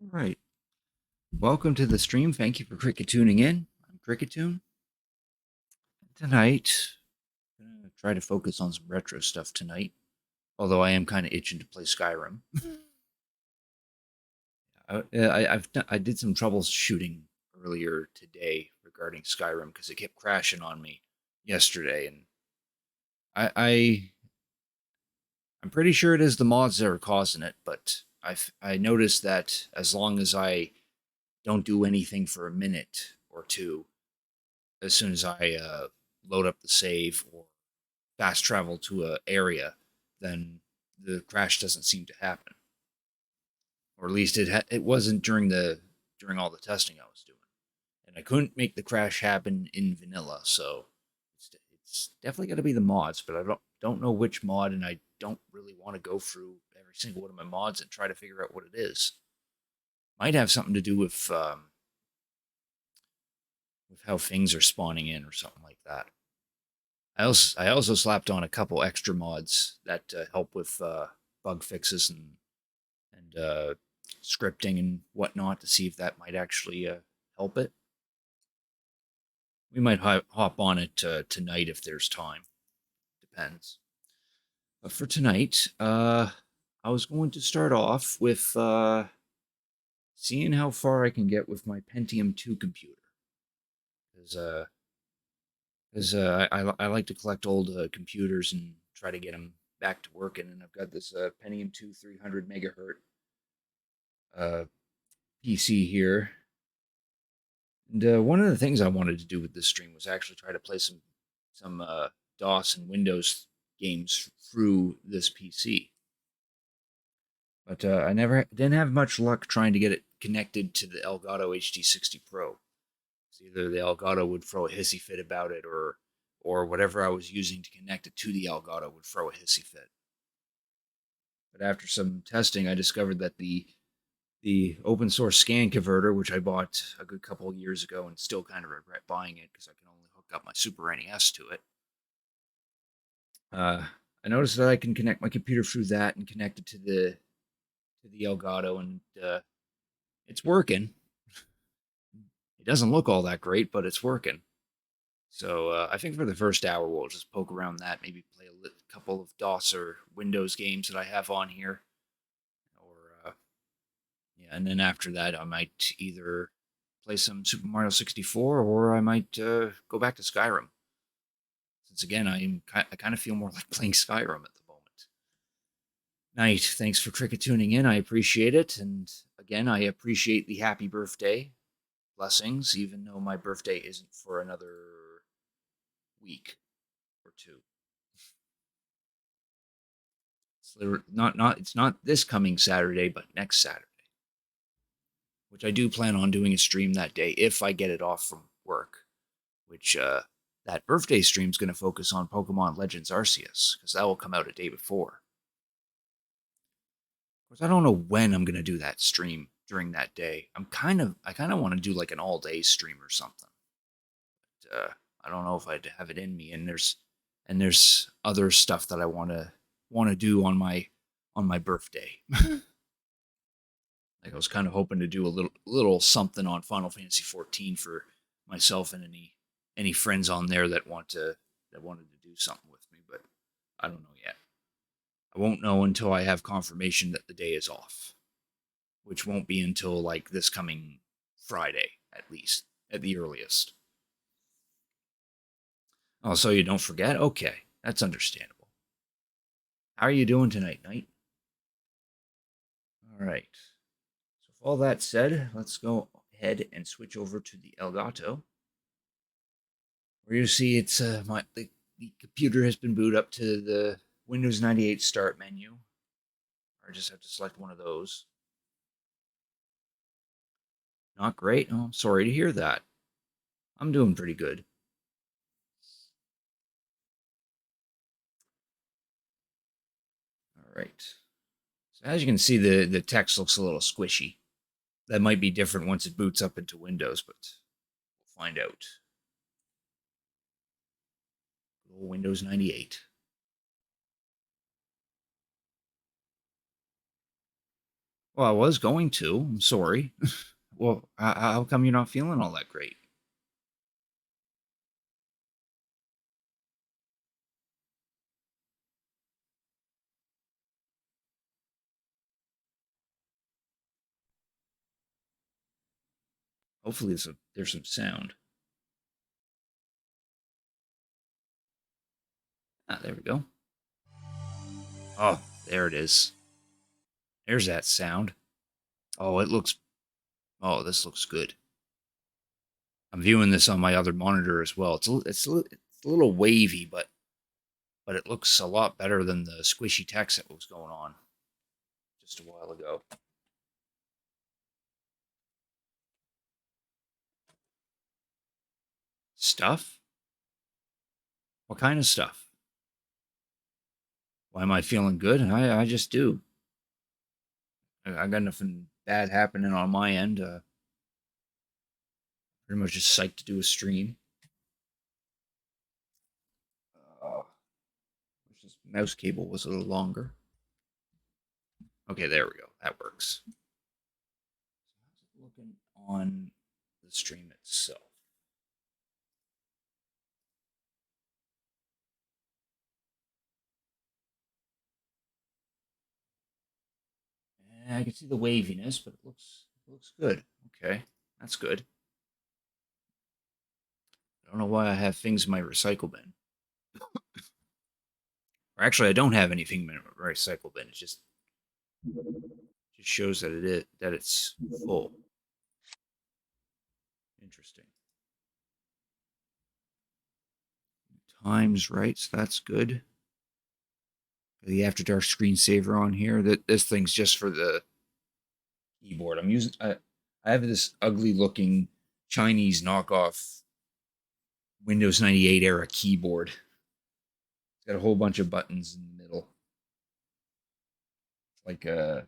Right. Welcome to the stream. Thank you for Cricket tuning in. I'm Cricketune. Tonight, I'm gonna try to focus on some retro stuff tonight. Although I am kind of itching to play Skyrim. I did some troubleshooting earlier today regarding Skyrim because it kept crashing on me yesterday, and I, I I'm pretty sure it is the mods that are causing it. But I noticed that as long as I don't do anything for a minute or two, as soon as I load up the save or fast travel to a area, then the crash doesn't seem to happen, or at least it wasn't during all the testing I was doing, and I couldn't make the crash happen in vanilla. So it's definitely got to be the mods, but I don't know which mod, and I don't really want to go through every single one of my mods and try to figure out what it is. Might have something to do with how things are spawning in or something like that. I also slapped on a couple extra mods that help with bug fixes and scripting and whatnot to see if that might actually help it. We might hop on it tonight if there's time. Depends. But for tonight, I was going to start off with seeing how far I can get with my Pentium 2 computer. Because I like to collect old computers and try to get them back to working. And I've got this Pentium 2 300 megahertz uh, PC here. And one of the things I wanted to do with this stream was actually try to play some DOS and Windows games through this PC. But I never didn't have much luck trying to get it connected to the Elgato HD60 Pro. So either the Elgato would throw a hissy fit about it, or whatever I was using to connect it to the Elgato would throw a hissy fit. But after some testing, I discovered that the open source scan converter, which I bought a good couple of years ago and still kind of regret buying it because I can only hook up my Super NES to it. I noticed that I can connect my computer through that and connect it to the Elgato, and it's working. It doesn't look all that great, but it's working. So I think for the first hour we'll just poke around that, maybe play a couple of DOS or Windows games that I have on here, or yeah, and then after that I might either play some Super Mario 64 or I might go back to Skyrim. Since again I kind of feel more like playing Skyrim at the moment. Night, thanks for Cricket tuning in. I appreciate it, and again I appreciate the happy birthday blessings, even though my birthday isn't for another week or two. It's not this coming Saturday, but next Saturday, which I do plan on doing a stream that day if I get it off from work. Which that birthday stream is going to focus on Pokemon Legends Arceus because that will come out a day before. Of course, I don't know when I'm going to do that stream during that day. I kind of want to do like an all day stream or something. But, I don't know if I'd have it in me. And there's other stuff that I want to do on my birthday. Like I was kind of hoping to do a little something on Final Fantasy 14 for myself and any friends on there that wanted to do something with me, but I don't know yet. I won't know until I have confirmation that the day is off, which won't be until like this coming Friday at least, at the earliest. Oh, so you don't forget? Okay, that's understandable. How are you doing tonight, Knight? All right. So, with all that said, let's go ahead and switch over to the Elgato, where you see it's the computer has been booted up to the Windows 98 Start menu. I just have to select one of those. Not great. Oh, I'm sorry to hear that. I'm doing pretty good. All right. So as you can see, the text looks a little squishy. That might be different once it boots up into Windows, but we'll find out. Windows 98. Well, I was going to. I'm sorry. Well, how come you're not feeling all that great? Hopefully, there's some sound. Ah, there we go. Oh, there it is. There's that sound. Oh, it looks. Oh, this looks good. I'm viewing this on my other monitor as well. It's a little wavy, but it looks a lot better than the squishy text that was going on just a while ago. Stuff? What kind of stuff? Why am I feeling good? I just do. I got nothing bad happening on my end. Pretty much just psyched to do a stream. Wish this mouse cable was a little longer. Okay, there we go. That works. How's it looking on the stream itself? I can see the waviness, but it looks good. Okay, that's good. I don't know why I have things in my recycle bin. Or actually, I don't have anything in my recycle bin. It just shows that it's full. Interesting. Time's right, so that's good. The After Dark screensaver on here. That this thing's just for the keyboard. I have this ugly looking Chinese knockoff Windows 98 era keyboard. It's got a whole bunch of buttons in the middle. It's like a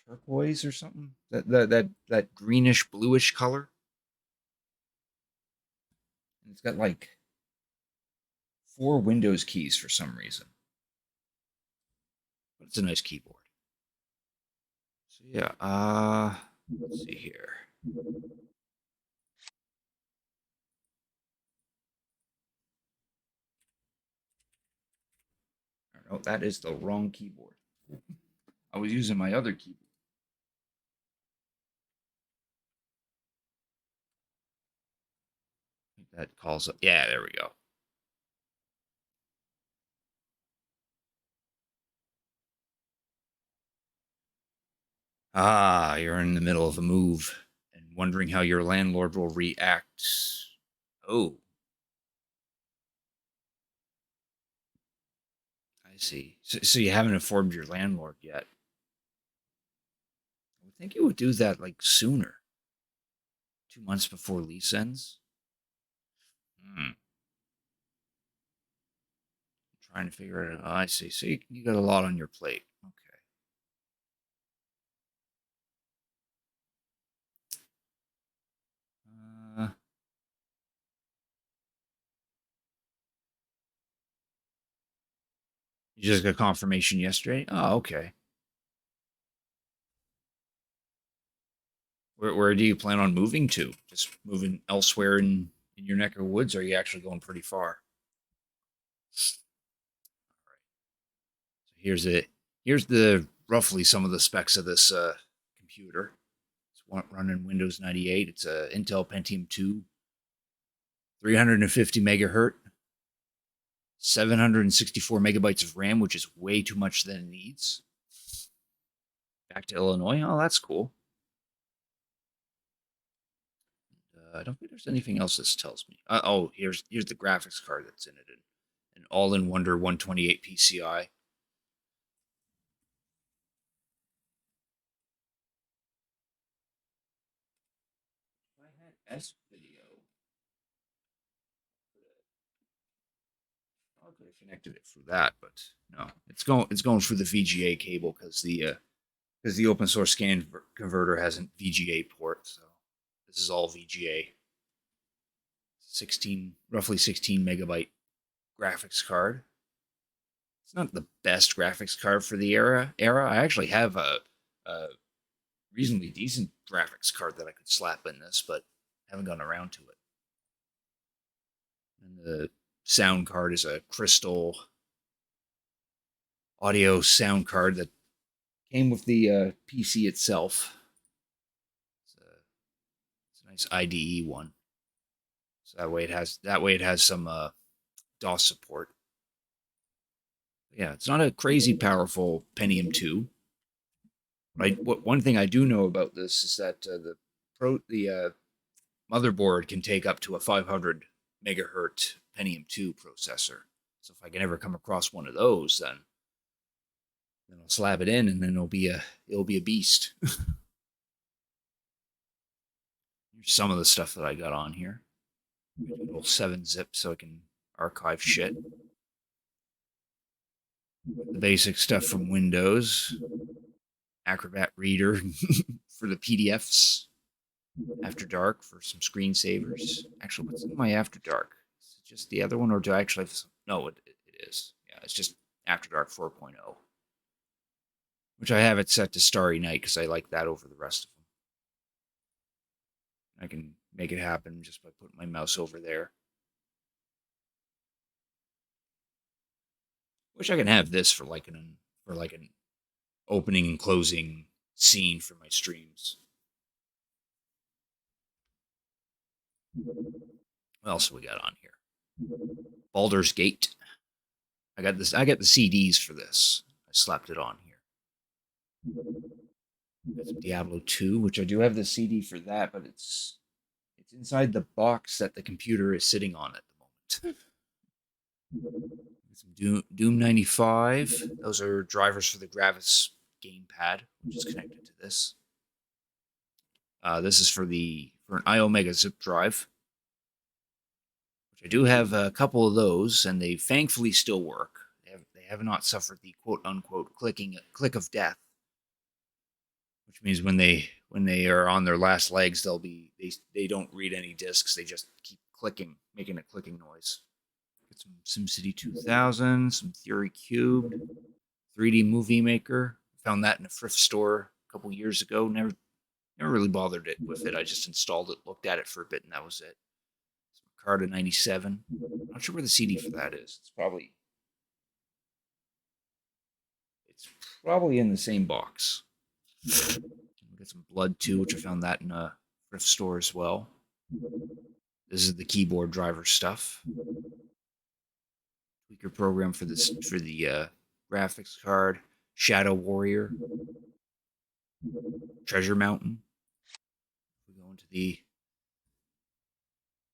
turquoise or something. That greenish bluish color. And it's got like four Windows keys for some reason. But it's a nice keyboard. So yeah, let's see here. No, that is the wrong keyboard. I was using my other keyboard. That calls up. Yeah, there we go. Ah, you're in the middle of a move and wondering how your landlord will react. Oh, I see. So you haven't informed your landlord yet. I would think you would do that like sooner. 2 months before lease ends. Hmm. Trying to figure it out. Oh, I see. So you got a lot on your plate. Okay. Uh, you just got confirmation yesterday. Oh, okay. Where do you plan on moving to? Just moving elsewhere in your neck of the woods, or are you actually going pretty far? So here's the roughly some of the specs of this computer. It's running Windows 98. It's a Intel Pentium 2, 350 megahertz, 764 megabytes of RAM, which is way too much than it needs. Back to Illinois. Oh, that's cool. I don't think there's anything else this tells me. Oh, here's the graphics card that's in it. An all-in-wonder 128 PCI. If I had S video, I could have connected it through that, but no, it's going through the VGA cable because the open source scan converter has a VGA port, so this is all VGA. 16 roughly 16 megabyte graphics card. It's not the best graphics card for the era. I actually have a reasonably decent graphics card that I could slap in this, but haven't gotten around to it. And the sound card is a crystal audio sound card that came with the PC itself. It's a nice IDE one. So that way it has some DOS support. Yeah, it's not a crazy powerful Pentium 2. One thing I do know about this is that the motherboard can take up to a 500 megahertz Pentium 2 processor. So if I can ever come across one of those, then I'll slap it in, and then it'll be a beast. Here's some of the stuff that I got on here. A little 7-zip so I can archive shit. The basic stuff from Windows. Acrobat Reader for the PDFs. After Dark for some screensavers. Actually, what's in my After Dark? Is it just the other one, or do I actually have some? No, it is. Yeah, it's just After Dark 4.0. Which I have it set to Starry Night because I like that over the rest of them. I can make it happen just by putting my mouse over there. Wish I could have this for like an opening and closing scene for my streams. What else have we got on here? Baldur's Gate. I got the CDs for this. I slapped it on here. Got some Diablo 2, which I do have the CD for that, but it's inside the box that the computer is sitting on at the moment. Some Doom 95. Those are drivers for the Gravis gamepad, which is connected to this. This is for an iOmega zip drive, which I do have a couple of those, and they thankfully still work. They have not suffered the quote unquote click of death, which means when they are on their last legs, they don't read any discs. They just keep clicking, making a clicking noise. Got some SimCity 2000, some Theory Cubed, 3D Movie Maker. Found that in a thrift store a couple years ago. Never really bothered it with it. I just installed it, looked at it for a bit, and that was it. Some Carta 97. Not sure where the CD for that is. It's probably in the same box. We got some Blood 2, which I found that in a thrift store as well. This is the keyboard driver stuff. Tweaker program for the graphics card. Shadow Warrior. Treasure Mountain. We go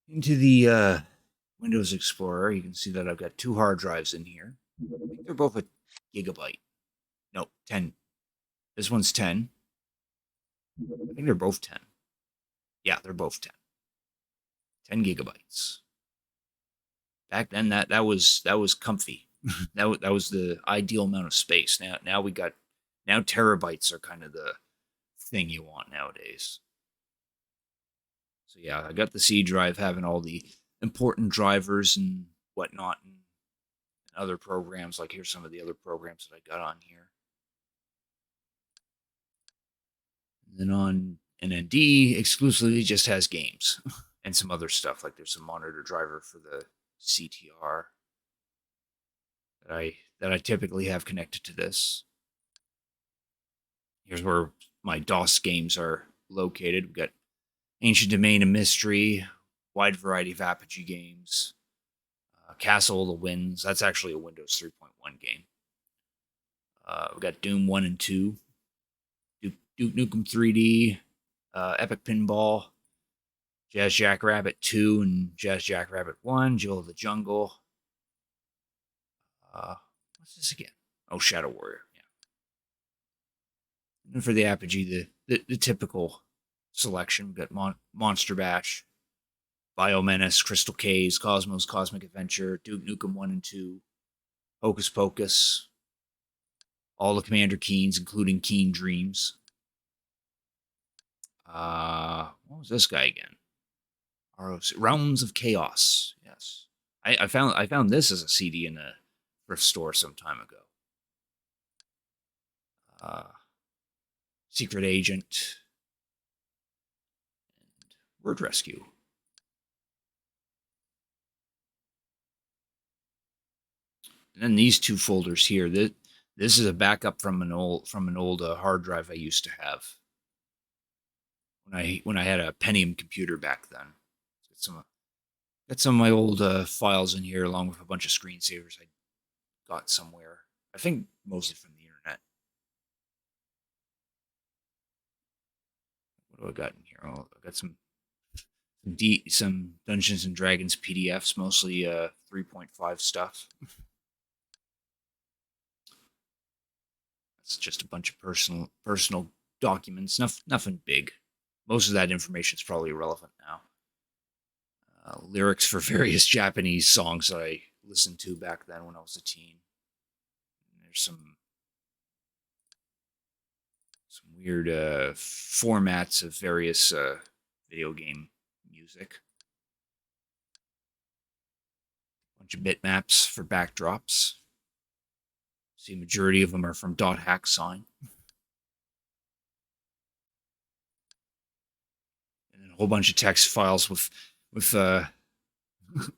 into the Windows Explorer. You can see that I've got 2 hard drives in here. I think they're both a gigabyte. No, 10. This one's 10. I think they're both 10. Yeah, they're both 10. 10 gigabytes. Back then, that was comfy. that was the ideal amount of space. Now terabytes are kind of the thing you want nowadays. So yeah, I got the C drive having all the important drivers and whatnot, and other programs. Like here's some of the other programs that I got on here. And then on NND exclusively just has games and some other stuff. Like there's some monitor driver for the CTR that I typically have connected to this. Here's where my DOS games are located. We've got Ancient Domain and Mystery, wide variety of Apogee games, Castle of the Winds. That's actually a Windows 3.1 game. We've got Doom 1 and 2, Duke Nukem 3D, Epic Pinball, Jazz Jackrabbit 2 and Jazz Jackrabbit 1, Jewel of the Jungle. What's this again? Oh, Shadow Warrior. Yeah. And for the Apogee, the typical selection. We've got Monster Bash, Biomenace, Crystal Caves, Cosmos, Cosmic Adventure, Duke Nukem 1 and 2, Hocus Pocus, all the Commander Keens, including Keen Dreams. What was this guy again? ROC, Realms of Chaos. Yes. I found this as a CD in a thrift store some time ago. Secret Agent, and Word Rescue. And then these two folders here. This is a backup from an old hard drive I used to have when I had a Pentium computer back then. Got some of my old files in here, along with a bunch of screensavers I got somewhere. I think mostly from the internet. What do I got in here? Oh, I got some Dungeons and Dragons PDFs, mostly 3.5 stuff. It's just a bunch of personal documents, nothing big. Most of that information is probably irrelevant now. Lyrics for various Japanese songs that I listened to back then when I was a teen. And there's some weird formats of various video game music. A bunch of bitmaps for backdrops. See, majority of them are from .hack sign. And then a whole bunch of text files with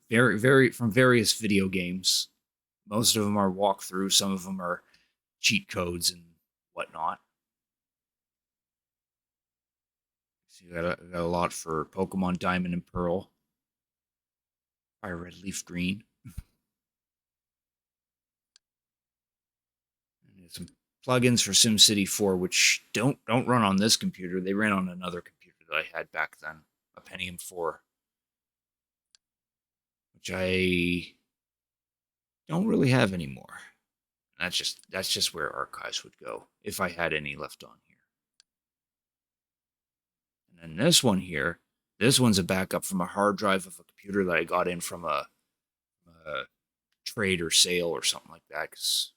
very from various video games. Most of them are walkthroughs. Some of them are cheat codes and whatnot. So you got a lot for Pokemon Diamond and Pearl, Fire Red Leaf Green. And some plugins for SimCity 4, which don't run on this computer. They ran on another computer that I had back then, a Pentium 4, which I don't really have anymore. That's just where archives would go if I had any left on here. And then this one here, this one's a backup from a hard drive of a computer that I got in from a trade or sale or something like that. Because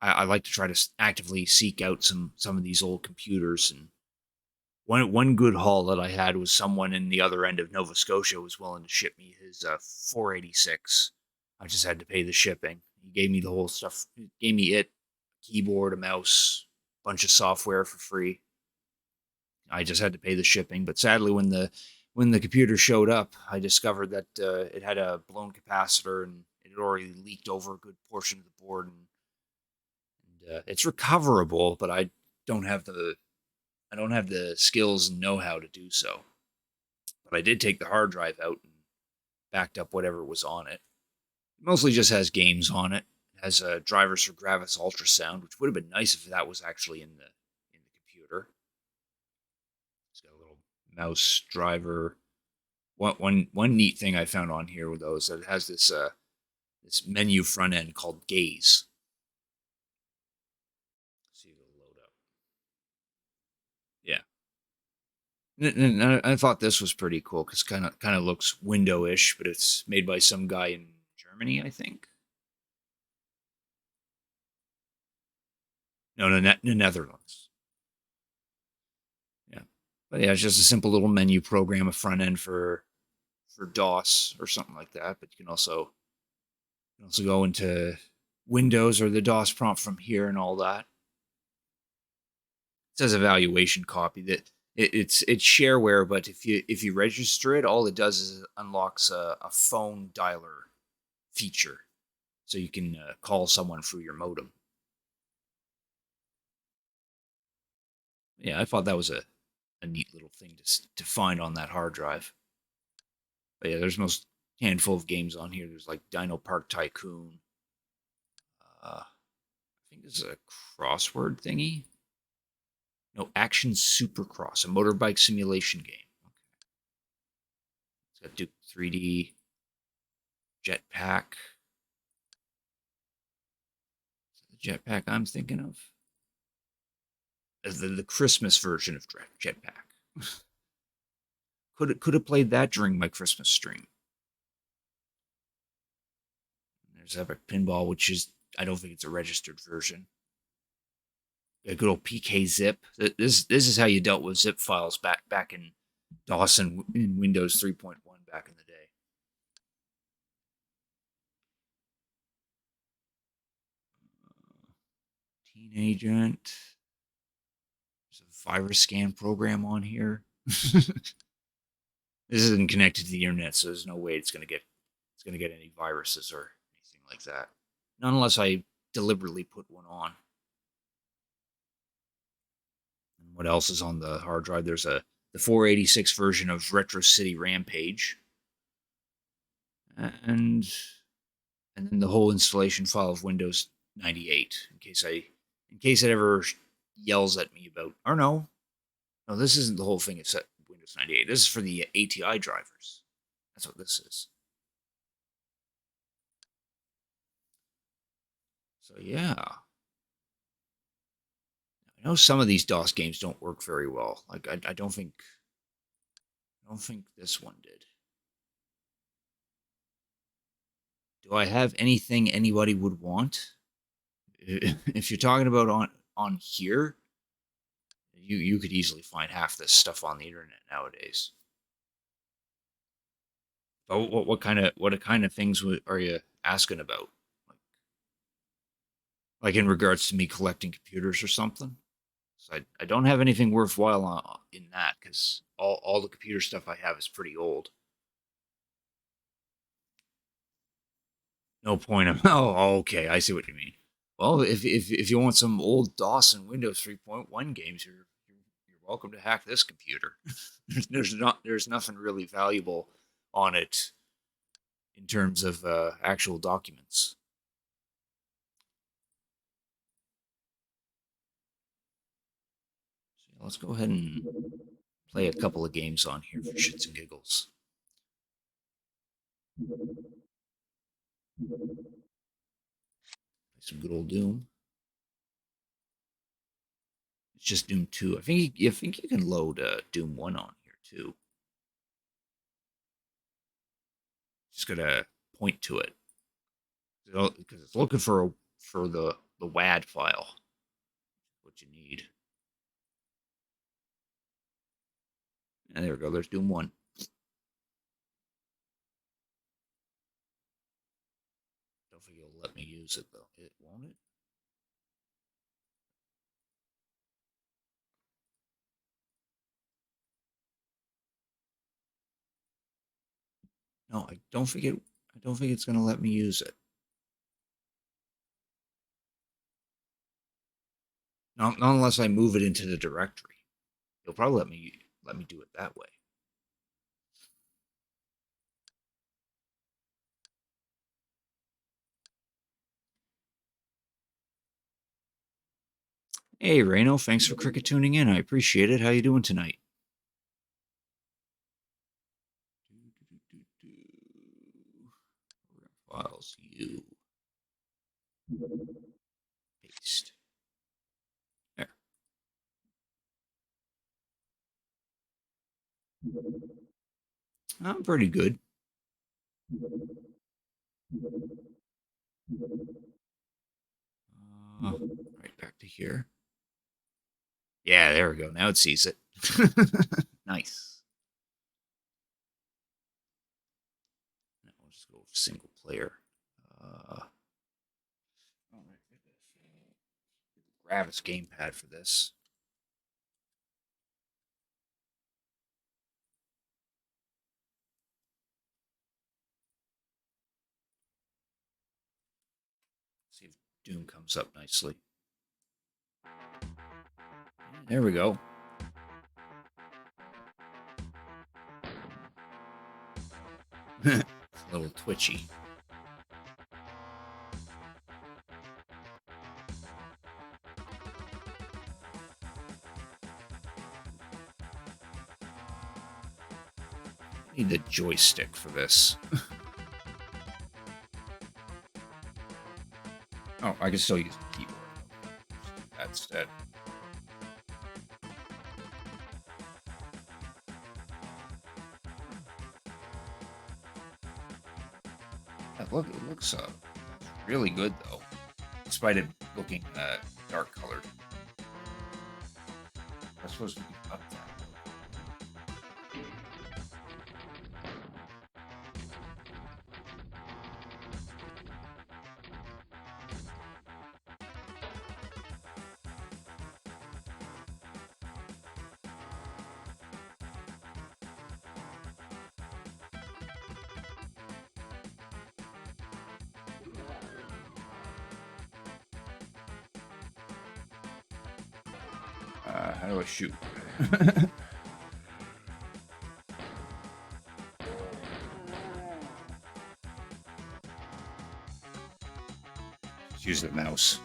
I like to try to actively seek out some of these old computers. And one good haul that I had was someone in the other end of Nova Scotia was willing to ship me his 486. I just had to pay the shipping. He gave me the whole stuff. He gave me keyboard, a mouse, bunch of software for free. I just had to pay the shipping. But sadly, when the computer showed up, I discovered that it had a blown capacitor and it had already leaked over a good portion of the board. And it's recoverable, but I don't have the skills and know-how to do so. But I did take the hard drive out and backed up whatever was on it. It mostly just has games on it. It has drivers for Gravis Ultrasound, which would have been nice if that was actually in the computer. It's got a little mouse driver. One neat thing I found on here though is that it has this menu front end called Gaze. See if it'll load up. Yeah. And I thought this was pretty cool because kind of looks window-ish, but it's made by some guy in Germany, I think. No, the Netherlands. Yeah, but yeah, it's just a simple little menu program, a front end for DOS or something like that. But you can also go into Windows or the DOS prompt from here and all that. It says evaluation copy that it's shareware, but if you register it, all it does is it unlocks a phone dialer feature, so you can call someone through your modem. Yeah, I thought that was a neat little thing to find on that hard drive. But yeah, there's most handful of games on here. There's like Dino Park Tycoon. I think this is a crossword thingy. No, Action Supercross, a motorbike simulation game. Okay. It's got Duke 3D, Jetpack. The Jetpack I'm thinking of. The Christmas version of Jetpack. Could have played that during my Christmas stream. There's Epic Pinball, which is, I don't think it's a registered version. A good old PK zip. This is how you dealt with zip files back in DOS and in Windows 3.1 back in the day. Teen Agent. virus scan program on here. This isn't connected to the internet, so there's no way it's gonna get any viruses or anything like that. Not unless I deliberately put one on. And what else is on the hard drive? There's the 486 version of Retro City Rampage, and then the whole installation file of Windows 98 in case it ever yells at me about. Or no, this isn't the whole thing. It's Windows 98. This is for the ATI drivers. That's what this is. So yeah, I know some of these DOS games don't work very well. Like I don't think this one did. Do I have anything anybody would want? If you're talking about on here, you could easily find half this stuff on the internet nowadays. But what kind of things are you asking about? Like in regards to me collecting computers or something? So I don't have anything worthwhile in that because all the computer stuff I have is pretty old. No point of okay, I see what you mean. Well, if you want some old DOS and Windows 3.1 games, you're welcome to hack this computer. there's nothing really valuable on it in terms of actual documents. So let's go ahead and play a couple of games on here for shits and giggles. Play some good old Doom. It's just Doom 2. I think you can load Doom 1 on here too. Just gotta point to it because it's looking for the WAD file. What you need. And there we go. There's Doom 1. Don't think it'll let me use it though. It won't it? No, I don't think it's gonna let me use it. Not unless I move it into the directory. It'll probably let me do it that way. Hey, Reno, thanks for cricket tuning in. I appreciate it. How you doing tonight? Files, you. Paste. There. I'm pretty good. Right back to here. Yeah, there we go. Now it sees it. Nice. Now we'll just go single player. Oh my goodness. Gravis gamepad for this. See if Doom comes up nicely. There we go. A little twitchy. I need the joystick for this. Oh, I can still use the keyboard. That instead. It looks really good though, despite it looking dark colored. I'm supposed to be up that. How do I shoot? Let's use the mouse.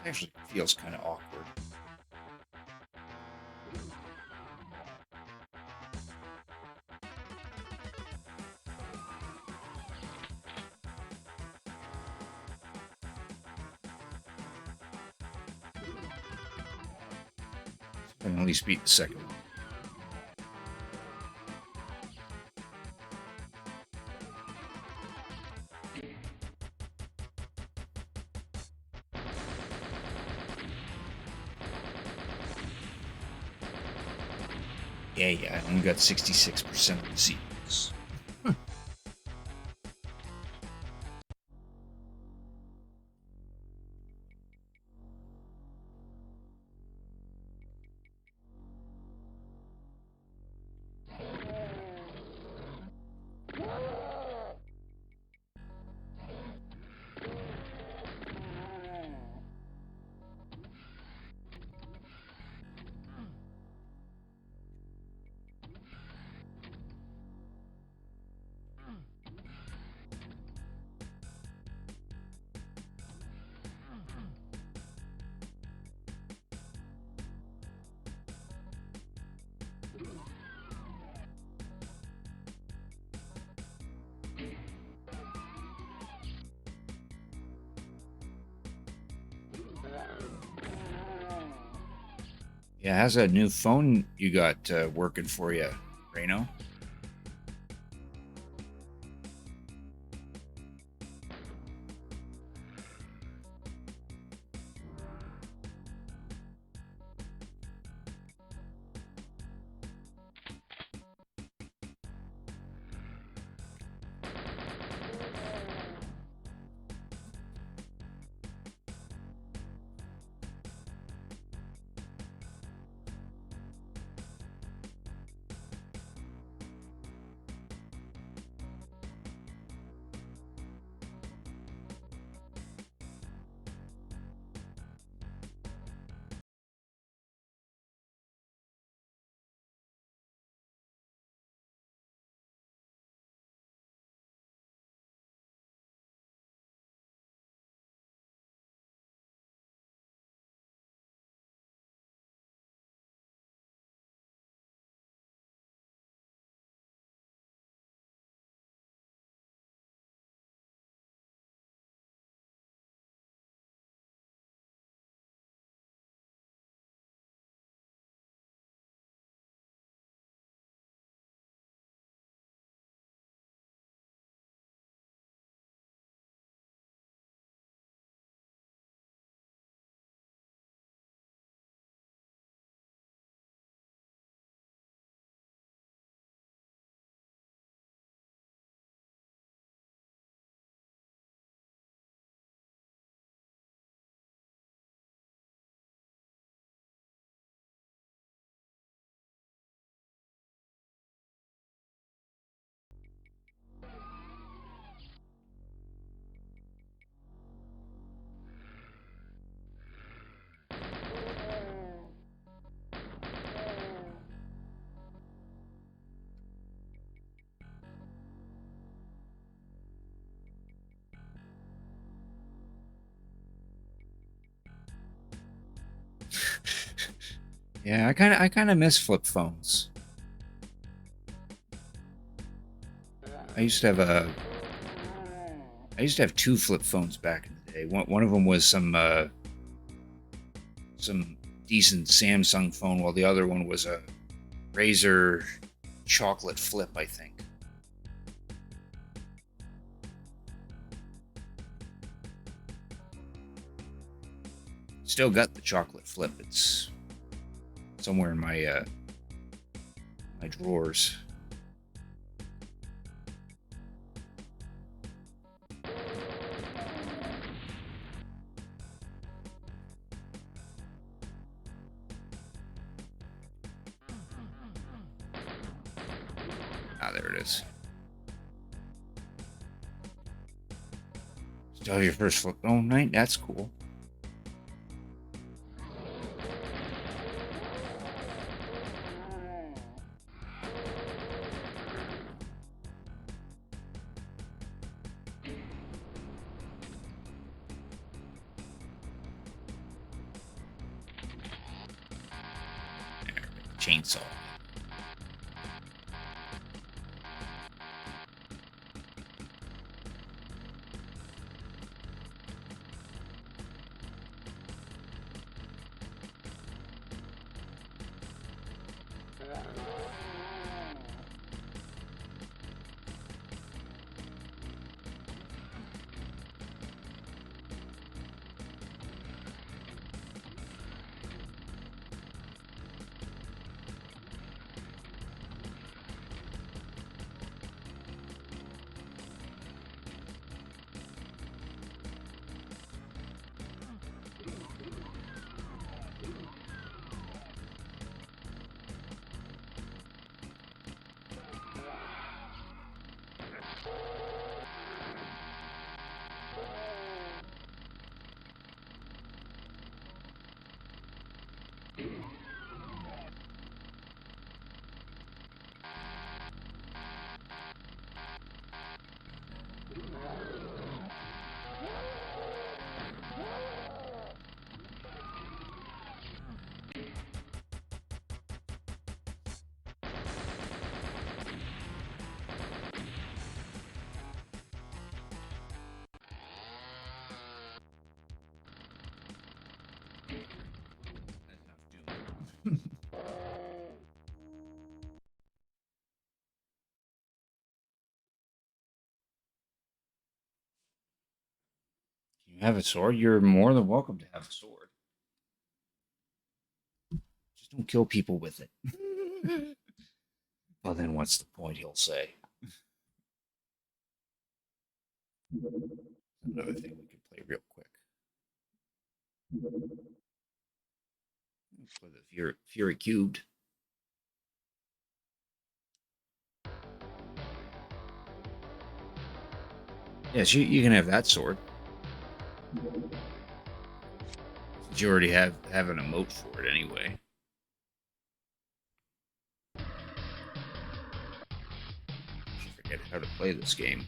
This actually feels kind of awkward. I can at least beat the second one. Yeah, I only got 66% of the sequels. Yeah, how's that new phone you got working for you, Reno? Yeah, I kind of miss flip phones. I used to have a I used to have two flip phones back in the day. One of them was some decent Samsung phone, while the other one was a Razer chocolate flip, I think. Still got the chocolate flip. It's somewhere in my drawers. Ah, there it is. Still have your first flip phone night? That's cool. There, chainsaw. You have a sword? You're more than welcome to have a sword. Just don't kill people with it. Well, then what's the point, he'll say. Another thing we could play real quick. Let's play the Fury Cubed. Yes, you can have that sword. Since you already have an emote for it anyway. I forget how to play this game.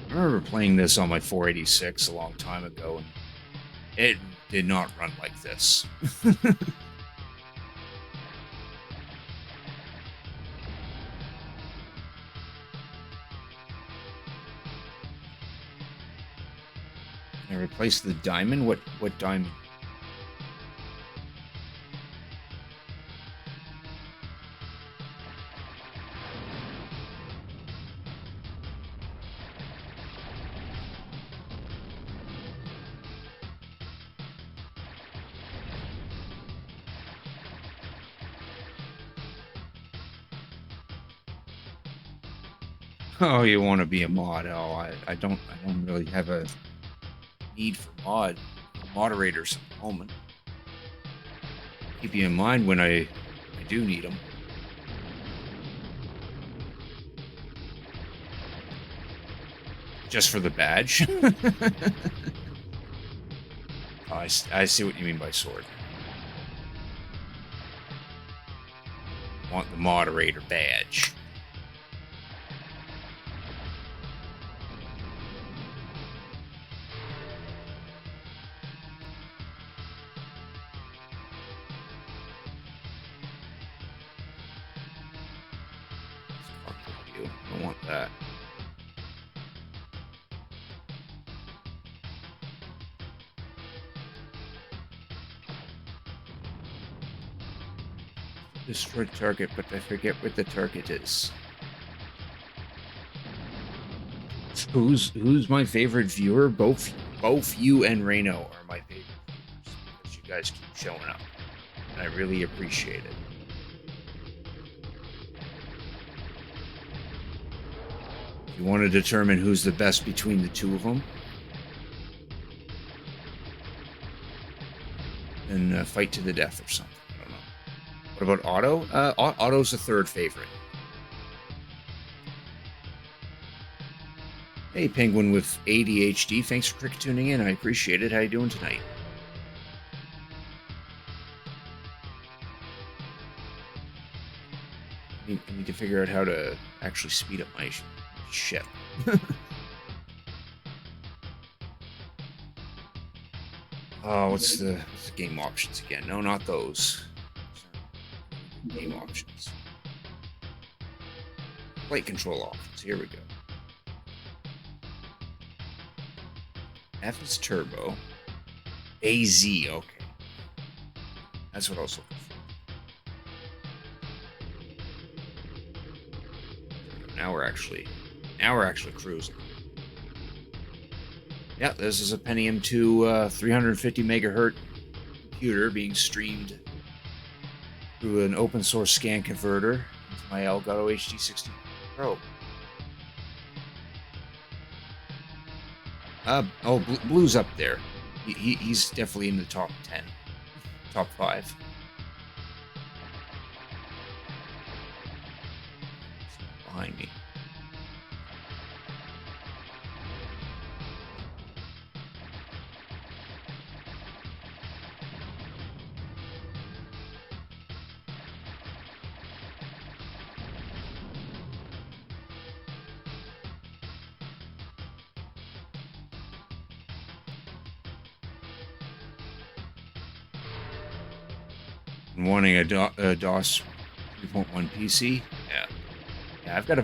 I remember playing this on my 486 a long time ago, and it did not run like this. I replaced the diamond. What diamond? Oh, you want to be a mod? Oh, I don't really have a need for moderators at the moment. Keep you in mind when I do need them. Just for the badge. Oh, I see what you mean by sword. Want the moderator badge. you. Don't want that. Destroy target, but I forget what the target is. Who's my favorite viewer? Both you and Reno are my favorite viewers because you guys keep showing up, and I really appreciate it. If you want to determine who's the best between the two of them, then fight to the death or something. I don't know. What about Otto? Otto's the third favorite. Hey, Penguin with ADHD. Thanks for tuning in. I appreciate it. How you doing tonight? I need to figure out how to actually speed up my ship. Oh, what's the game options again? No, not those. Game options. Flight control options. Here we go. F is turbo. AZ, okay. That's what I was looking for. Now we're actually cruising. Yeah, this is a Pentium 2 350 megahertz computer being streamed through an open source scan converter into my Elgato HD60 Pro. Blue's up there. He's definitely in the top 10, top 5. Behind me. Wanting a DOS 3.1 PC. Yeah. I've got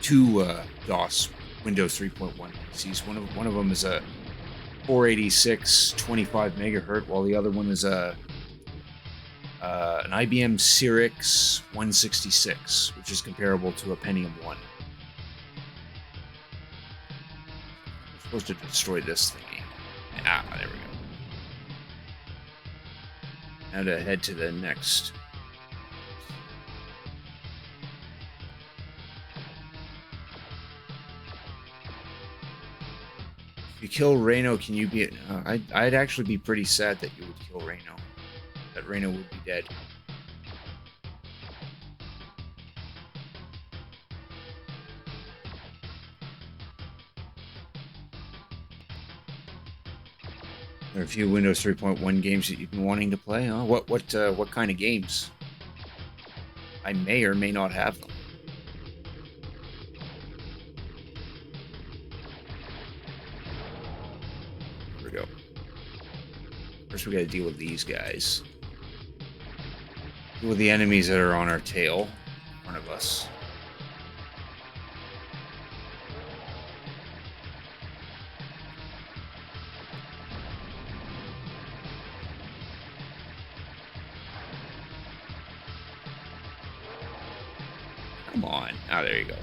two DOS Windows 3.1 PCs. One of them is a 486 25 megahertz, while the other one is an IBM Cyrix 166, which is comparable to a Pentium 1. We're supposed to destroy this thingy. There we go. Now to head to the next. If you kill Reno, can you be... I'd actually be pretty sad that you would kill Reno. That Reno would be dead. There are a few Windows 3.1 games that you've been wanting to play, huh? What kind of games? I may or may not have them. Here we go. First we gotta deal with these guys. Deal with the enemies that are on our tail, in front of us. Come on. Ah, there you go.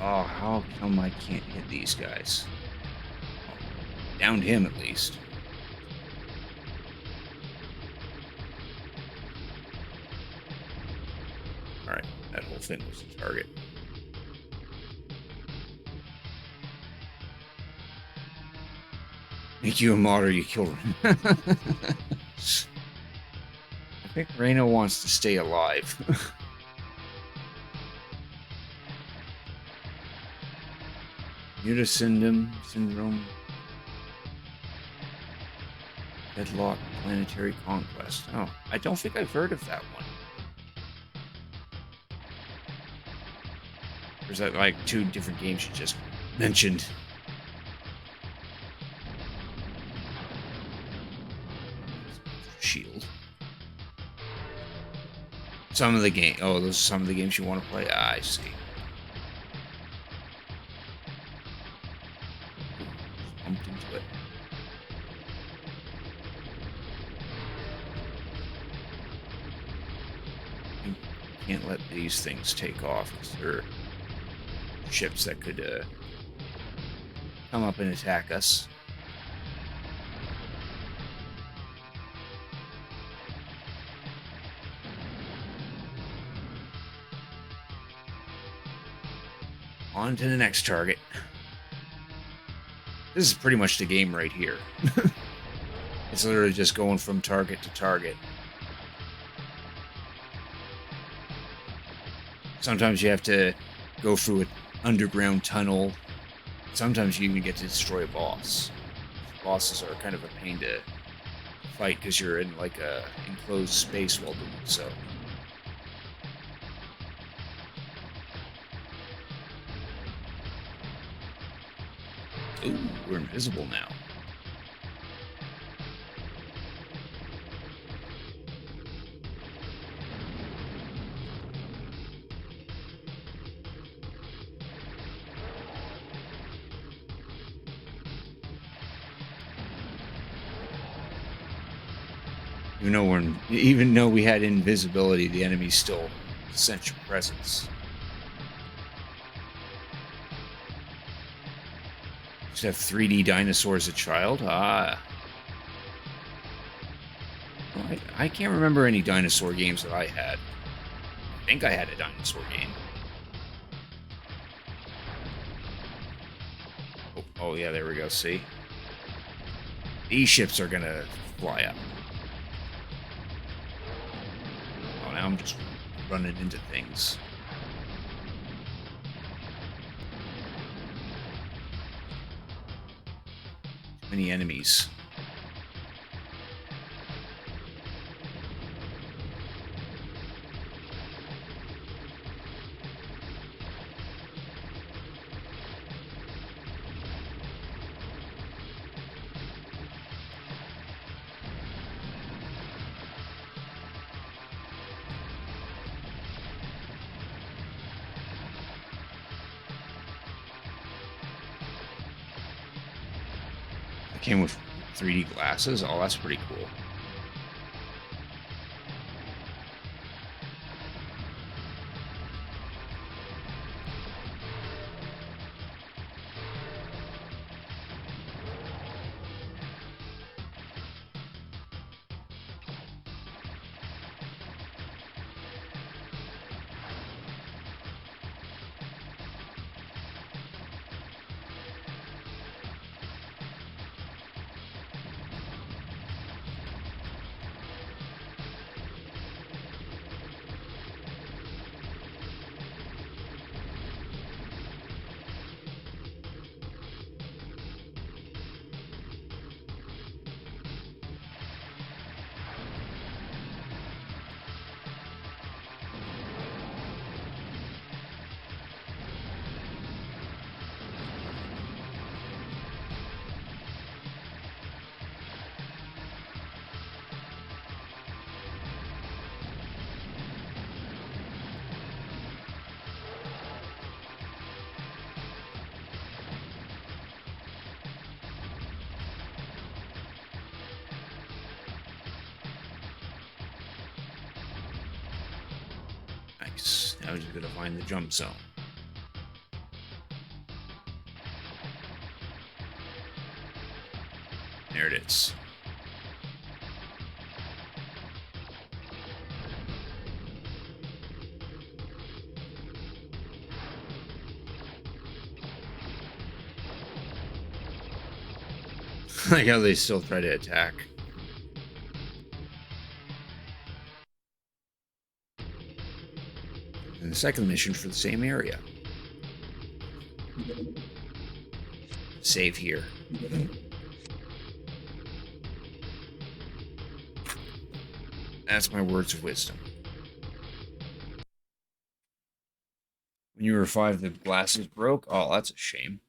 Oh, how come I can't hit these guys? Downed him, at least. Alright, that whole thing was the target. Make you a mod or you kill him. I think Reno wants to stay alive. Syndrome. Deadlock Planetary Conquest. Oh, I don't think I've heard of that one. Or is that like two different games you just mentioned? Shield. Some of the game. Oh, those are some of the games you want to play. Ah, I see. Bumped into it. Can't let these things take off because they're ships that could come up and attack us. On to the next target. This is pretty much the game right here. It's literally just going from target to target. Sometimes you have to go through an underground tunnel. Sometimes you even get to destroy a boss. Bosses are kind of a pain to fight because you're in like a enclosed space while doing so. Ooh, we're invisible now. Even though we had invisibility, the enemy still sense your presence. Used to have 3D dinosaurs as a child? Ah. Well, I can't remember any dinosaur games that I had. I think I had a dinosaur game. Oh yeah, there we go, see? These ships are gonna fly up. Oh, now I'm just running into things. Too many enemies. Came with 3D glasses. Oh, that's pretty cool. Nice. Now we're just gonna find the jump zone. There it is. Like how they still try to attack. And the second mission for the same area. save here. That's my words of wisdom. When you were 5, the glasses broke. Oh, that's a shame.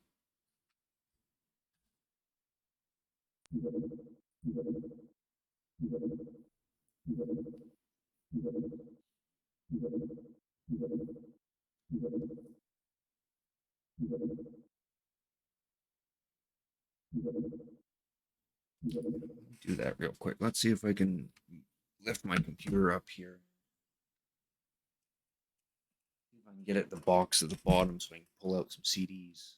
Do that real quick. Let's see if I can lift my computer up here. See if I can get at the box at the bottom so I can pull out some CDs.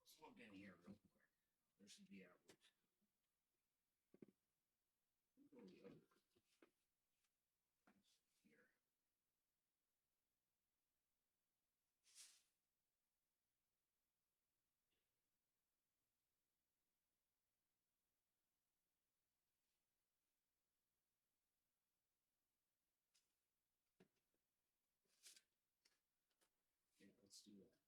Let's look in here real quick. There's some Diablos. Let's do that. This guy. Let's miss.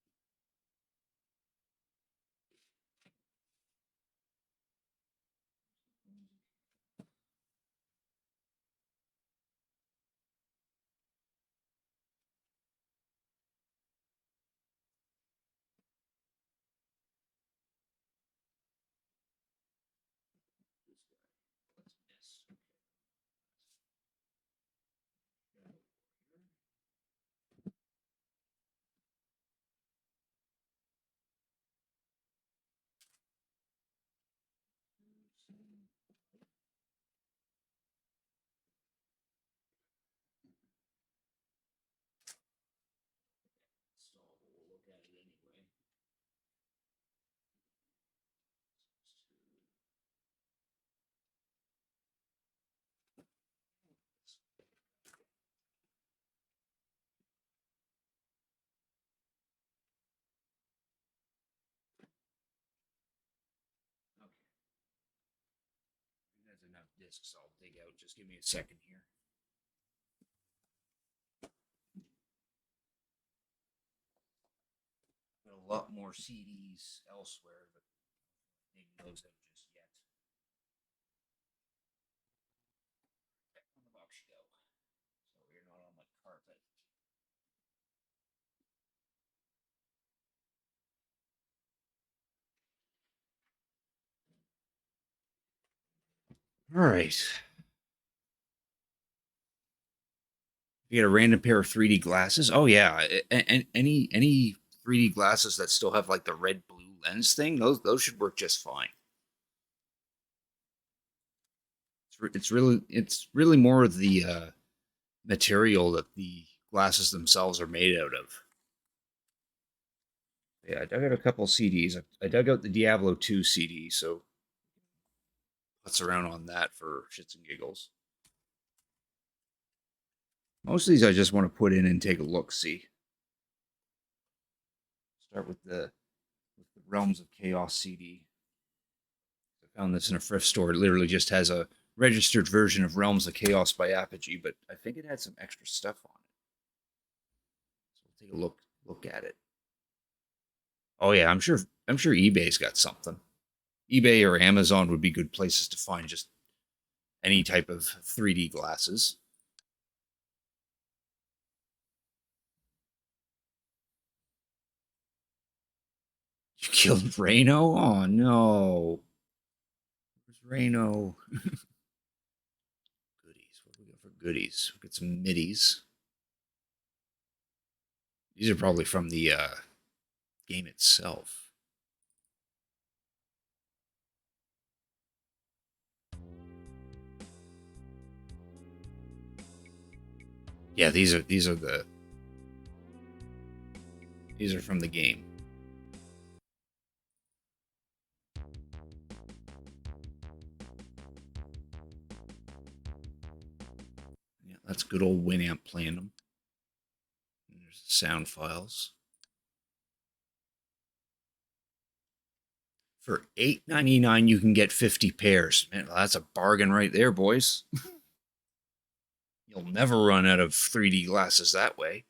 Install, but we'll look at it anyway. Okay. That's enough discs I'll dig out. Just give me a second here. Got a lot more CDs elsewhere, but digging those out just yet. Back on the box you go. So we're not on my carpet. All right. You get a random pair of 3D glasses. Oh yeah, and any 3D glasses that still have like the red blue lens thing, those should work just fine. It's really more of the material that the glasses themselves are made out of. Yeah, I dug out a couple CDs. I dug out the Diablo 2 CD, so putz around on that for shits and giggles. Most of these I just want to put in and take a look see. Start with the Realms of Chaos CD. I found this in a thrift store. It literally just has a registered version of Realms of Chaos by Apogee, but I think it had some extra stuff on it. So we'll take a look at it. Oh yeah, I'm sure eBay's got something. eBay or Amazon would be good places to find just any type of 3D glasses. You killed Reno? Oh no. Where's Reno? Goodies. What do we got for goodies? We got some middies. These are probably from the game itself. Yeah, these are from the game. Yeah, that's good old Winamp playing them. And there's the sound files. For $8.99, you can get 50 pairs. Man, that's a bargain right there, boys. You'll never run out of 3D glasses that way.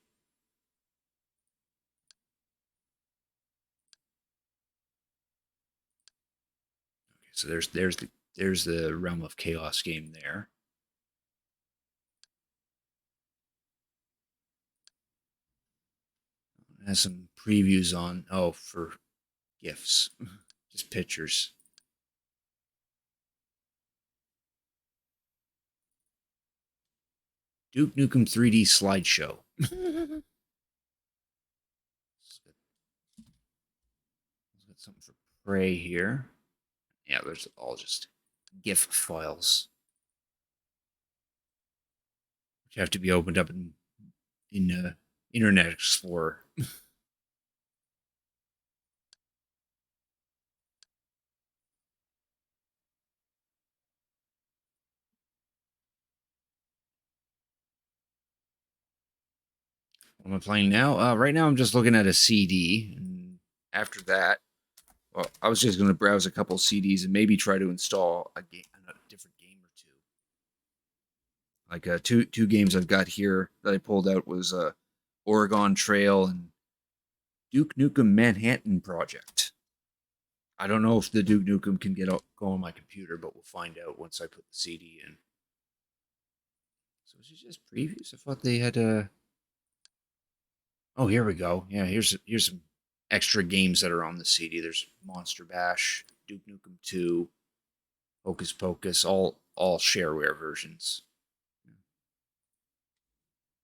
Okay, so there's the Realm of Chaos game there. It has some previews on for GIFs, just pictures. Duke Nukem 3D slideshow. Got something for Prey here. Yeah, there's all just GIF files, which have to be opened up in Internet Explorer. What am I playing now? Right now, I'm just looking at a CD. And after that, well, I was just going to browse a couple CDs and maybe try to install a different game or two. Like two games I've got here that I pulled out was Oregon Trail and Duke Nukem Manhattan Project. I don't know if the Duke Nukem can go on my computer, but we'll find out once I put the CD in. So is it just previews? I thought they had Oh, here we go. Yeah, here's some extra games that are on the CD. There's Monster Bash, Duke Nukem 2, Hocus Pocus, all shareware versions.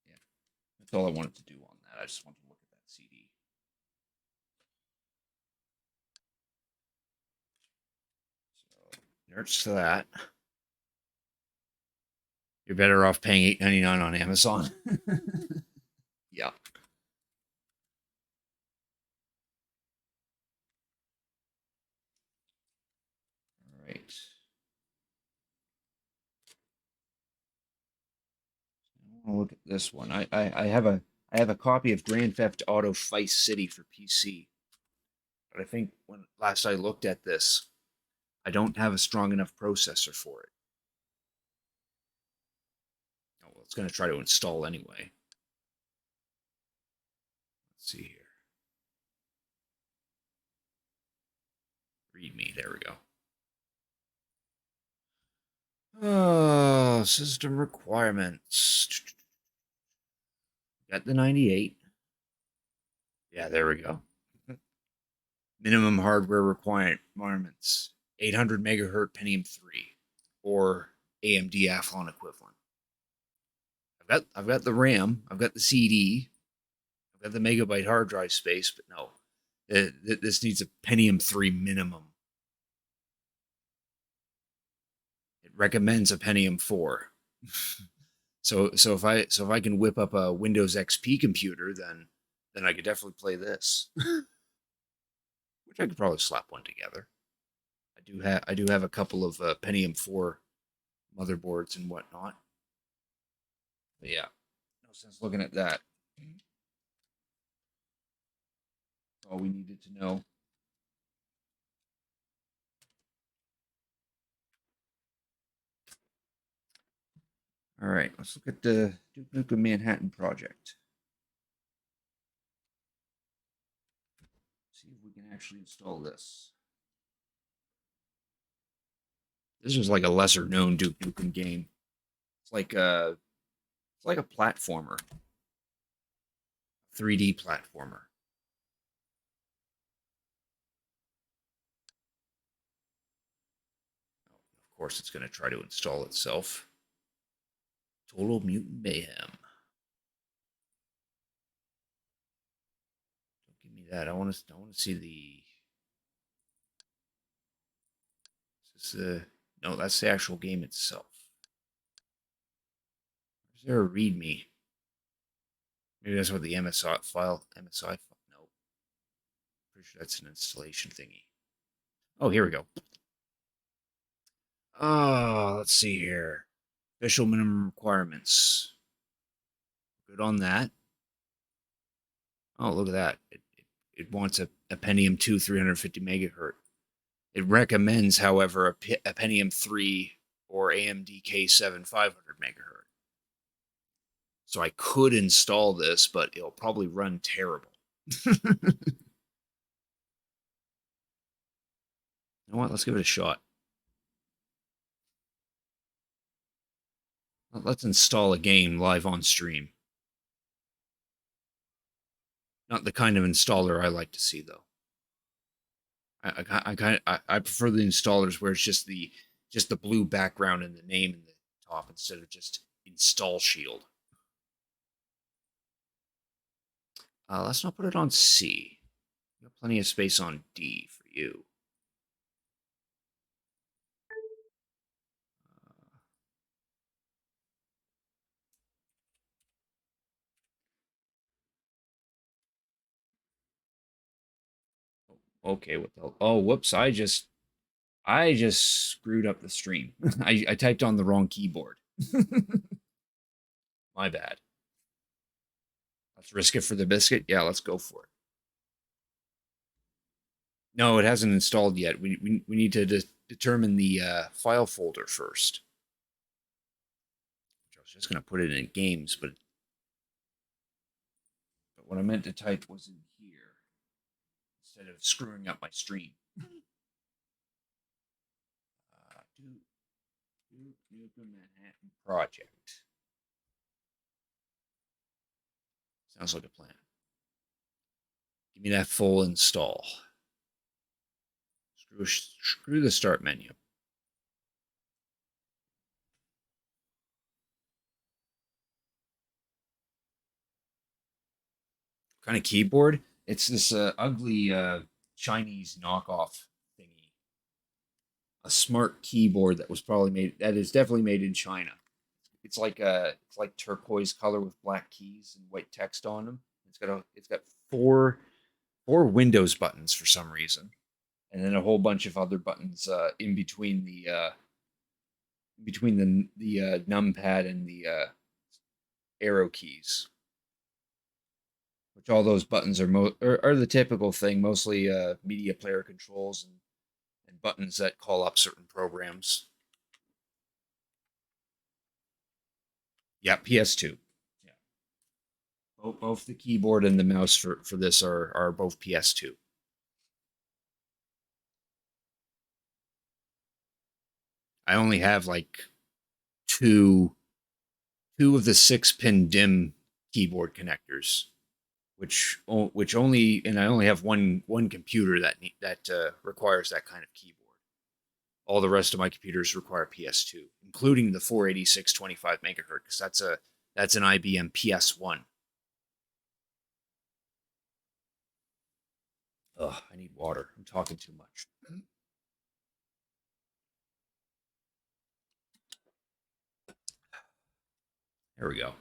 Yeah, that's all I wanted to do on that. I just wanted to look at that CD. So there's that. You're better off paying $8.99 on Amazon. Yeah. All right. I want to look at this one. I have a copy of Grand Theft Auto Vice City for PC, but I think when last I looked at this, I don't have a strong enough processor for it. Oh, well, it's going to try to install anyway. Let's see here. Read me. There we go. Oh, system requirements. Got the 98. Yeah, there we go. Minimum hardware requirements: 800 megahertz Pentium 3 or AMD Athlon equivalent. I've got the RAM, I've got the CD, I've got the megabyte hard drive space, but no, this needs a Pentium 3 minimum. It recommends a Pentium 4. so if I can whip up a Windows XP computer, then I could definitely play this. Which I could probably slap one together. I do have a couple of Pentium 4 motherboards and whatnot. But yeah, no sense looking at that. All we needed to know. All right, let's look at the Duke Nukem Manhattan Project. See if we can actually install this. This is like a lesser known Duke Nukem game. It's like a platformer, 3D platformer. Of course, it's going to try to install itself. Total Mutant Mayhem. Don't give me that. I want to see the. Is this the? No, that's the actual game itself. Is there a README? Maybe that's what the MSI file. No, pretty sure that's an installation thingy. Oh, here we go. Oh, let's see here. Official minimum requirements. Good on that. Oh, look at that. It wants a Pentium 2 350 megahertz. It recommends, however, a Pentium 3 or AMD K7 500 megahertz. So I could install this, but it'll probably run terrible. You know what? Let's give it a shot. Let's install a game live on stream. Not the kind of installer I like to see, though. I prefer the installers where it's just the blue background and the name in the top instead of just install shield. Let's not put it on C. We have plenty of space on D for you. Okay, what the hell? Oh, whoops! I just screwed up the stream. I typed on the wrong keyboard. My bad. Let's risk it for the biscuit. Yeah, let's go for it. No, it hasn't installed yet. We need to determine the file folder first. I was just going to put it in games, but what I meant to type was in here instead of screwing up my stream. Duke Nukem Manhattan Project. Sounds like a plan. Give me that full install. Screw the start menu. What kind of keyboard? It's this ugly Chinese knockoff thingy. A smart keyboard that was probably made, that is definitely made in China. It's like turquoise color with black keys and white text on them. It's got four Windows buttons for some reason, and then a whole bunch of other buttons in between the numpad and the arrow keys. Which all those buttons are the typical thing, mostly media player controls and buttons that call up certain programs. Yeah, PS2. Yeah, both the keyboard and the mouse for this are both PS2. I only have like two of the 6-pin DIM keyboard connectors, which only, and I only have one computer that requires that kind of keyboard. All the rest of my computers require PS2, including the 486 25 megahertz, because that's an IBM PS1. Ugh, I need water. I'm talking too much. There we go.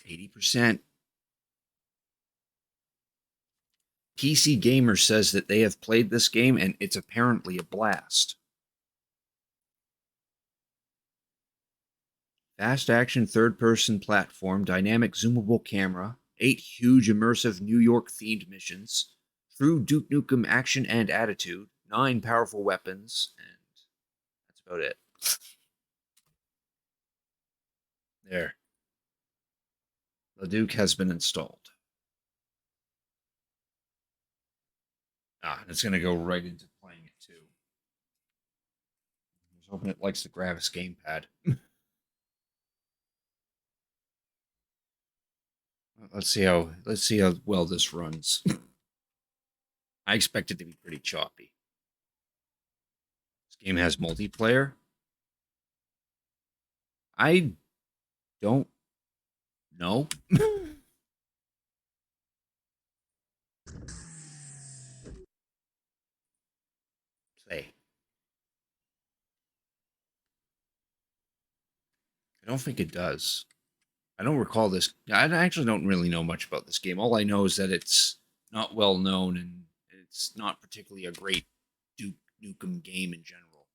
80%. PC Gamer says that they have played this game and it's apparently a blast. Fast action third person platform, dynamic zoomable camera, 8 huge immersive New York themed missions, true Duke Nukem action and attitude, 9 powerful weapons, and that's about it. There. The Duke has been installed. And it's going to go right into playing it too. I was hoping it likes the Gravis gamepad. let's see how well this runs. I expect it to be pretty choppy. This game has multiplayer. I don't know. Play. I don't think it does. I don't recall this. I actually don't really know much about this game. All I know is that it's not well known and it's not particularly a great Duke Nukem game in general.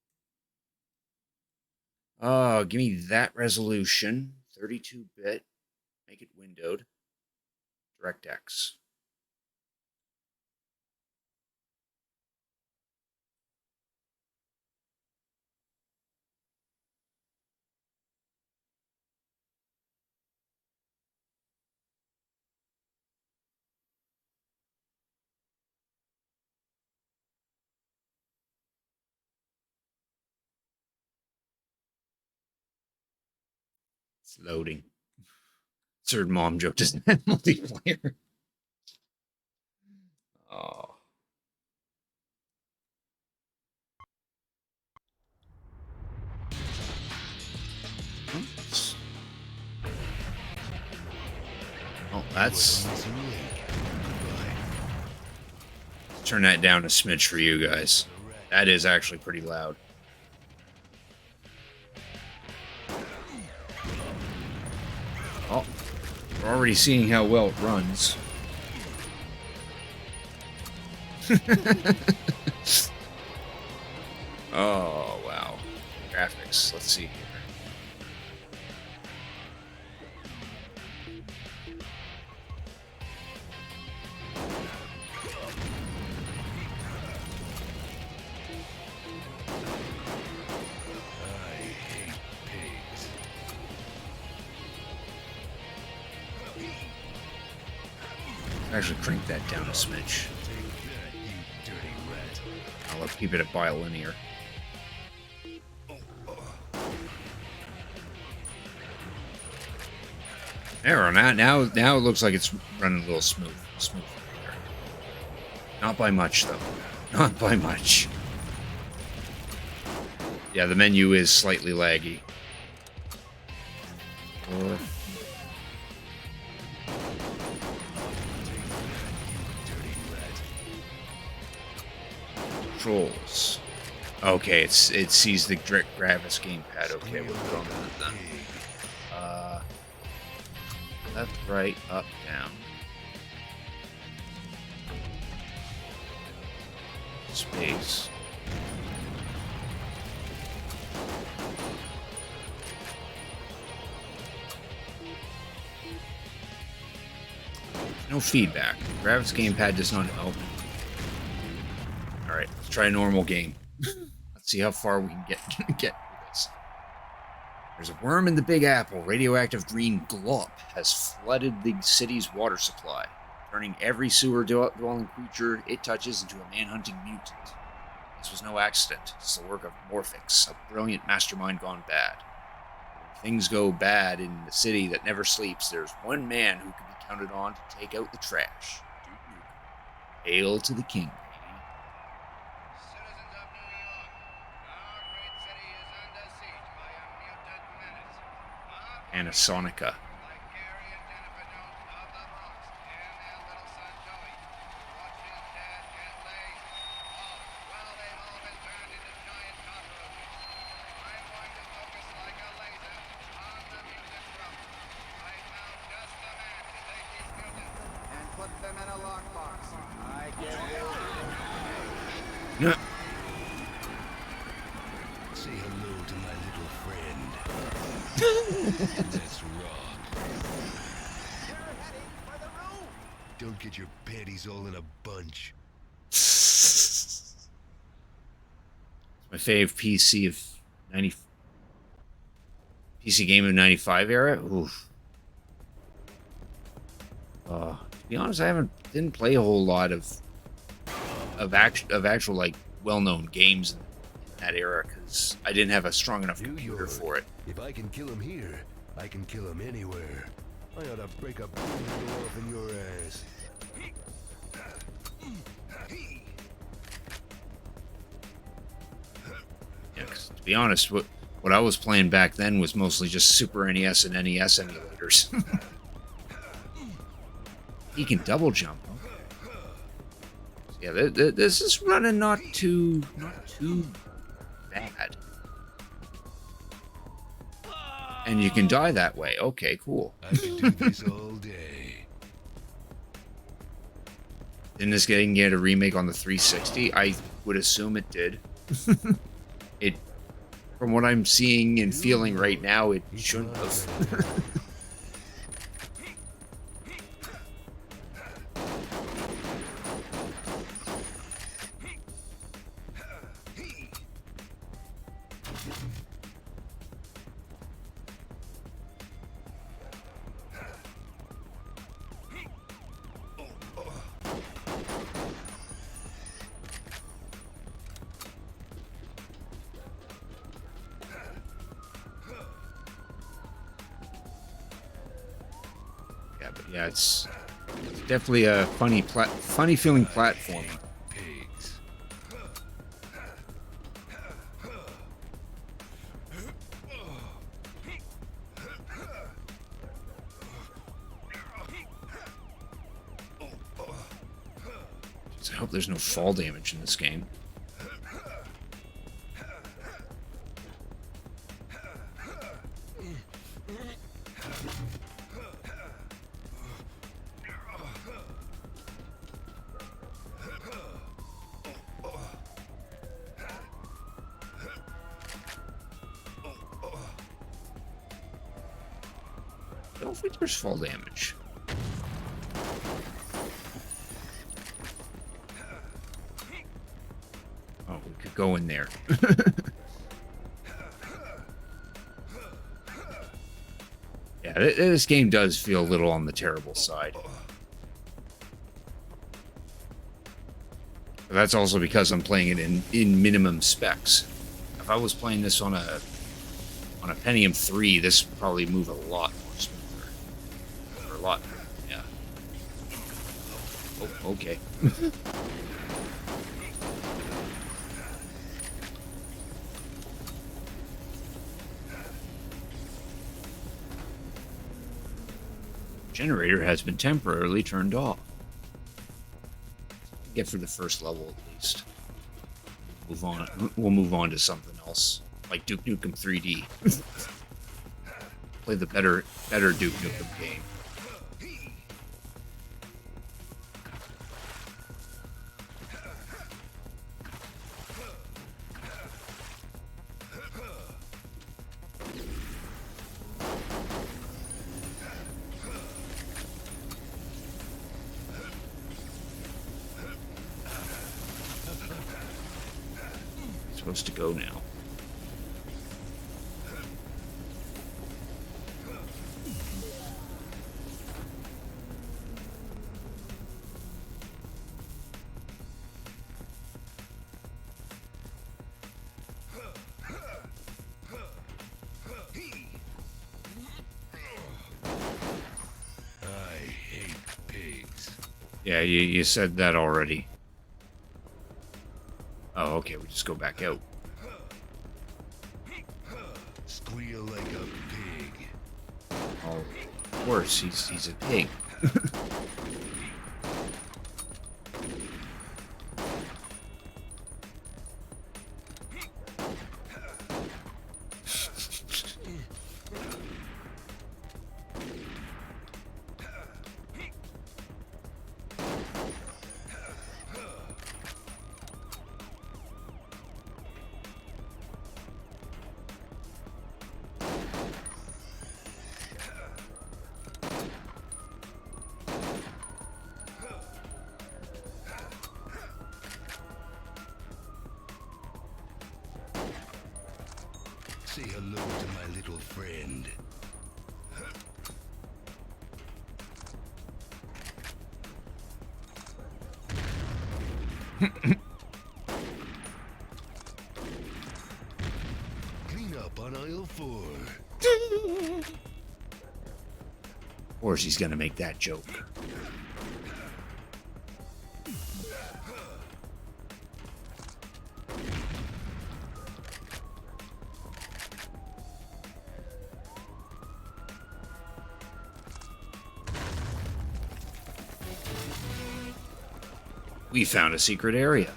Give me that resolution. 32-bit. Make it windowed. DirectX. It's loading. Third mom joke doesn't have multiplayer. Oh. Oh, that's... Turn that down a smidge for you guys. That is actually pretty loud. Oh, we're already seeing how well it runs. Oh, wow. Graphics, let's see here. Actually crank that down a smidge. I'll keep it at bilinear. There, now it looks like it's running a little smooth. Not by much though. Not by much. Yeah, the menu is slightly laggy. Controls. Okay, it sees the graphics gamepad. Okay, we'll put on that then. Left, right, up, down. Space. No feedback. Graphics gamepad does not open. Alright, let's try a normal game. Let's see how far we can get with this. There's a worm in the Big Apple. Radioactive green glop has flooded the city's water supply, turning every sewer dwelling creature it touches into a man-hunting mutant. This was no accident. It's the work of Morphix, a brilliant mastermind gone bad. When things go bad in the city that never sleeps, there's one man who can be counted on to take out the trash. Duke Nukem. Hail to the king. Anasonica. Say hello to my little friend. Let's rock. You're heading for the room. Don't get your panties all in a bunch. My fave PC of 90. PC game of 95 era. Oof. To be honest, I didn't play a whole lot of actual like well-known games in that era because I didn't have a strong enough computer for it. If I can kill him here, I can kill him anywhere. I ought to break a door off in your ass. Yeah, 'cause to be honest, what I was playing back then was mostly just Super NES and NES emulators. He can double jump. Yeah, this is running not too bad. And you can die that way. Okay, cool. I could do this all day. Didn't this game get a remake on the 360? I would assume it did. From what I'm seeing and feeling right now, it shouldn't have. but yeah, it's definitely a funny feeling platformer. Pigs. I hope there's no fall damage in this game. I don't think there's fall damage. Oh, we could go in there. Yeah, this game does feel a little on the terrible side. But that's also because I'm playing it in minimum specs. If I was playing this on a Pentium 3, this would probably move a lot more smoother. Or a lot, yeah. Oh, okay. Generator has been temporarily turned off. Get for the first level at least. Move on. We'll move on to something else, like Duke Nukem 3D. Play the better Duke Nukem game. Supposed to go now. I hate pigs. Yeah, you said that already. Oh, okay, we just go back out. Squeal like a pig. Oh, of course, he's a pig. Say hello to my little friend. Clean up on aisle 4. Of course, he's gonna make that joke. We found a secret area.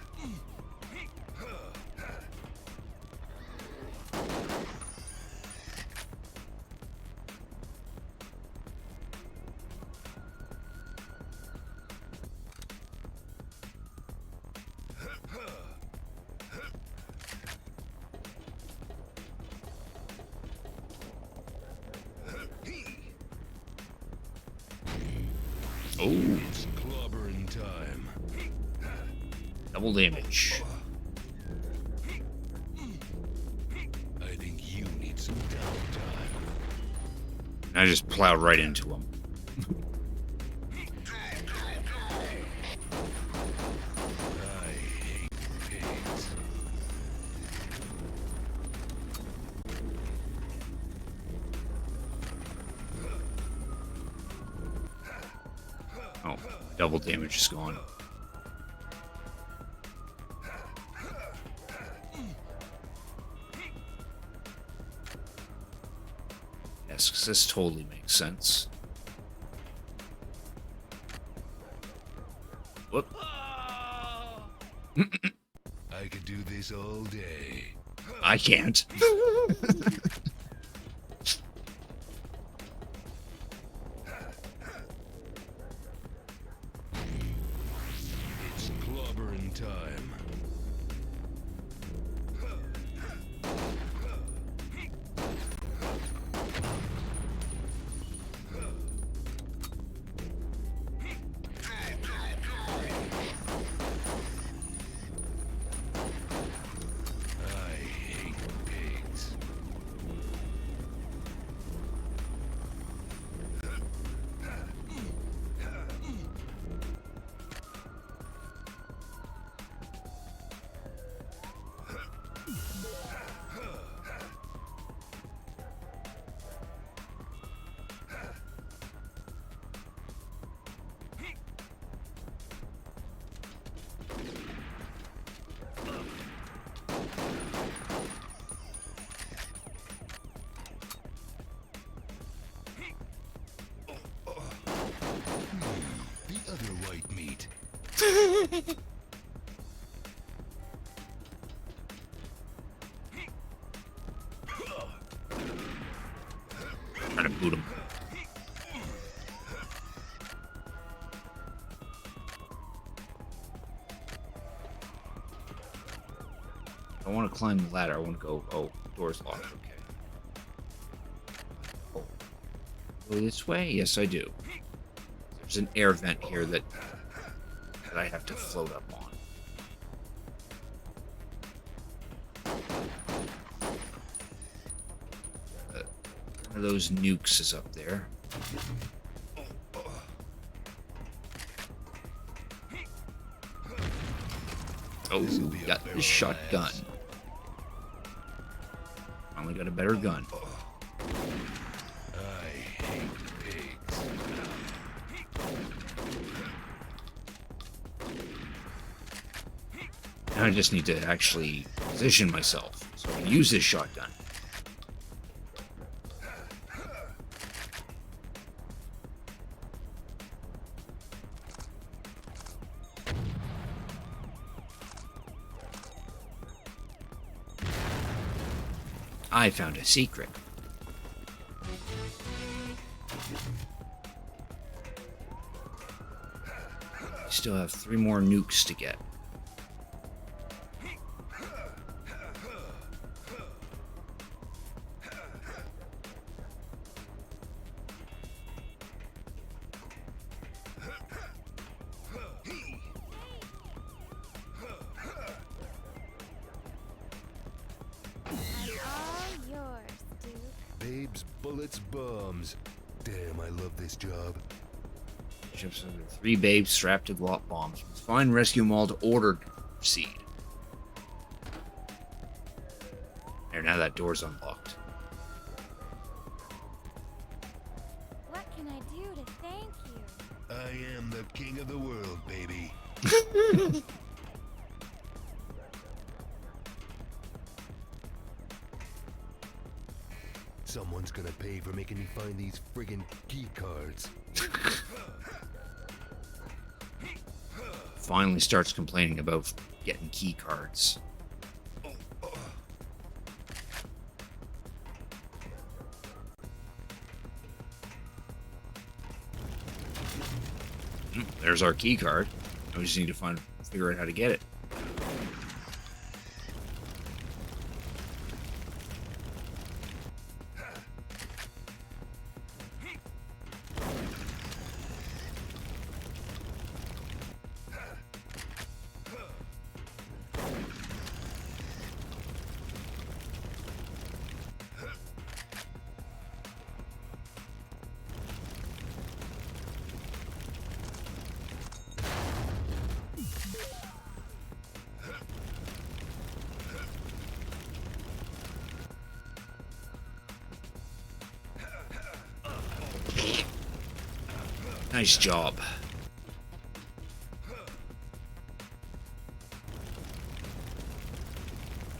Oh, It's clobbering time. double damage. I think you need some downtime. And I just plowed right into him. I hate pigs. Oh, double damage is gone. Yes, 'cause this totally makes sense. Whoop. I could do this all day. I can't. It's clobbering time. I hate pigs. The other white meat. Trying to boot him. I want to climb the ladder. I want to go. Oh, door's locked. Okay. Oh. Go this way? Yes, I do. There's an air vent here that I have to float up on. One of those nukes is up there. Oh, got the shotgun. Finally got a better gun. I hate pigs. Now I just need to actually position myself so I can use this shotgun. I found a secret. Still have 3 more nukes to get. All yours, Duke. Babes, bullets, bombs. Damn, I love this job. Ships under 3 babes strapped to glop bombs. Find, rescue them all to order to proceed. There, now that door's unlocked. What can I do to thank you? I am the king of the world, baby. Someone's gonna pay for making me find these friggin' key cards. Finally starts complaining about getting key cards. There's our key card. We just need to figure out how to get it. Nice job.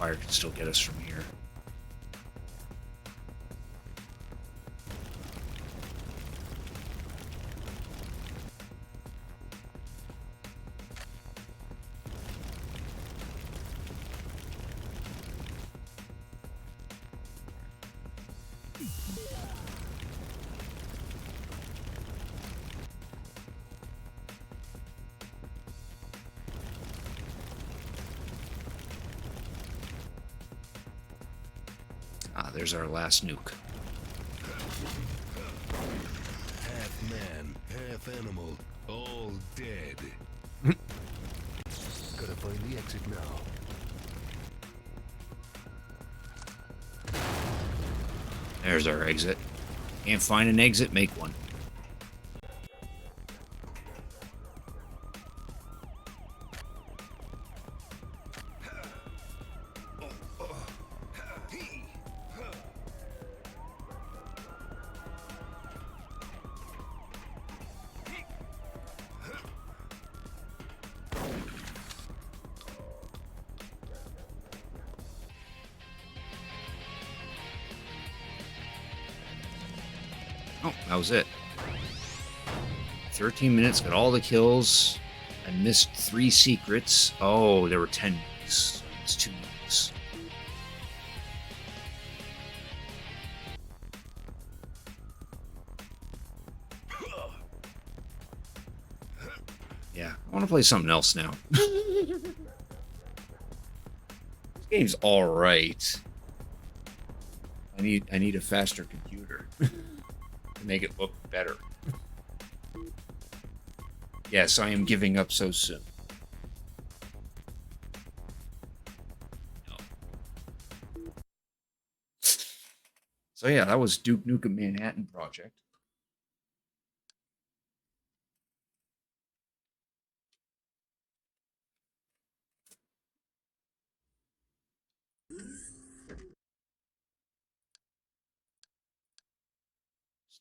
fire can still get us from here. Ah, there's our last nuke. Half man, half animal, all dead. Gotta find the exit now. There's our exit. Can't find an exit, make one. Oh, that was it. 13 minutes, got all the kills. I missed 3 secrets. Oh, there were 10 nukes. It's 2 nukes. Yeah, I want to play something else now. This game's alright. I need a faster computer to make it look better. Yes, I am giving up so soon. No. So yeah, that was Duke Nukem Manhattan Project.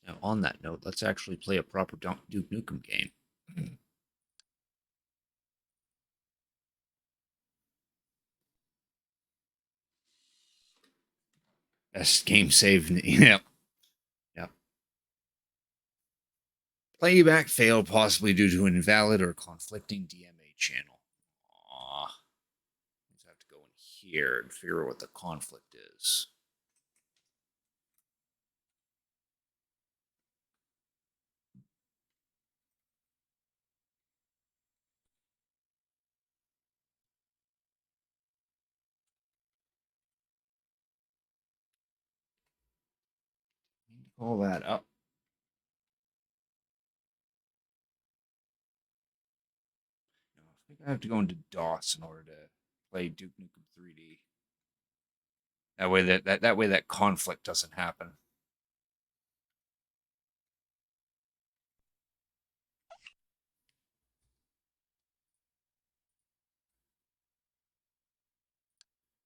Now, on that note, let's actually play a proper Duke Nukem game. Best game save. Yep. Yep. Playback failed, possibly due to an invalid or conflicting DMA channel. Aww. Let's have to go in here and figure out what the conflict is. Need to call that up. No, I think I have to go into DOS in order to play Duke Nukem 3D. That way that way that conflict doesn't happen.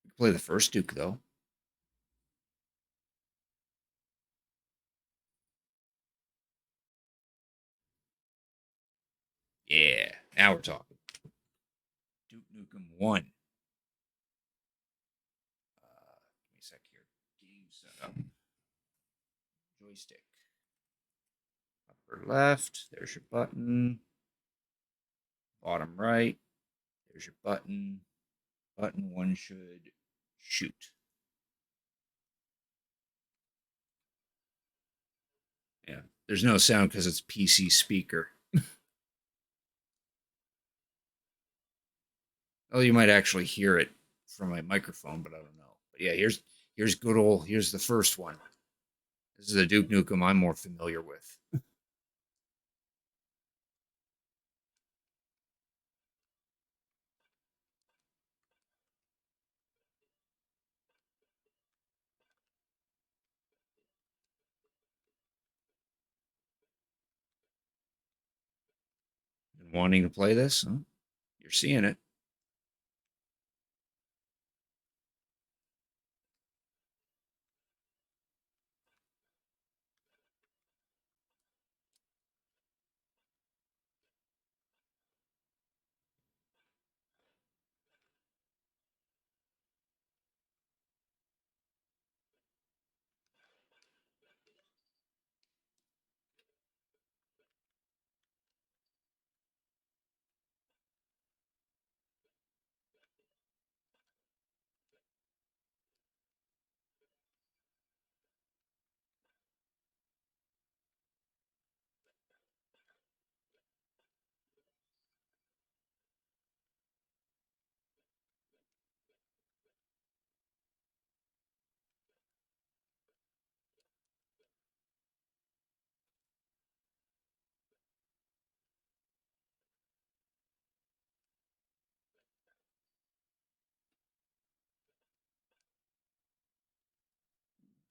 We can play the first Duke though. Yeah, now we're talking. Duke Nukem 1. Give me a sec here. Game setup. Joystick. Upper left. There's your button. Bottom right. There's your button. Button 1 should shoot. Yeah. There's no sound because it's PC speaker. Oh, you might actually hear it from my microphone, but I don't know. But yeah, here's the first one. This is the Duke Nukem I'm more familiar with. And wanting to play this? Huh? You're seeing it.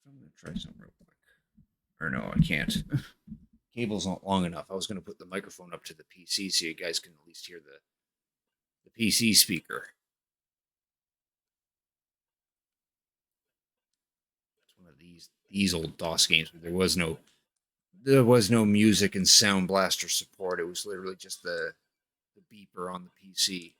I'm gonna try something real quick. Or no, I can't. Cable's not long enough. I was gonna put the microphone up to the PC so you guys can at least hear the PC speaker. It's one of these old DOS games where there was no music and Sound Blaster support. It was literally just the beeper on the PC.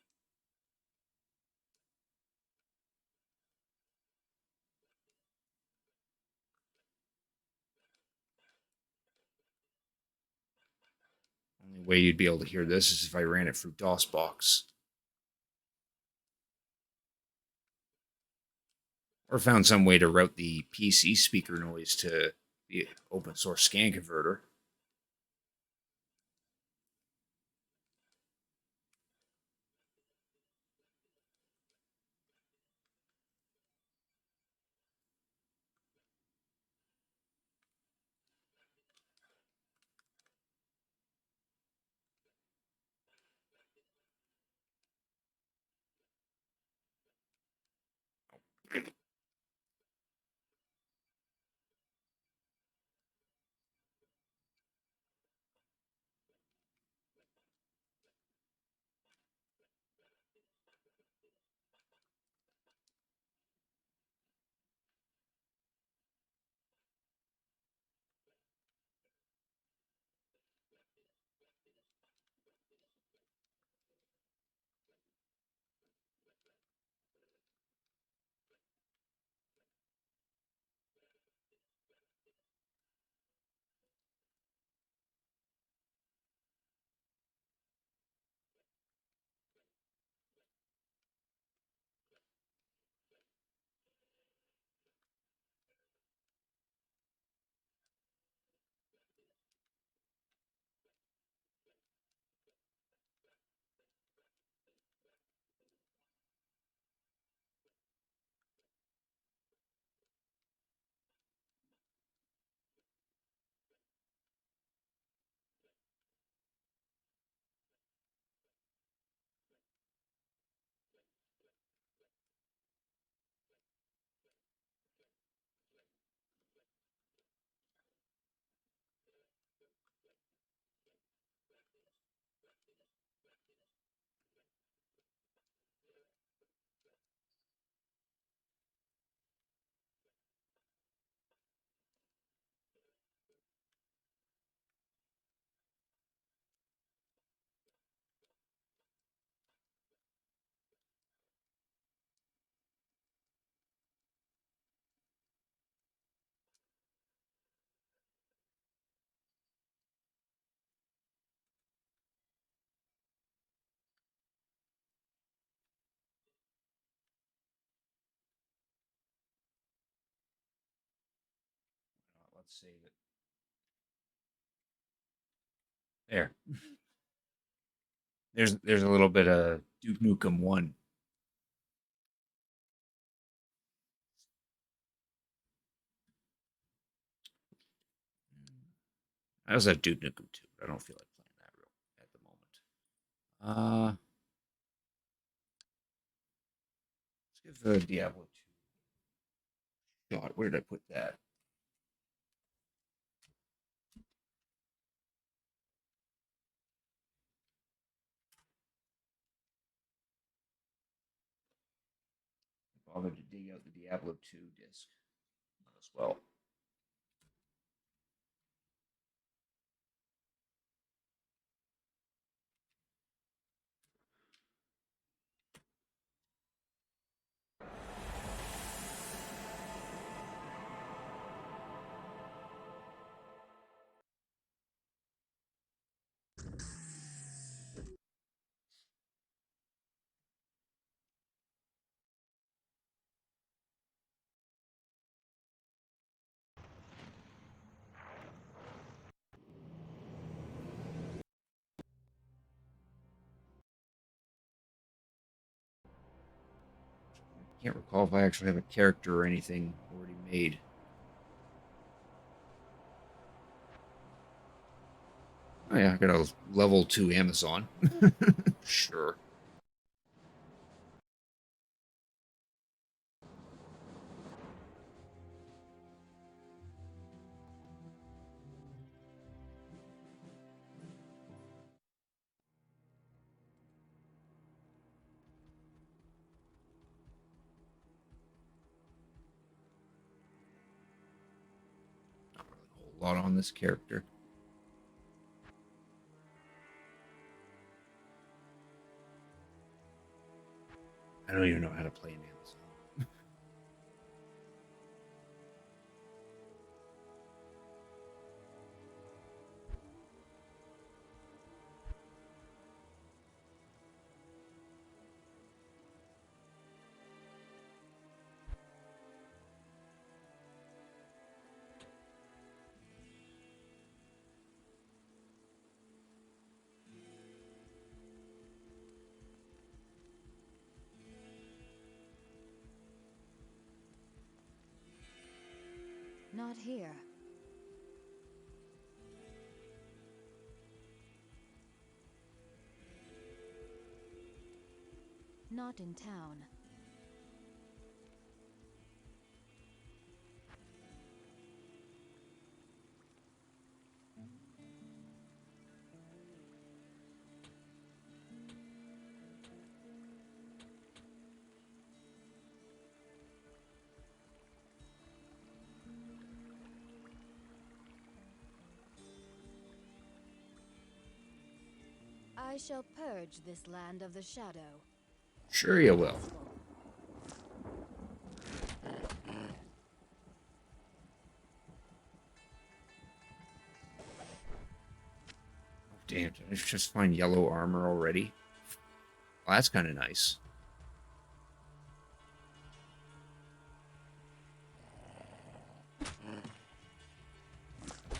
Only way you'd be able to hear this is if I ran it through DOSBox. Or found some way to route the PC speaker noise to the open source scan converter. Let's save it. There. There's a little bit of Duke Nukem 1. I also have Duke Nukem 2, but I don't feel like playing that real at the moment. Let's give Diablo 2 a shot. Where did I put that? Bothered to dig out the Diablo 2 disc as well. Can't recall if I actually have a character or anything already made. Oh yeah, I got a level 2 Amazon. Sure. a lot on this character. I don't even know how to play an Amazon. Not here. Not in town. I shall purge this land of the shadow. Sure you will. Damn, did I just find yellow armor already? Well, that's kind of nice.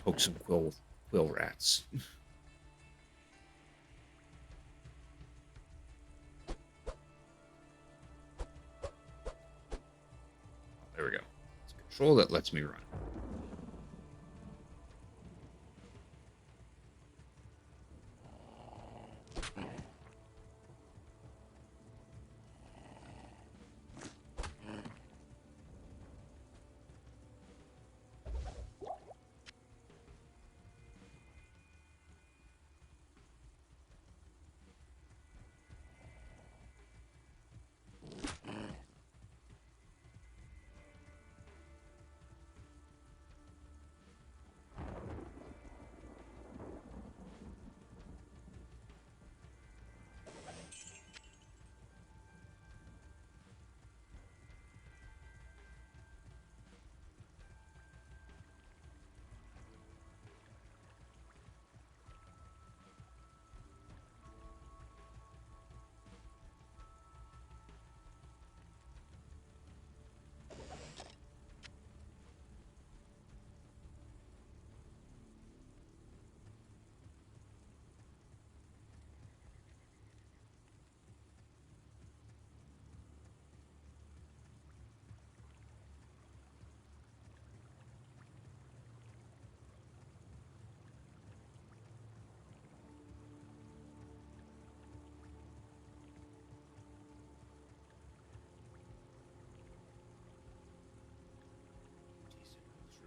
Poke some quill rats. There we go. It's control that lets me run.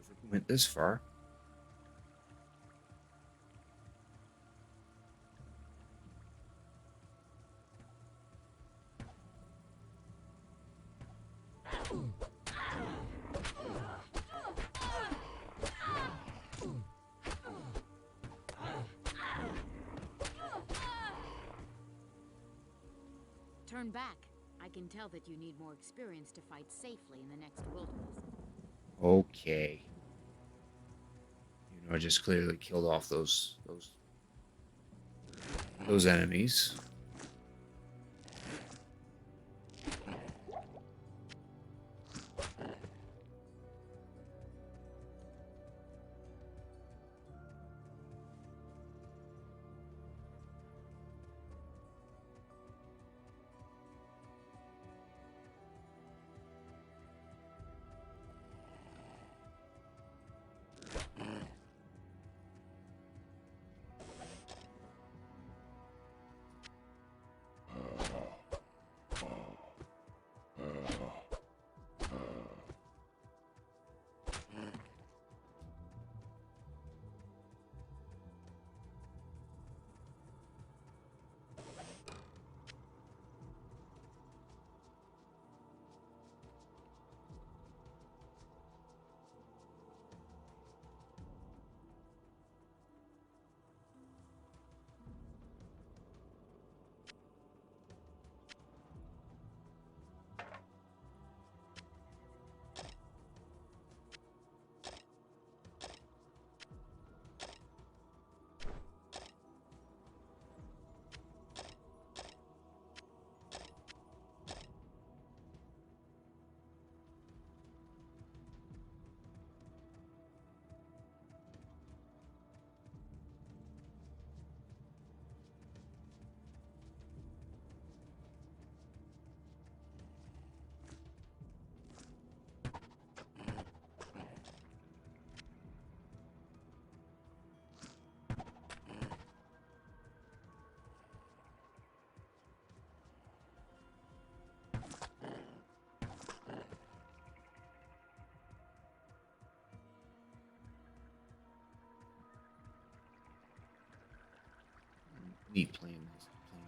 If we went this far. Turn back. I can tell that you need more experience to fight safely in the next wilderness. Okay. I just clearly killed off those enemies. complete playing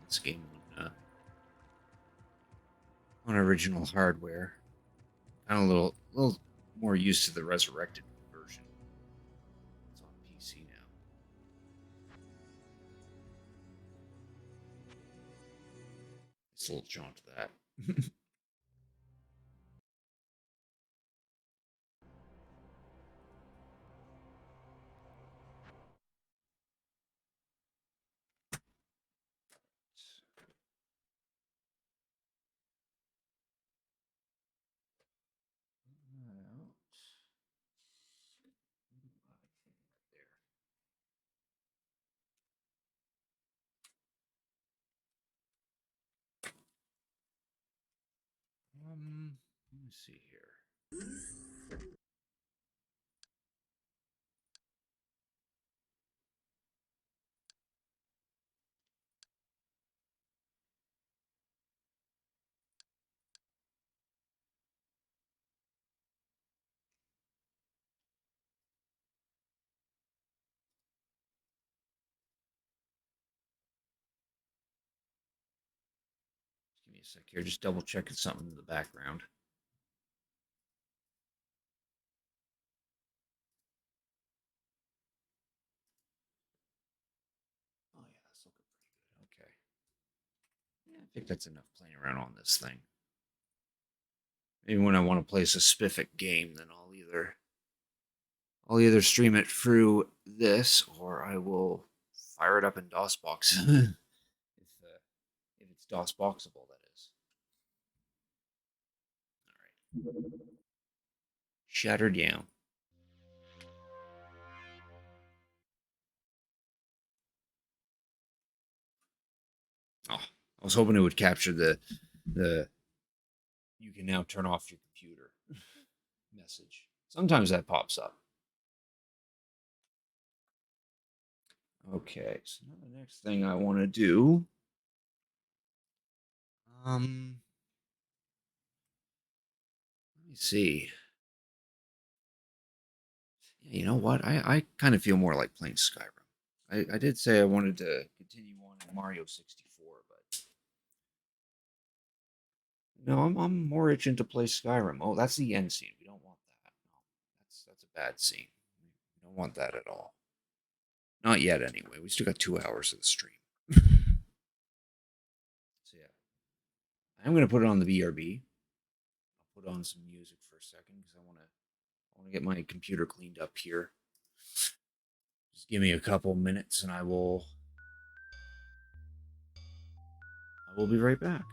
this game on original hardware. I'm a little more used to the resurrected version. It's on PC now. It's a little jaunt to that. Let me see here. Give me a sec here. Just double checking something in the background. Oh yeah, that's looking pretty good. Okay. Yeah, I think that's enough playing around on this thing. Maybe when I want to play a specific game, then I'll either stream it through this or I will fire it up in DOSBox if it's DOSBoxable, that is. All right. Shattered down. Oh, I was hoping it would capture the you can now turn off your computer message. Sometimes that pops up. Okay, so now the next thing I want to do, let me see. Yeah, you know what? I kind of feel more like playing Skyrim. I did say I wanted to continue on in Mario 64, but no, I'm more itching to play Skyrim. Oh, that's the end scene. We don't want that. No, that's a bad scene. We don't want that at all. Not yet, anyway. We still got 2 hours of the stream. So yeah, I'm gonna put it on the BRB. I'll put on some music for a second because I want to get my computer cleaned up here. Just give me a couple minutes, and I will be right back.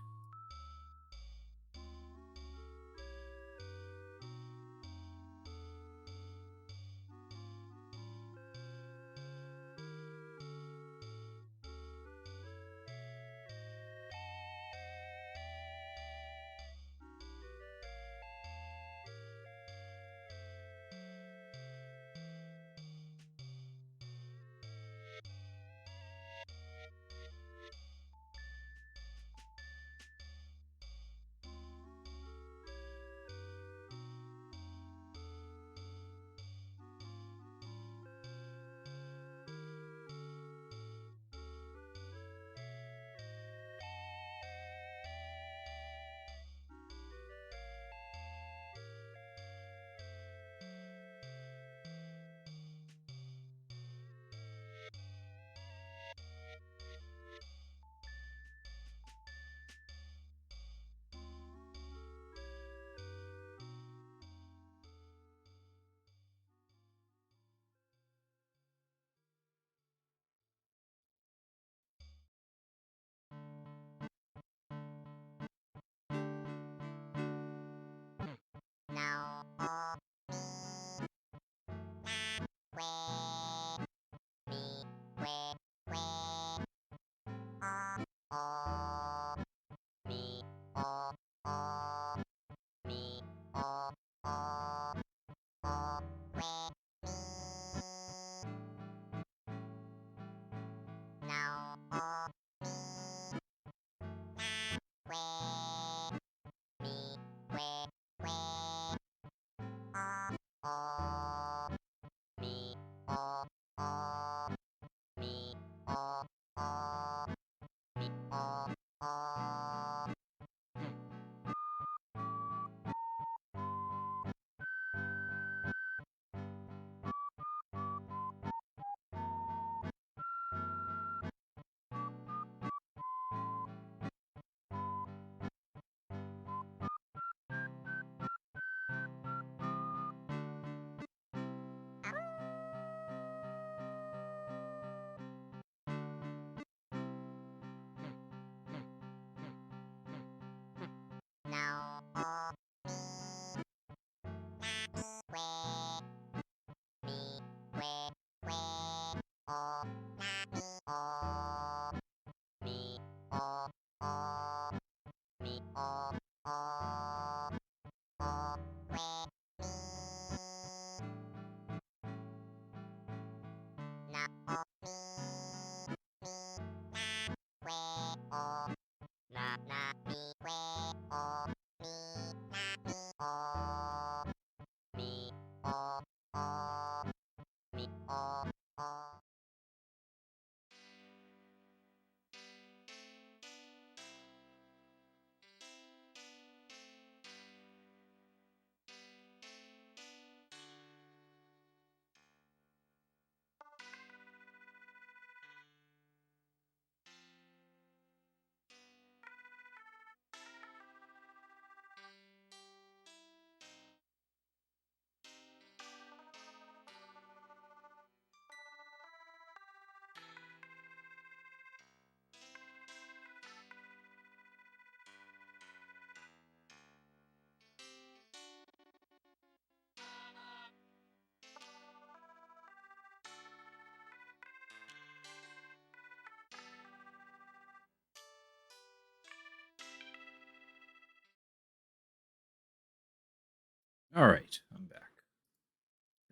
All right, I'm back.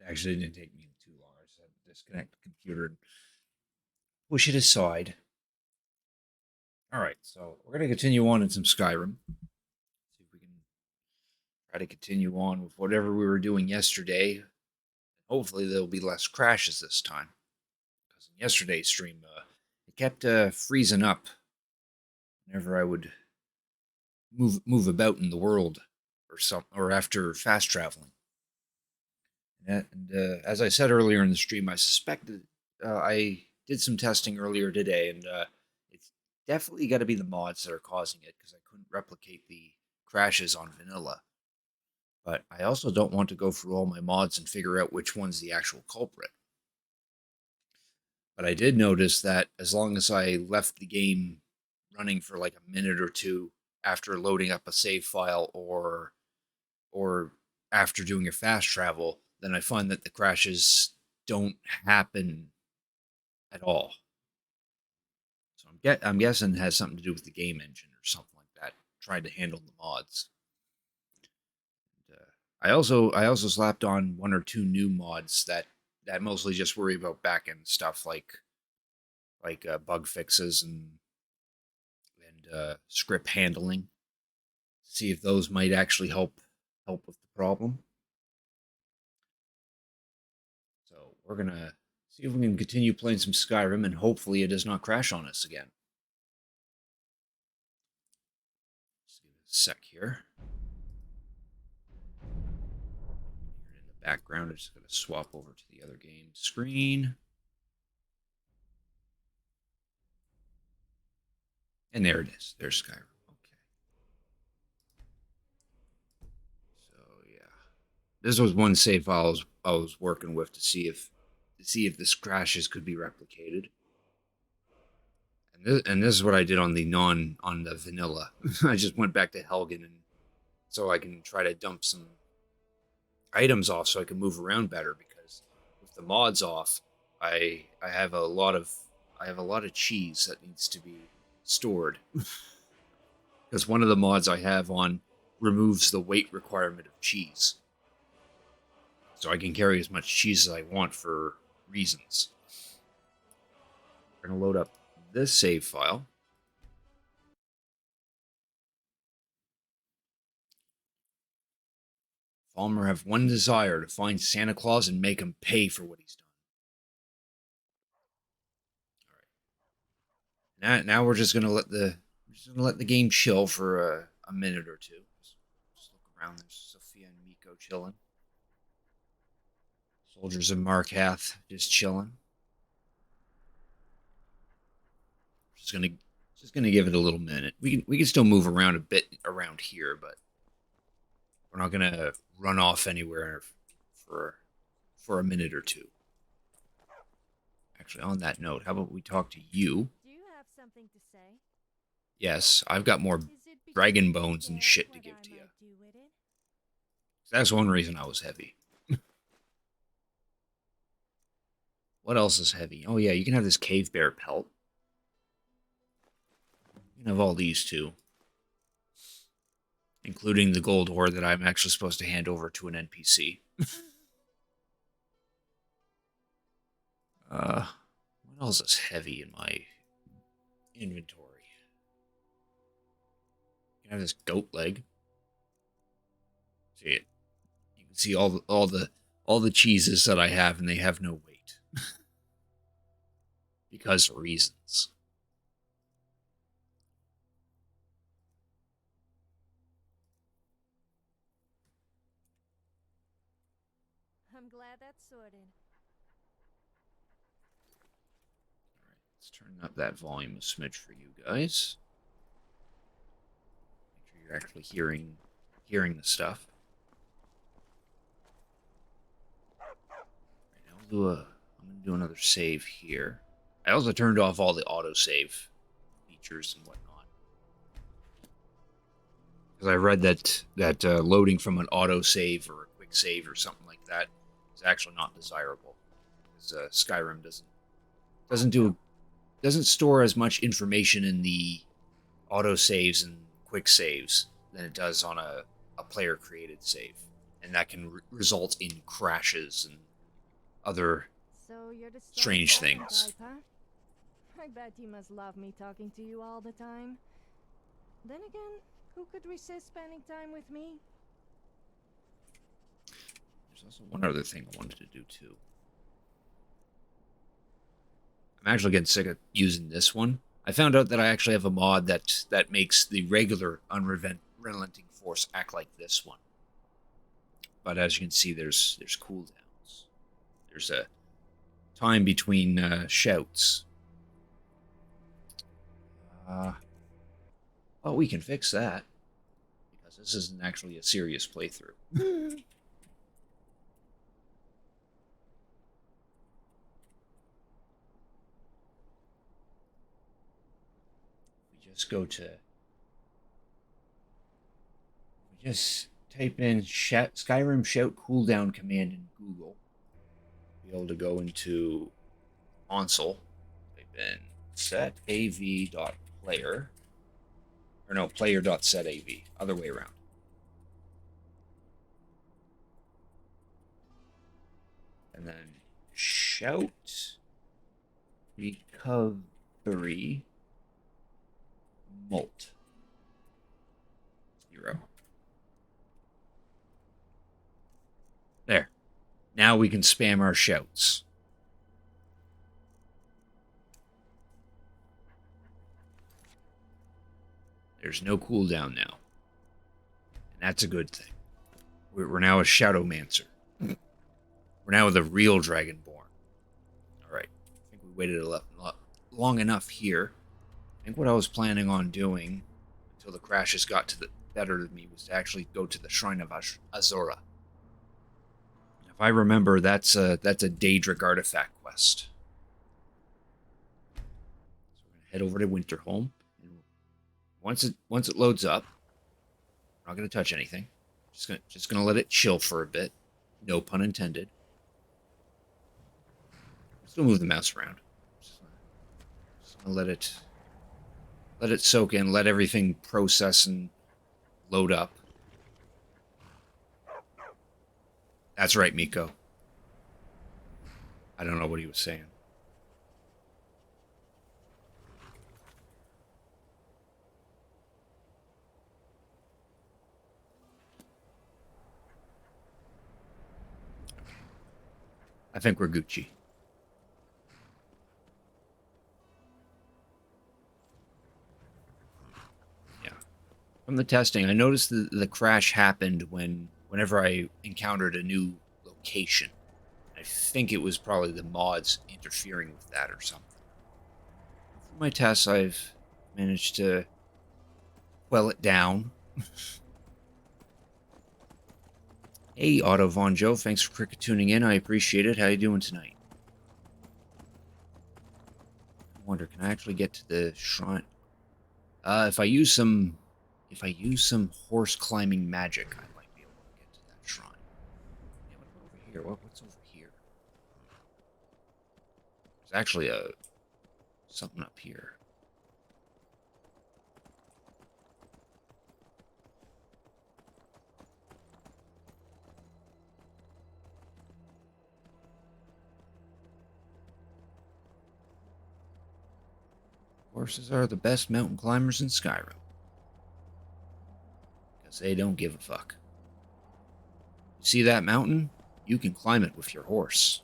Actually, it didn't take me too long. I just had to disconnect the computer and push it aside. All right, so we're going to continue on in some Skyrim. See if we can try to continue on with whatever we were doing yesterday. Hopefully, there'll be less crashes this time. Because in yesterday's stream, it kept freezing up whenever I would move about in the world or after fast traveling. And as I said earlier in the stream, I suspected I did some testing earlier today, and it's definitely got to be the mods that are causing it because I couldn't replicate the crashes on vanilla. But I also don't want to go through all my mods and figure out which one's the actual culprit. But I did notice that as long as I left the game running for like a minute or two after loading up a save file or after doing a fast travel, then I find that the crashes don't happen at all. So I'm guessing it has something to do with the game engine or something like that, trying to handle the mods. And, I also slapped on one or two new mods that mostly just worry about backend stuff like bug fixes and script handling. See if those might actually help with the problem. So we're gonna see if we can continue playing some Skyrim, and hopefully it does not crash on us again. Just give it a sec here. In the background, I'm just gonna swap over to the other game screen. And there it is. There's Skyrim. Okay. So yeah, this was one save file I was working with to see if this crashes could be replicated. And this is what I did on the vanilla. I just went back to Helgen and so I can try to dump some items off so I can move around better because with the mods off, I have a lot of cheese that needs to be stored. Because one of the mods I have on removes the weight requirement of cheese. So I can carry as much cheese as I want for reasons. We're going to load up this save file. Falmer have one desire to find Santa Claus and make him pay for what he's done. All right. Now we're just going to let the game chill for a minute or two. Just look around. There's Sophia and Miko chilling. Soldiers of Markath just chilling. Just gonna give it a little minute. We can still move around a bit around here, but we're not gonna run off anywhere for a minute or two. Actually, on that note, how about we talk to you? Do you have something to say? Yes, I've got more Is it because dragon you bones and said shit to what give I to you. might do with it? That's one reason I was heavy. What else is heavy? Oh yeah, you can have this cave bear pelt. You can have all these too. Including the gold ore that I'm actually supposed to hand over to an NPC. What else is heavy in my inventory? You can have this goat leg. See it? You can see all the cheeses that I have, and they have no weight because of reasons. I'm glad that's sorted. All right, let's turn up that volume a smidge for you guys. Make sure you're actually hearing the stuff. Right, I'm gonna do another save here. I also turned off all the autosave features and whatnot. Because I read that loading from an autosave or a quick save or something like that is actually not desirable. Because Skyrim doesn't store as much information in the autosaves and quick saves than it does on a player created save. and that can result in crashes and other So you're the strange silent things. type, huh? I bet you must love me talking to you all the time. Then again, who could resist spending time with me? There's also one other thing I wanted to do too. I'm actually getting sick of using this one. I found out that I actually have a mod that makes the regular unrelenting force act like this one. But as you can see, there's cooldowns. There's a time between shouts. Well, we can fix that because this isn't actually a serious playthrough. We just go to. We just type in Skyrim shout cooldown command in Google. Be able to go into console. Type in setav.player. Or no, player.setav. Other way around. And then shout recovery molt 0. There. Now we can spam our shouts. There's no cooldown now. And that's a good thing. We're now a Shadowmancer. We're now the real Dragonborn. Alright. I think we waited long enough here. I think what I was planning on doing until the crashes got to the better of me was to actually go to the Shrine of Azora. If I remember, that's a Daedric artifact quest. So we're gonna head over to Winterholm. Once it loads up, we're not gonna touch anything. Just gonna let it chill for a bit. No pun intended. Still move the mouse around. Just gonna let it soak in, let everything process and load up. That's right, Miko. I don't know what he was saying. I think we're Gucci. Yeah. From the testing, I noticed the crash happened whenever I encountered a new location. I think it was probably the mods interfering with that or something. From my tests, I've managed to quell it down. Hey, Otto Von Joe, thanks for cricket tuning in. I appreciate it. How you doing tonight? I wonder, can I actually get to the shrine? If I use some horse climbing magic, I might be able to get to that shrine. Yeah, what about over here? What's over here? There's actually something up here. Horses are the best mountain climbers in Skyrim. Because they don't give a fuck. You see that mountain? You can climb it with your horse.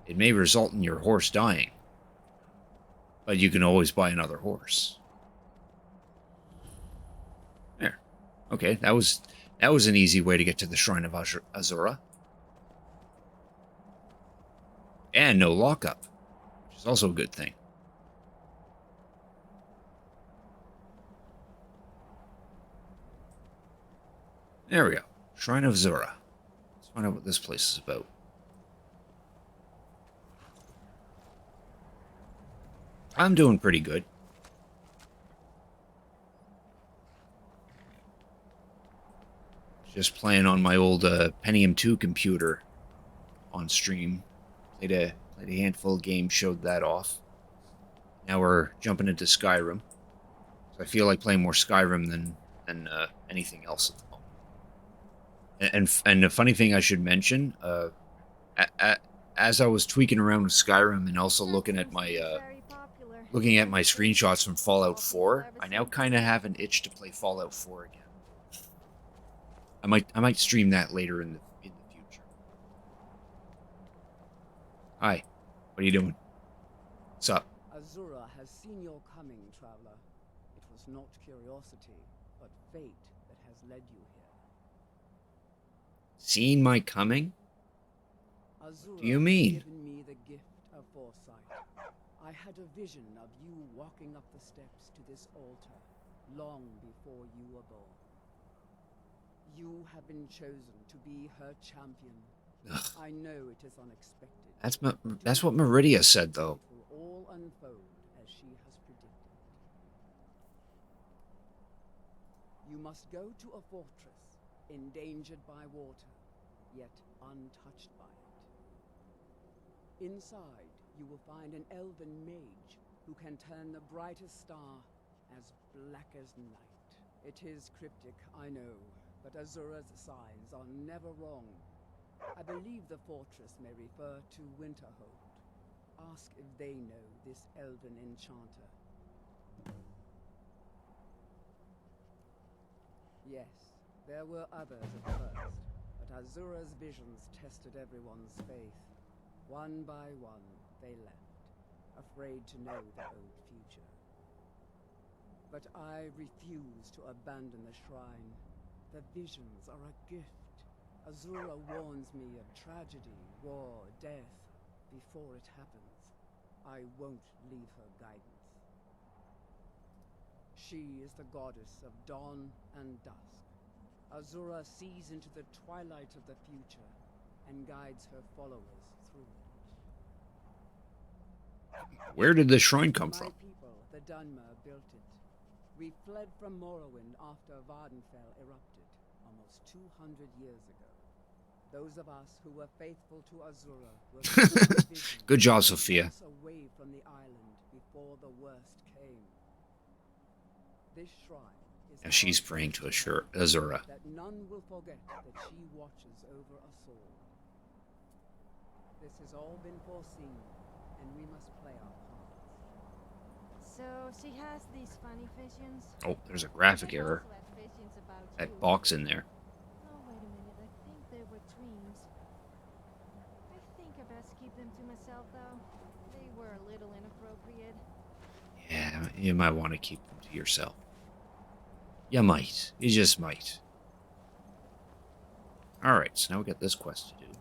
It may result in your horse dying, but you can always buy another horse. There. Okay, that was an easy way to get to the Shrine of Azora. And no lockup, which is also a good thing. There we go. Shrine of Azora. Let's find out what this place is about. I'm doing pretty good. Just playing on my old Pentium 2 computer on stream. Played a handful of games, showed that off. Now we're jumping into Skyrim. So I feel like playing more Skyrim than anything else at the moment. And the funny thing I should mention, as I was tweaking around with Skyrim and also That looking at seems to my be very popular. looking at my It's been screenshots from Fallout popular 4, ever I now since. kind of have an itch to play Fallout 4 again. I might stream that later in the future. Hi, what are you doing? What's up? Azura has seen your coming, traveler. It was not curiosity, but fate that has led you here. Seeing my coming? Azura Do you mean? has given me the gift of foresight. I had a vision of you walking up the steps to this altar long before you were born. You have been chosen to be her champion. Ugh. I know it is unexpected. That's what Meridia said, though. It will all unfold as she has predicted. You must go to a fortress, endangered by water, yet untouched by it. Inside, you will find an elven mage who can turn the brightest star as black as night. It is cryptic, I know, but Azura's signs are never wrong. I believe the fortress may refer to Winterhold. Ask if they know this elven enchanter. Yes, there were others at first, but Azura's visions tested everyone's faith. One by one, they left, afraid to know their own future. But I refuse to abandon the shrine. The visions are a gift. Azura warns me of tragedy, war, death, before it happens. I won't leave her guidance. She is the goddess of dawn and dusk. Azura sees into the twilight of the future and guides her followers through it. Where did the shrine come My from? people, the Dunmer, built it. We fled from Morrowind after Vardenfell erupted, almost 200 years ago. Those of us who were faithful to Azura were Good job, Sophia. away from the island before the worst came. This shrine is Now she's our praying to sacred Azura. that none will forget that she watches over us all. This has all been foreseen, and we must play our parts. So she has these funny visions. Oh, there's a graphic I've error. also had visions about That you. box in there. Oh, wait a minute. I think they were dreams. I think I best keep them to myself, though. They were a little inappropriate. Yeah, you might want to keep them to yourself. You might. You just might. Alright, so now we got this quest to do.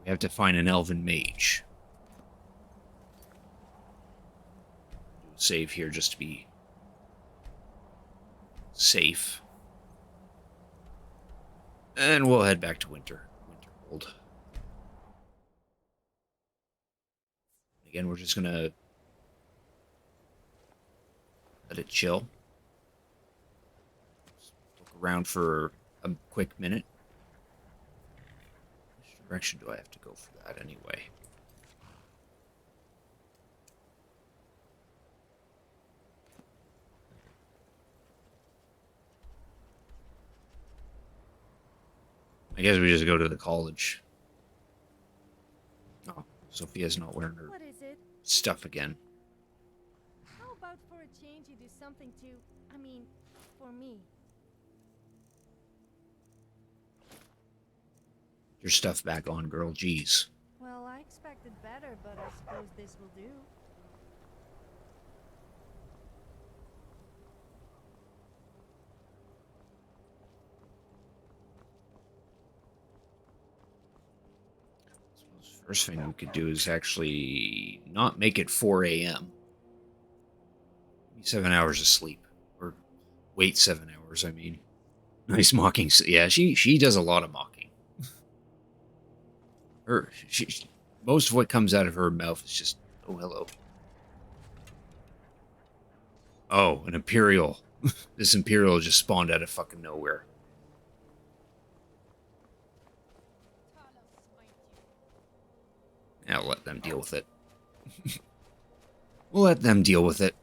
We have to find an elven mage. Do a save here just to be safe. And we'll head back to Winterhold. Again, we're just gonna let it chill. Look around for a quick minute. Which direction do I have to go for that anyway? I guess we just go to the college. Oh, Sophia's not wearing her What is it? stuff again. How about for a change you do something to, for me? Your stuff back on, girl. Jeez. Well, I expected better, but I suppose this will do. First thing we could do is actually not make it 4 a.m. 7 hours of sleep. Or wait 7 hours, I mean. Nice mocking. Yeah, she does a lot of mocking. Most of what comes out of her mouth is just, oh, hello. Oh, an Imperial. This Imperial just spawned out of fucking nowhere. I'll let them deal with it. We'll let them deal with it.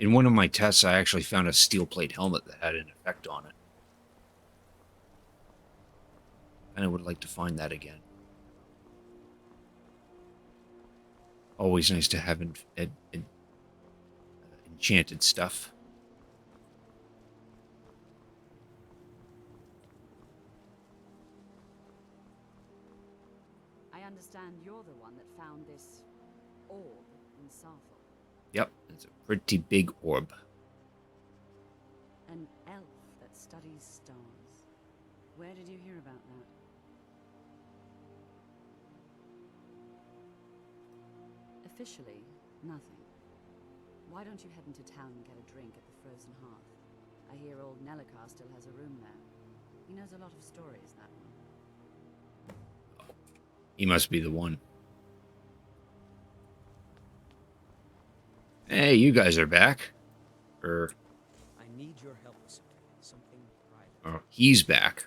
In one of my tests, I actually found a steel plate helmet that had an effect on it. And I would like to find that again. Always nice to have enchanted stuff. I understand you're the one that found this orb in Sarthal. Yep, it's a pretty big orb. An elf that studies stars. Where did you hear about that? Officially, nothing. Why don't you head into town and get a drink at the Frozen Hearth? I hear old Nellikar still has a room there. He knows a lot of stories, that one. He must be the one. Hey, you guys are back. I need your help with something private. Oh, he's back.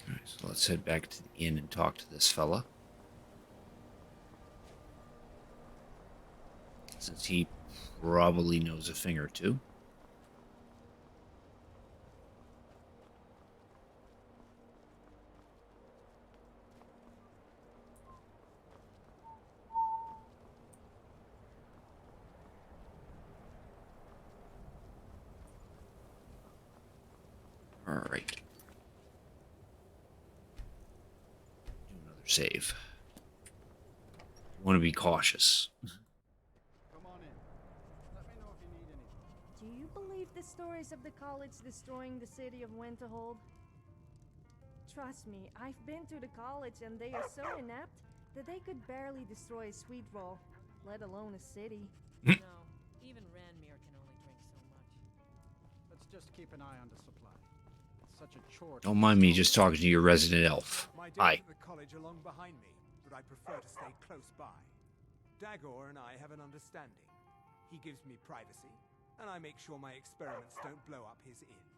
Alright, so let's head back to the inn and talk to this fella. Since he probably knows a thing or two. Alright. Do another save. You want to be cautious. Come on in. Let me know if you need anything. Do you believe the stories of the college destroying the city of Winterhold? Trust me, I've been to the college and they are so inept that they could barely destroy a sweet roll, let alone a city. No, even Ranmir can only drink so much. Let's just keep an eye on the supply. It's such a chore. Don't mind me just talking to your resident elf. My Hi. desk at the college along behind me, but I prefer to stay close by. Dagor and I have an understanding. He gives me privacy, and I make sure my experiments don't blow up his inn.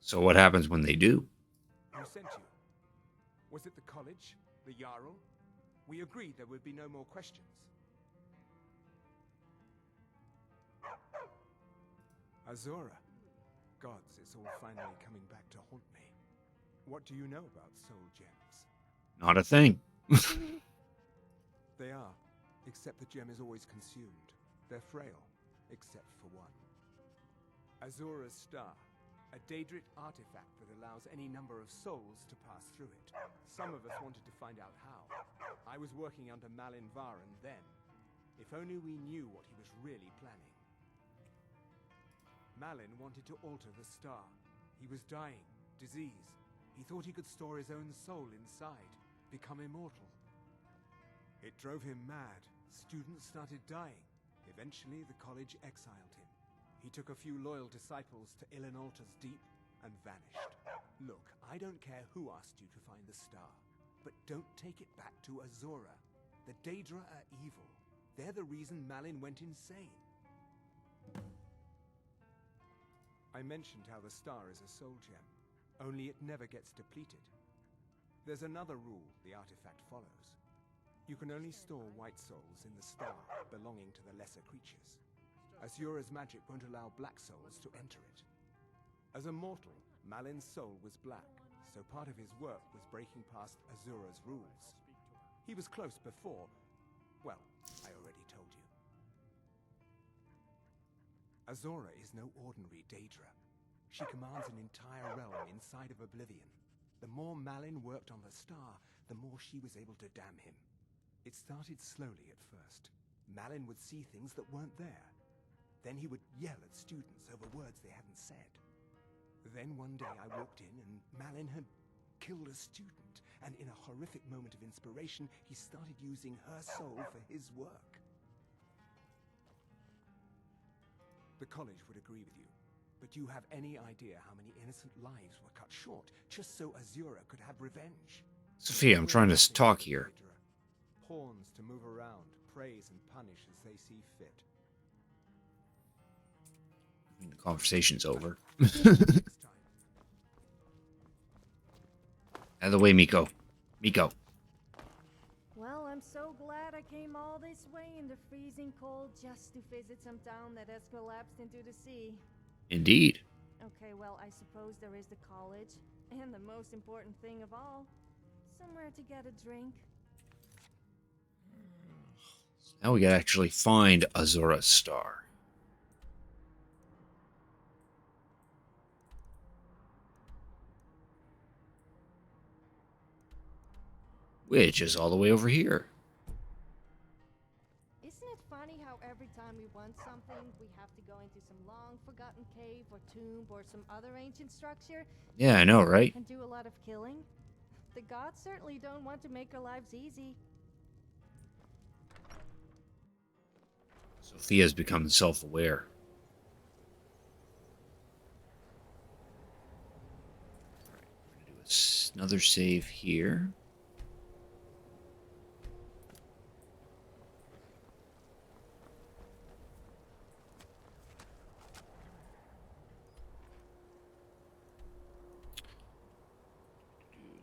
So what happens when they do? Who sent you? Was it the college? The Jarl? We agreed there would be no more questions. Azora. Gods, it's all finally coming back to haunt me. What do you know about soul gems? Not a thing. They are, except the gem is always consumed. They're frail, except for one. Azora's Star, a Daedric artifact that allows any number of souls to pass through it. Some of us wanted to find out how. I was working under Malin Varen then. If only we knew what he was really planning. Malin wanted to alter the star. He was dying, diseased. He thought he could store his own soul inside, become immortal. It drove him mad. Students started dying. Eventually, the college exiled him. He took a few loyal disciples to Illinalta's Deep and vanished. Look, I don't care who asked you to find the star, but don't take it back to Azora. The Daedra are evil. They're the reason Malin went insane. I mentioned how the star is a soul gem, only it never gets depleted. There's another rule the artifact follows. You can only store white souls in the star belonging to the lesser creatures. Azura's magic won't allow black souls to enter it. As a mortal, Malin's soul was black, so part of his work was breaking past Azura's rules. He was close before. Well, I already told you. Azora is no ordinary Daedra. She commands an entire realm inside of Oblivion. The more Malin worked on the star, the more she was able to damn him. It started slowly at first. Malin would see things that weren't there. Then he would yell at students over words they hadn't said. Then one day I walked in and Malin had killed a student, and in a horrific moment of inspiration, he started using her soul for his work. The college would agree with you, but do you have any idea how many innocent lives were cut short just so Azura could have revenge? Sophia, I'm trying to talk here. Pawns to move around, praise and punish as they see fit. I mean, the conversation's over. Next time. Out of the way, Miko. Miko. Well, I'm so glad I came all this way in the freezing cold just to visit some town that has collapsed into the sea. Indeed. Okay, well, I suppose there is the college, and the most important thing of all, somewhere to get a drink. Now we gotta actually find Azura's star. Which is all the way over here. Isn't it funny how every time we want something, we have to go into some long-forgotten cave or tomb or some other ancient structure Yeah, I know, right? and do a lot of killing? The gods certainly don't want to make our lives easy. Sophia's become self-aware. We're gonna do another save here.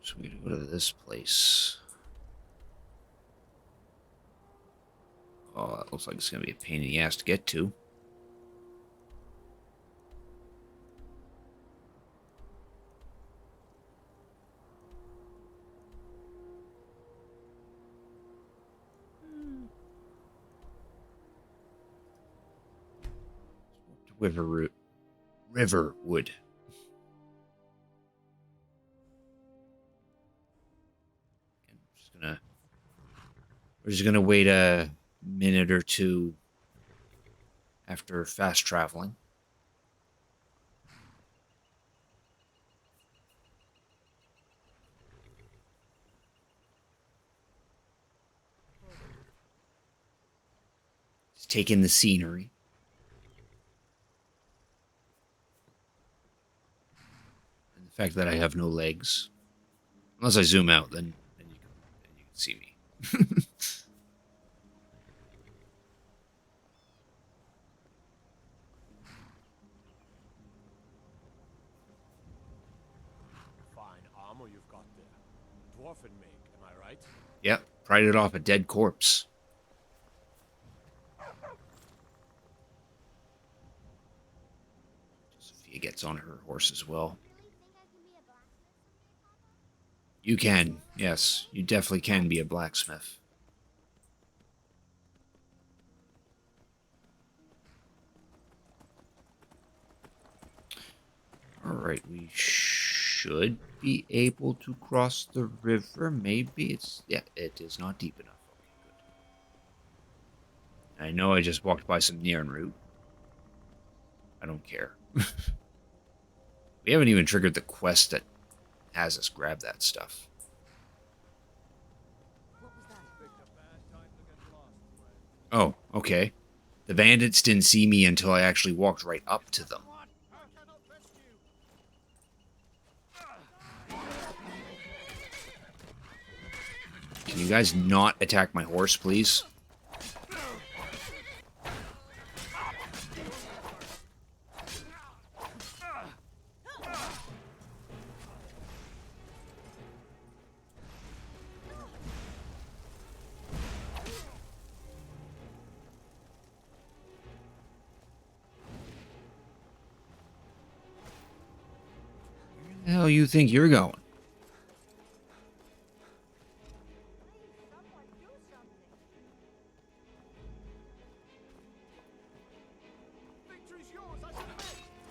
So we're gonna go to this place. Oh, that looks like it's gonna be a pain in the ass to get to. Riverwood. We're just gonna wait a minute or two after fast traveling. Just take in the scenery. And the fact that I have no legs. Unless I zoom out, then you can see me. Fine armor you've got there. Dwarfen make, am I right? Yep, pried it off a dead corpse. Sophia gets on her horse as well. You can, yes, you definitely can be a blacksmith. Alright, we should be able to cross the river. Maybe it's... Yeah, it is not deep enough. Okay, good. I know I just walked by some Neon root. I don't care. We haven't even triggered the quest that has us grab that stuff. Oh, okay. The bandits didn't see me until I actually walked right up to them. Can you guys not attack my horse, please? Where the hell you think you're going?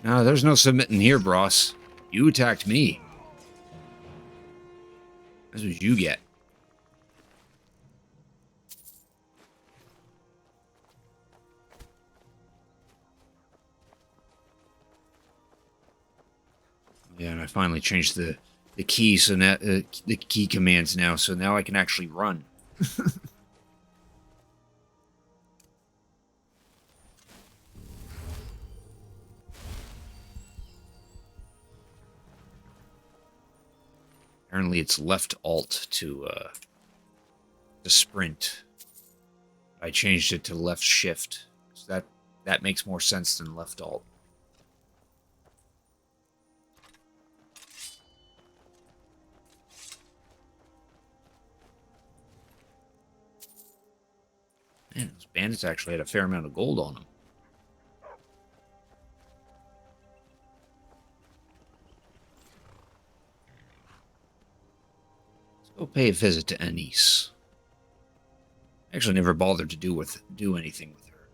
No, there's no submitting here, Bros. You attacked me. That's what you get. Yeah, and I finally changed the key, so now the key commands now, so now I can actually run. Apparently, it's left alt to sprint. I changed it to left shift, so that makes more sense than left alt. bandits actually had a fair amount of gold on them. Let's go pay a visit to Anise. I actually never bothered to do anything with her.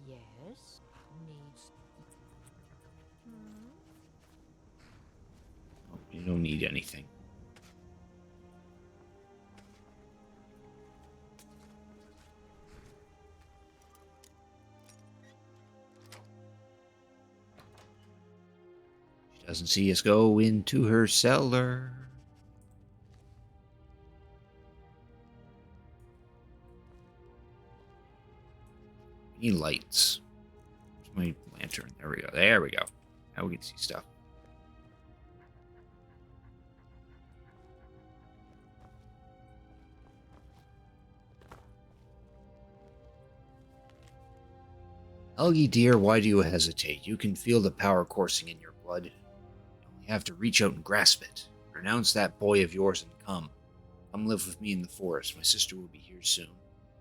Yes. Needs. Oh, you don't need anything. She doesn't see us go into her cellar. We need lights. Where's my lantern? There we go. There we go. Now we can see stuff. Helgi, dear, why do you hesitate? You can feel the power coursing in your blood. You only have to reach out and grasp it. Renounce that boy of yours and come. Come live with me in the forest. My sister will be here soon.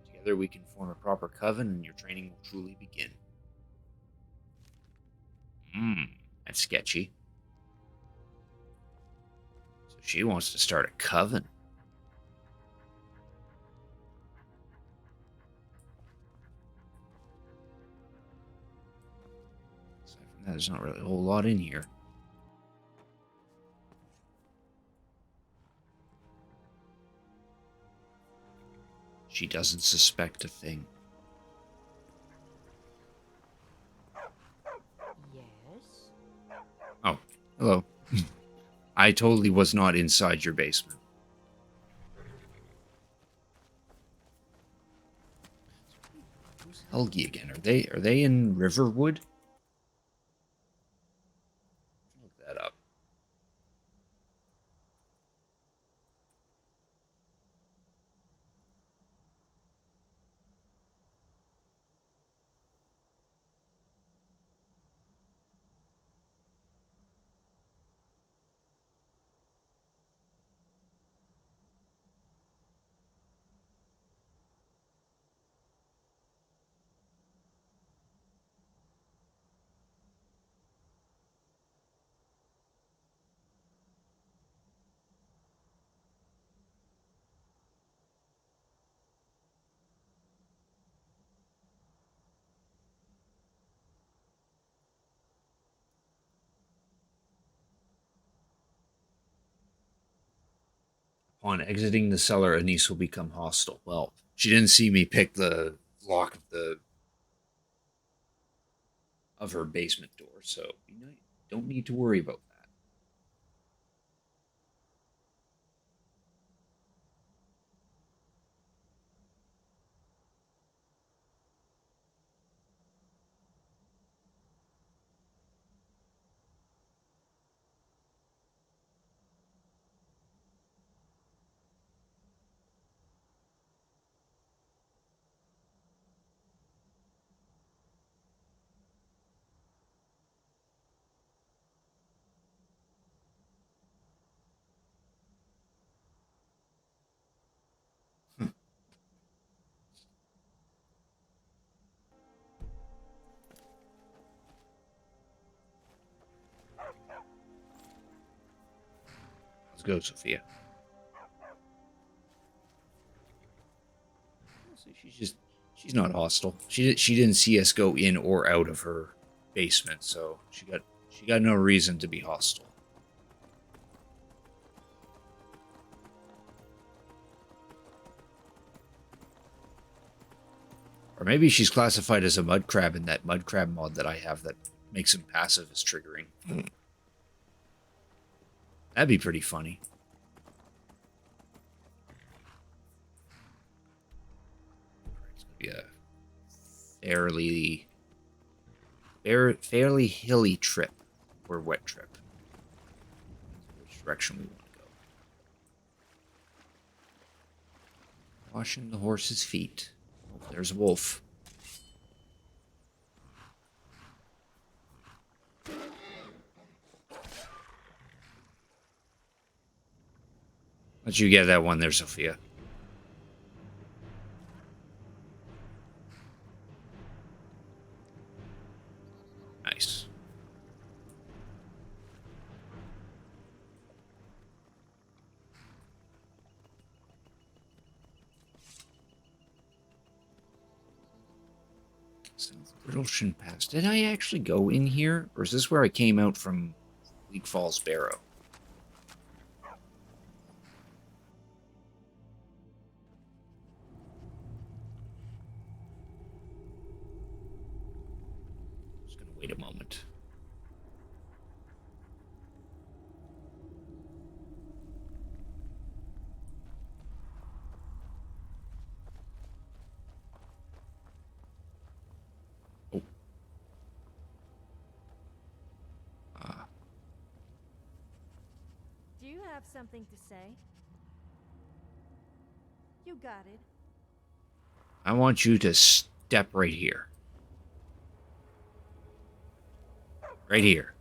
Together we can form a proper coven and your training will truly begin. That's sketchy. So she wants to start a coven. Aside from that, there's not really a whole lot in here. She doesn't suspect a thing. Yes. Oh, hello. I totally was not inside your basement. Who's Helgi again? Are they in Riverwood? Look that up. Upon exiting the cellar, Anise will become hostile. Well, she didn't see me pick the lock of her basement door, so you don't need to worry about that. Let's go, Sophia. She's not hostile. She didn't see us go in or out of her basement, so she got no reason to be hostile. Or maybe she's classified as a mud crab in that mud crab mod that I have that makes him passive as triggering. That'd be pretty funny. It's gonna be a fairly hilly trip or wet trip. Which direction we want to go? Washing the horse's feet. Oh, there's a wolf. Let you get that one there, Sophia. Nice. Brittleshin Pass. Did I actually go in here? Or is this where I came out from Bleak Falls Barrow? Just gonna wait a moment. Oh. Do you have something to say? You got it. I want you to step right here. Right here.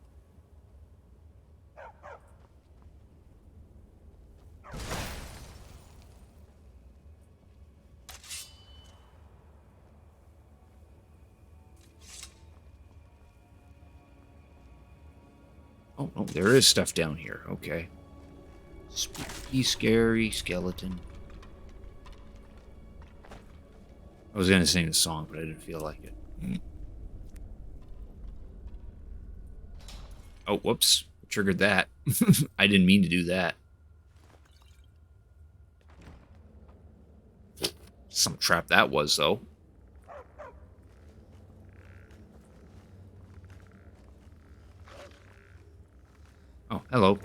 Oh, no, there is stuff down here. Okay. Spooky, scary skeleton. I was gonna sing the song, but I didn't feel like it. Oh, whoops. Triggered that. I didn't mean to do that. Some trap that was, though. Oh, hello.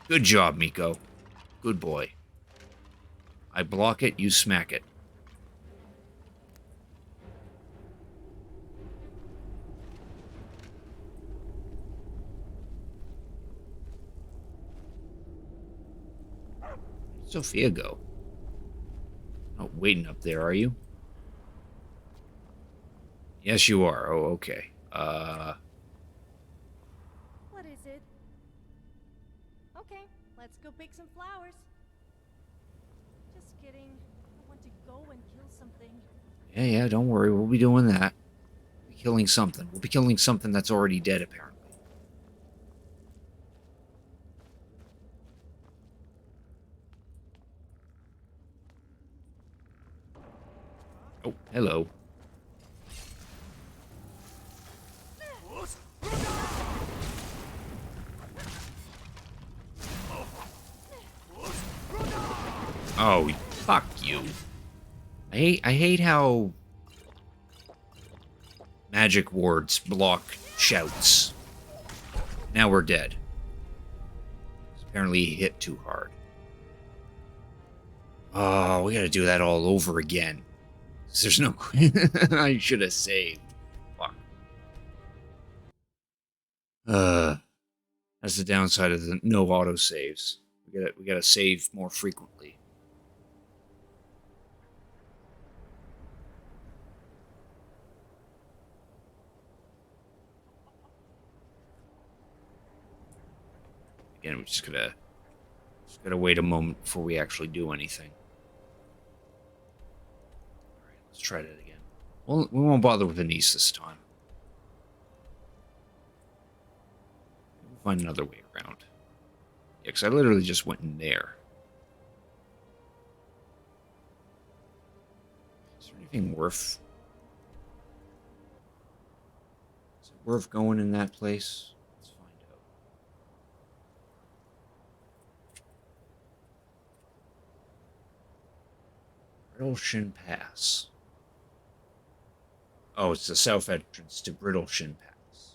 Good job, Miko. Good boy. I block it, you smack it. Sophia go? Oh, waiting up there, are you? Yes, you are. Oh, okay. What is it? Okay, let's go pick some flowers. Just kidding. I want to go and kill something. Yeah, don't worry. We'll be doing that. We'll be killing something. We'll be killing something that's already dead, apparently. Oh, hello. Oh, fuck you. I hate how magic wards block shouts. Now we're dead. Apparently he hit too hard. Oh, we gotta do that all over again. There's no... I should have saved. Fuck. That's the downside of the no autosaves. We gotta save more frequently. Again, we just gotta wait a moment before we actually do anything. Alright, let's try that again. Well, we won't bother with Anise this time. We'll find another way around. Yeah, because I literally just went in there. Is there anything worth... Is it worth going in that place? Let's find out. Brittleshin Pass. Oh, it's the south entrance to Brittleshin Pass.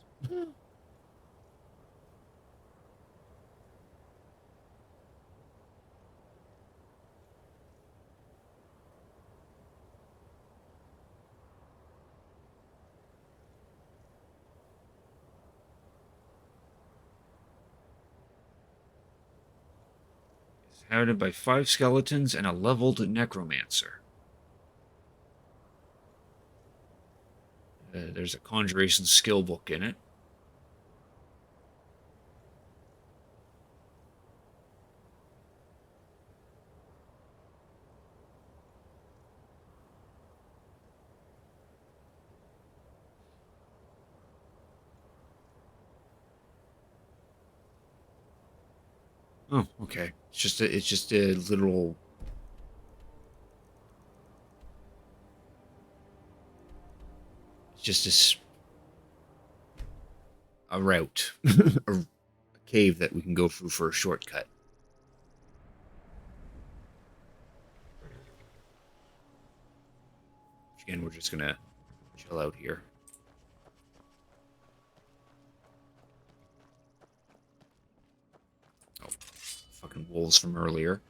It's inhabited by 5 skeletons and a leveled necromancer. There's a conjuration skill book in it. Oh, okay. It's just a literal. It's just a route, a cave that we can go through for a shortcut. Again, we're just gonna chill out here. Oh, fucking wolves from earlier.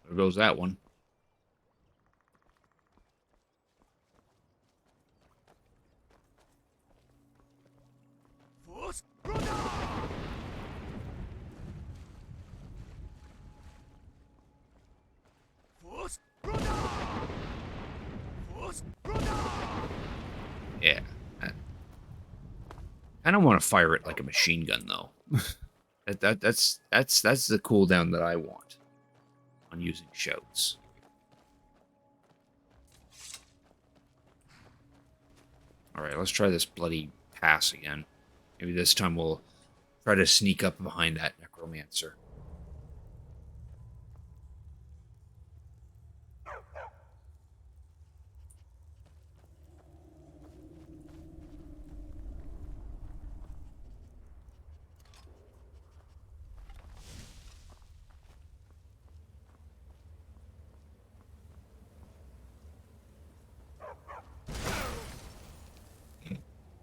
There goes that one. Yeah. I don't want to fire it like a machine gun though. That's the cooldown that I want on using shouts. Alright, let's try this bloody pass again. Maybe this time we'll try to sneak up behind that necromancer.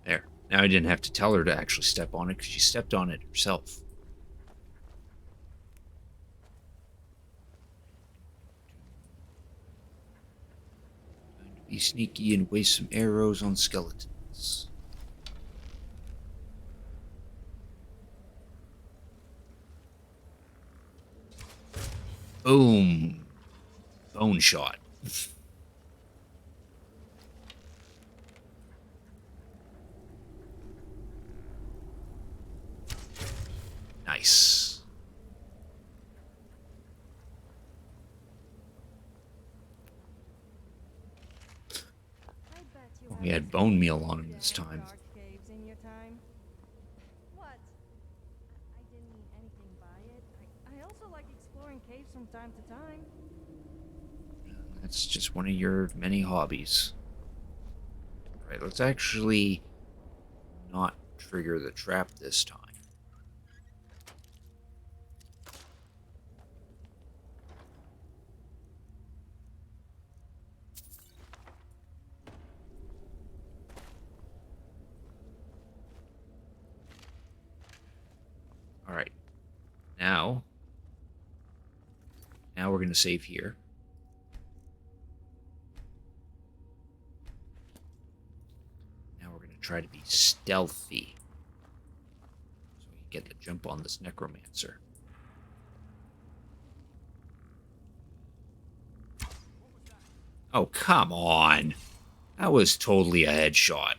There. Now I didn't have to tell her to actually step on it because she stepped on it herself. Going to be sneaky and waste some arrows on skeletons. Boom. Bone shot. Nice. I bet you We had haven't bone meal explored on him this any time. dark caves in your time. What? I didn't mean anything by it. I also like exploring caves from time to time. That's just one of your many hobbies. Alright, let's actually not trigger the trap this time. Alright. Now we're going to save here. Now we're going to try to be stealthy. So we can get the jump on this necromancer. Oh, come on. That was totally a headshot.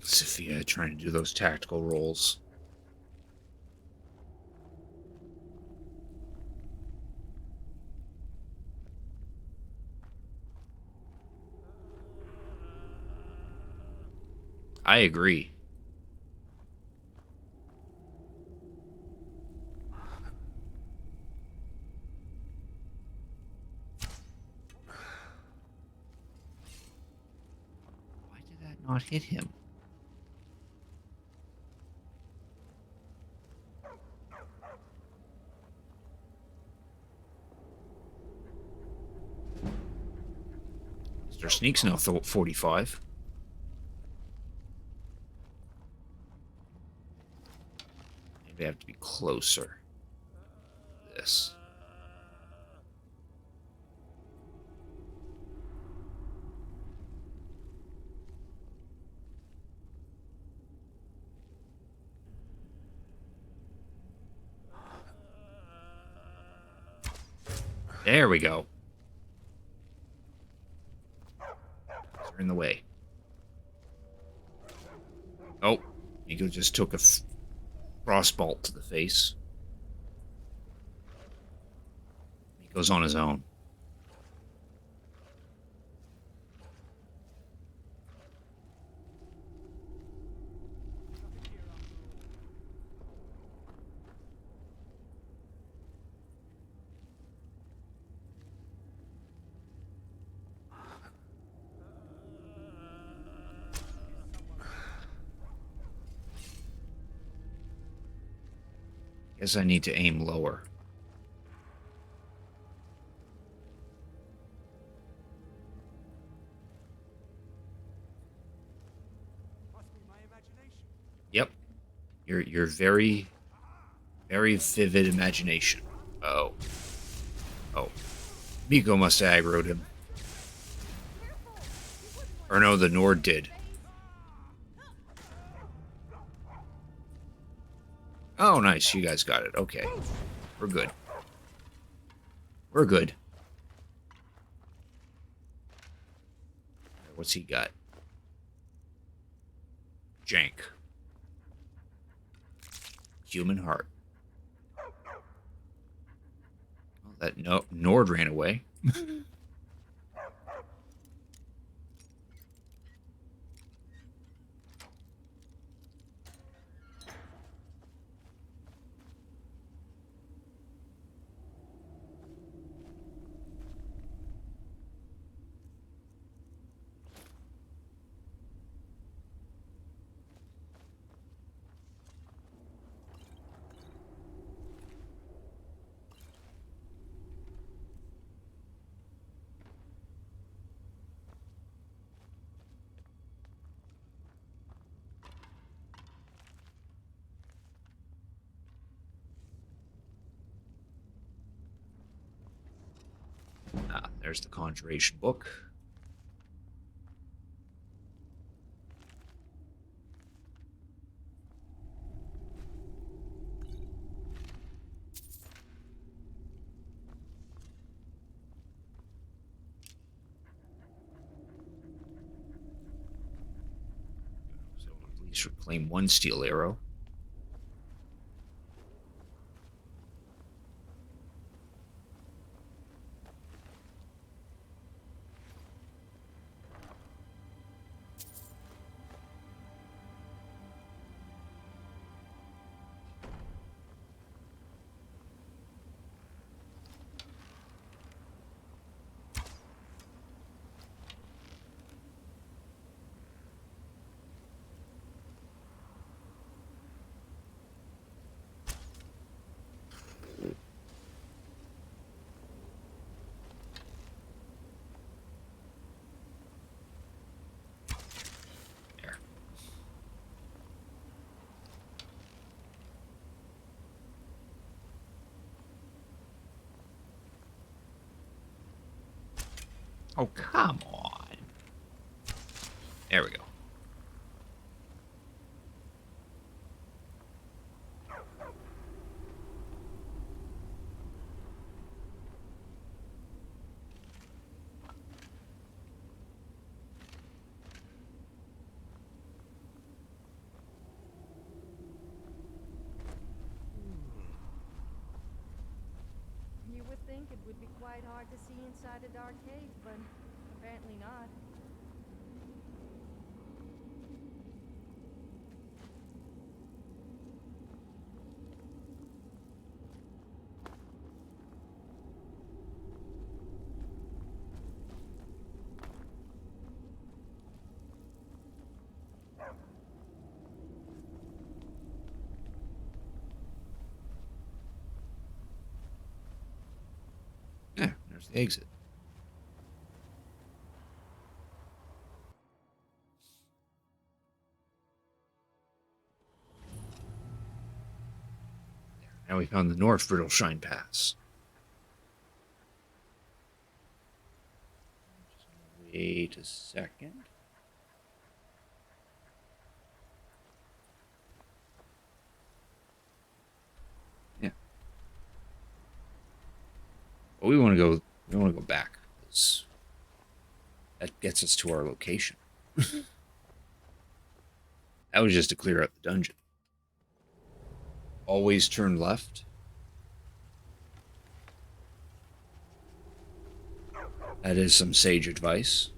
Sophia trying to do those tactical rolls. I agree. Why did that not hit him? Their sneak's now 45. Maybe I have to be closer. This. There we go. They're in the way. Oh, Nico just took a crossbolt to the face. He goes on his own. Guess I need to aim lower. Must be my imagination. Yep. You're very, very vivid imagination. Oh. Oh. Miko must have aggroed him. Or no, the Nord did. Oh, nice. You guys got it. Okay. We're good. We're good. What's he got? Jank. Human heart. Oh, that Nord ran away. Ah, there's the Conjuration book. So at least reclaim one steel arrow. There. Oh, come on. There we go. You would think it would be quite hard to see inside a dark cave, but apparently not. Yeah, there's the exit. Now we found the North Brittle Shine Pass. Wait a second. Yeah. But we want to go. We want to go back. That gets us to our location. That was just to clear out the dungeon. Always turn left. That is some sage advice.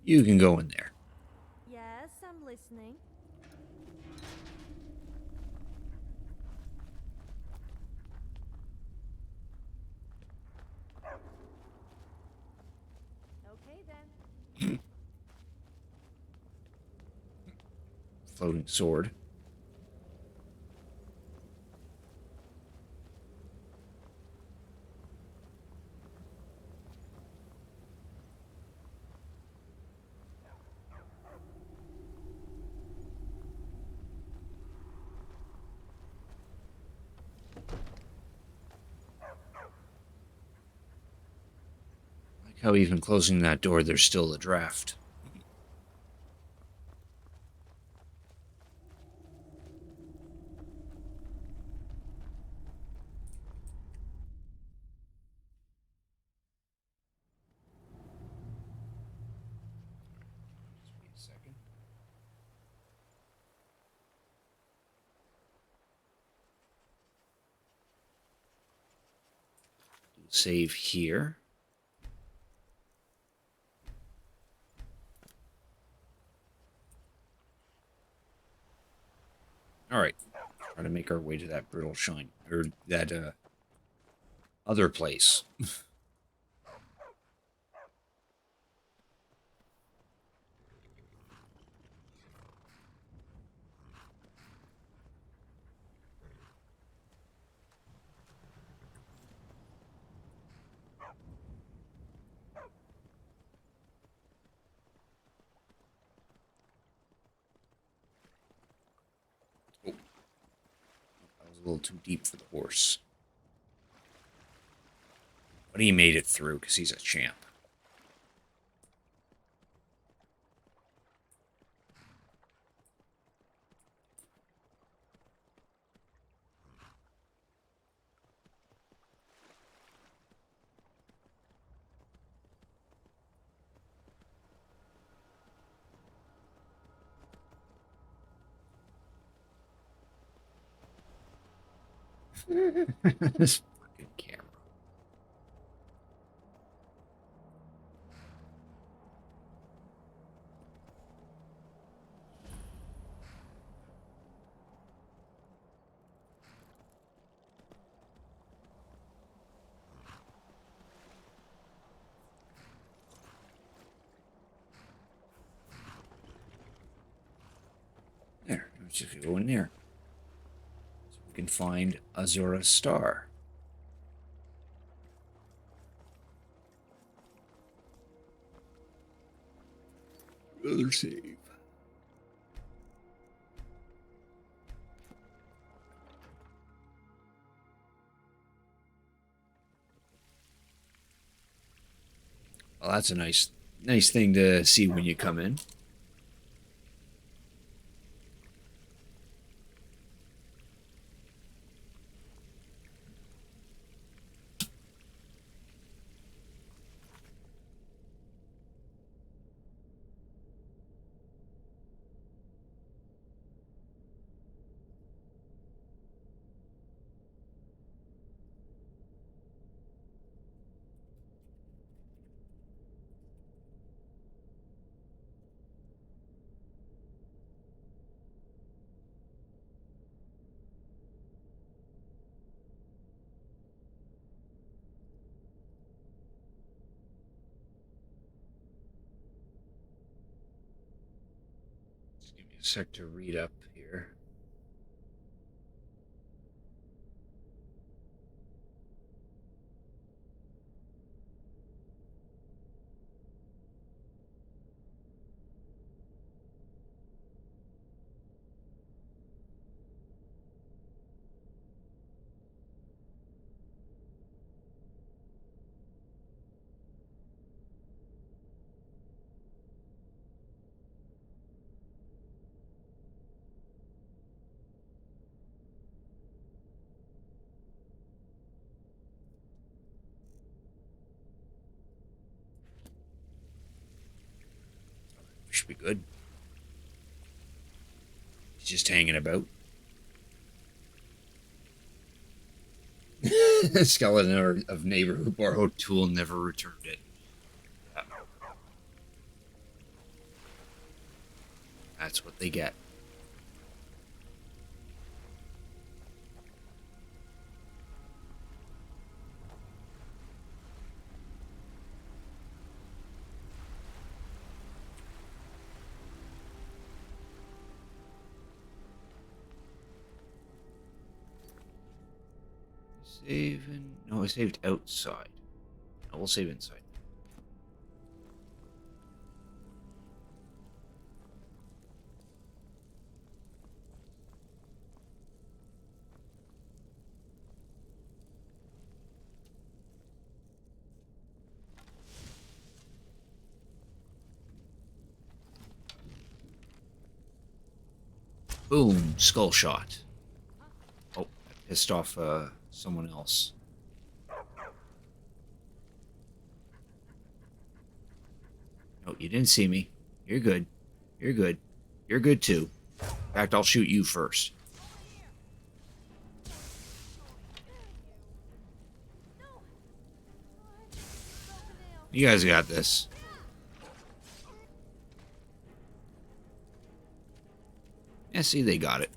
You can go in there. Yes, I'm listening. Okay then. Floating sword. Like how even closing that door, there's still a draft. Just wait a second. Save here. All right. Try to make our way to that brittle shine, or that other place. Oh, that was a little too deep for the horse. But he made it through because he's a champ. This fucking camera. There, let's just go in there. So we can find Azura's star. Another save. Well, that's a nice thing to see when you come in. Just give me a sec to read up here. Should be good. He's just hanging about. Skeleton of neighbor who borrowed tool and never returned it. That's what they get. Saving. No, I saved outside. No, we'll save inside. Boom, skull shot. Oh, I pissed off someone else. No, you didn't see me. You're good. You're good. You're good too. In fact, I'll shoot you first. You guys got this. Yeah, see, they got it.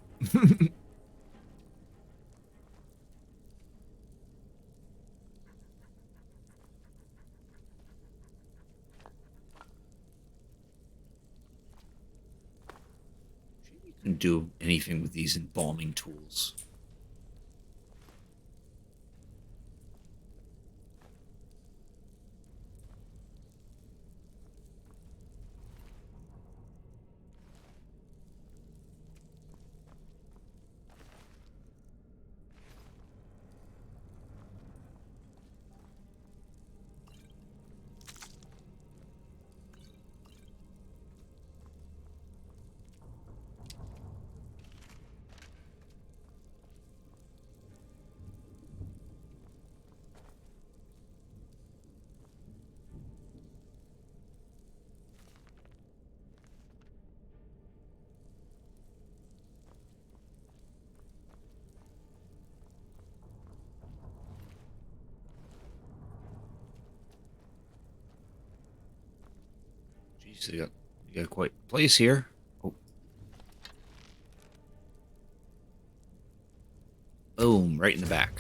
You can do anything with these embalming tools. Jeez, you got quite a place here. Oh. Boom, right in the back.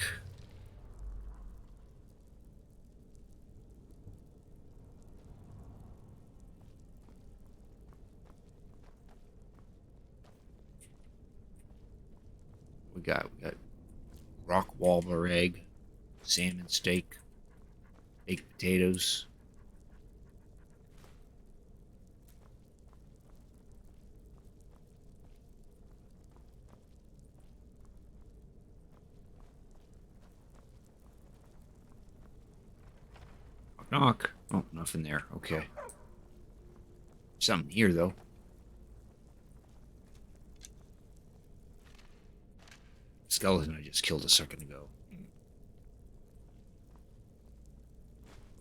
We got rock wobbler egg, salmon steak, baked potatoes. Knock, knock. Oh, nothing there. Okay. Something here, though. Skeleton I just killed a second ago.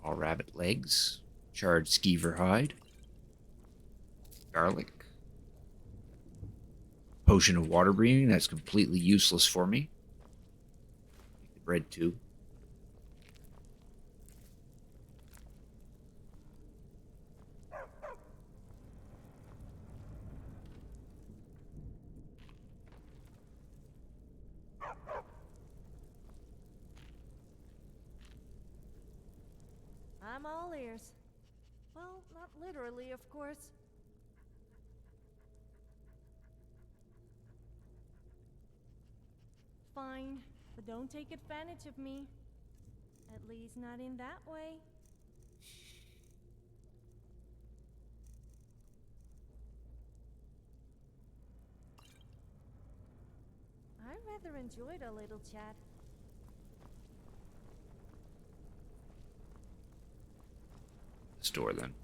Raw rabbit legs. Charred skeever hide. Garlic. Potion of water breathing. That's completely useless for me. Take the bread, too. I'm all ears. Well, not literally, of course. fine, but don't take advantage of me. At least not in that way. I rather enjoyed a little chat. This door then.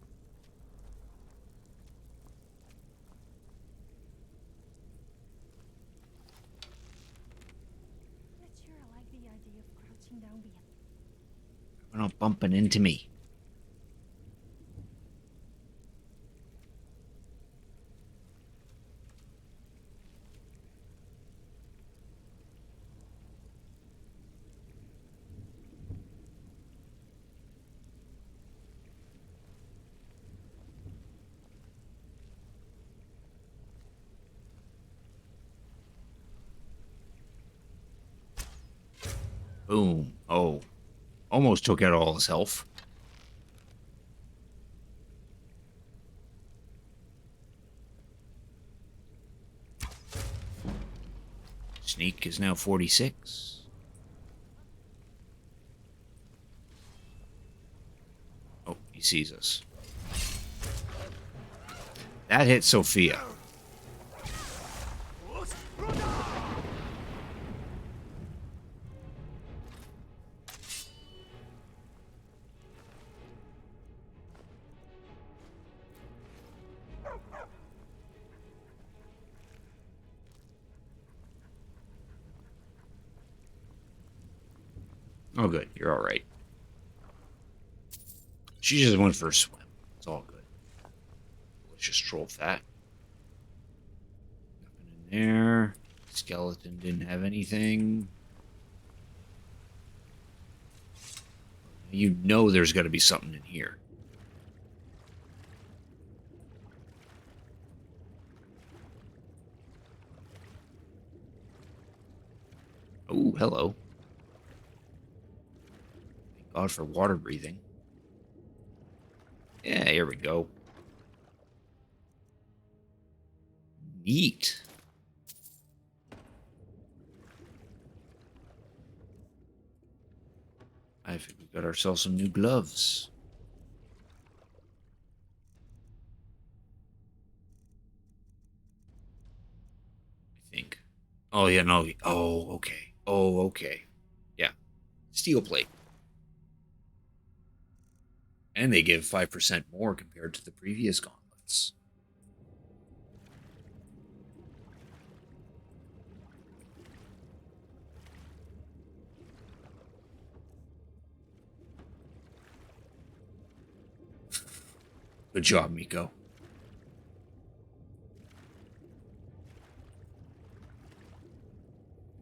Not sure I like the idea of crouching down behind. We're not bumping into me. Boom. Oh. Almost took out all his health. Sneak is now 46. Oh, he sees us. That hit Sophia. Oh, good. You're all right. She just went for a swim. It's all good. Let's just troll that. Nothing in there. Skeleton didn't have anything. You know there's got to be something in here. Oh, hello. Thank God for water breathing. Yeah, here we go. Neat. I think we got ourselves some new gloves. I think. Oh, yeah, no. Oh, okay. Oh, okay. Yeah. Steel plate. And they give 5% more compared to the previous gauntlets. Good job, Miko.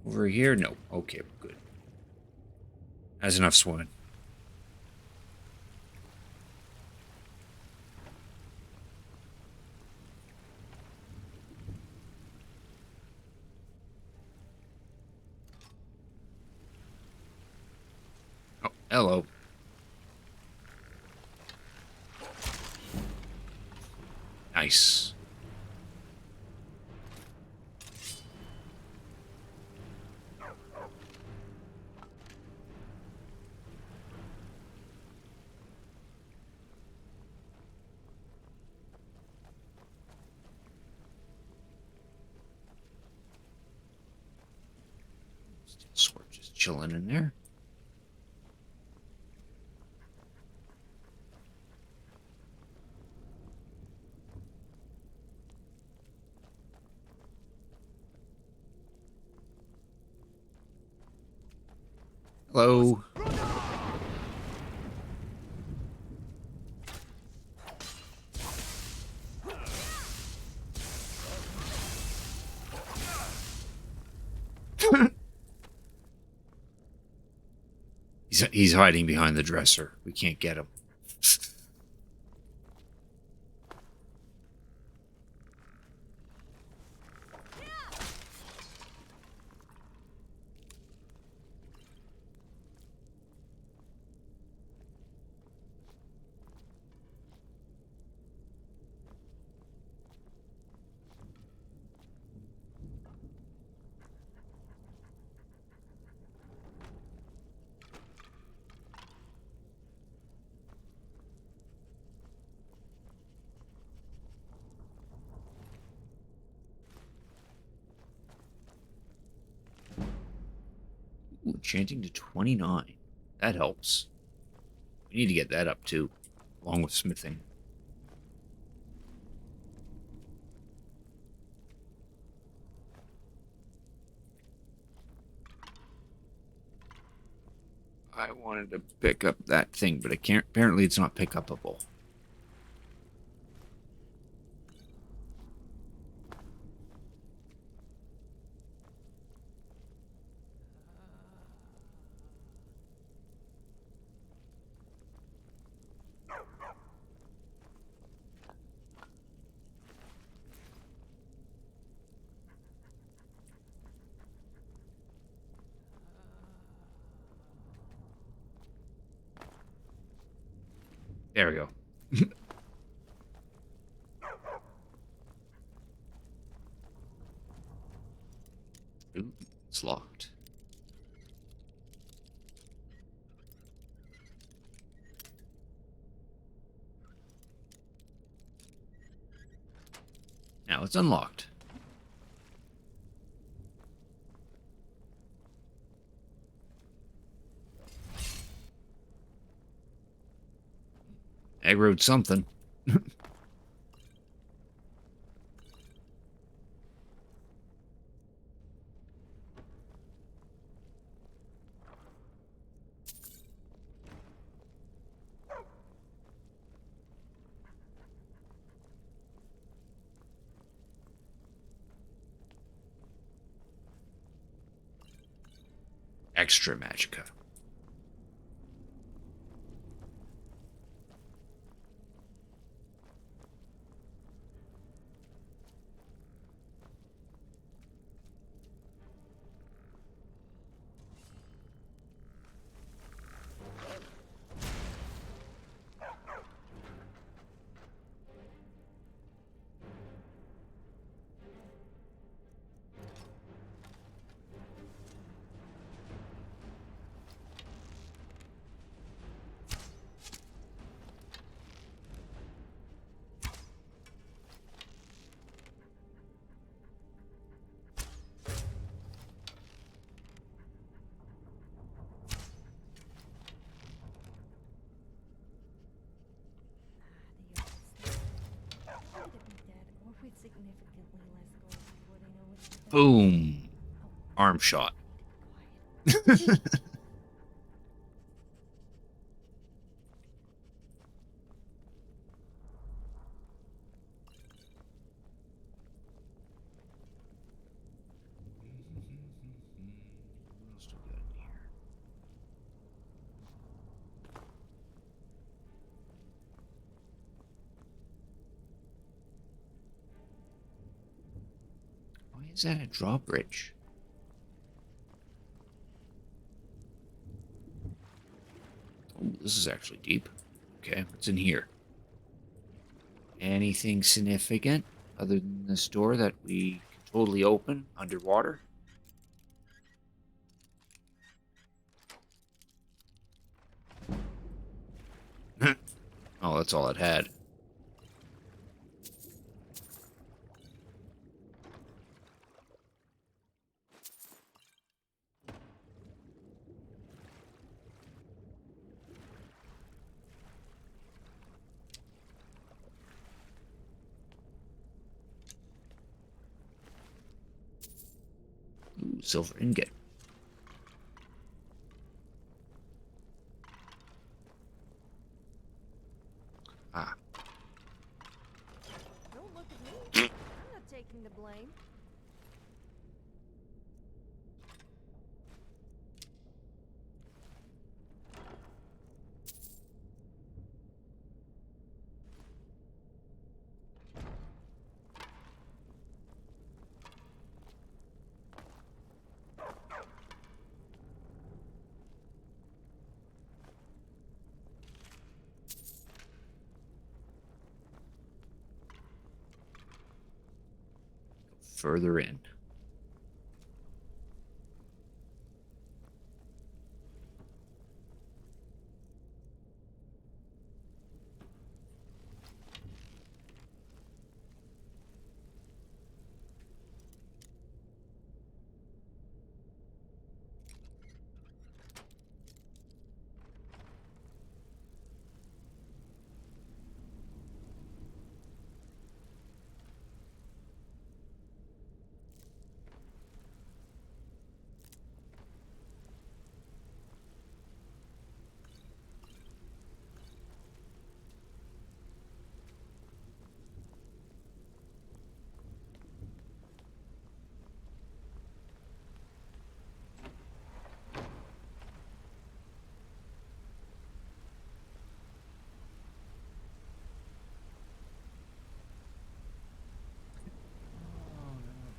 Over here? No. Okay, we're good. That's enough swimming. Oh, hello. Nice. Sword just chilling in there. Hello. He's hiding behind the dresser. We can't get him. enchanting to 29. That helps. We need to get that up too, along with smithing. I wanted to pick up that thing, but I can't. Apparently, it's not pick upable. There we go. Ooh, it's locked. Now it's unlocked. Aggroed something. Extra Magica. Boom. Arm shot. What else do we got in here? Why is that a drawbridge? Oh, this is actually deep. Okay, what's in here? Anything significant other than this door that we can totally open underwater? Oh, that's all it had. Ooh, silver ingot. Ah. Don't look at me. I'm not taking the blame. Further in.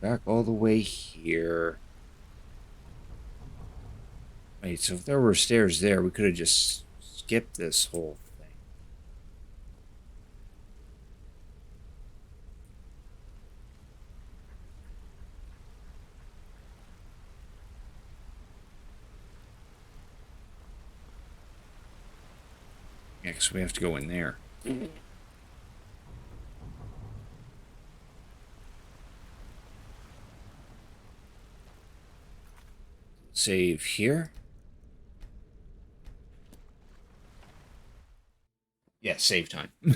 Back all the way here. Wait, so if there were stairs there, we could have just skipped this whole thing. Yeah, because we have to go in there. Save here. Yeah, save time. Have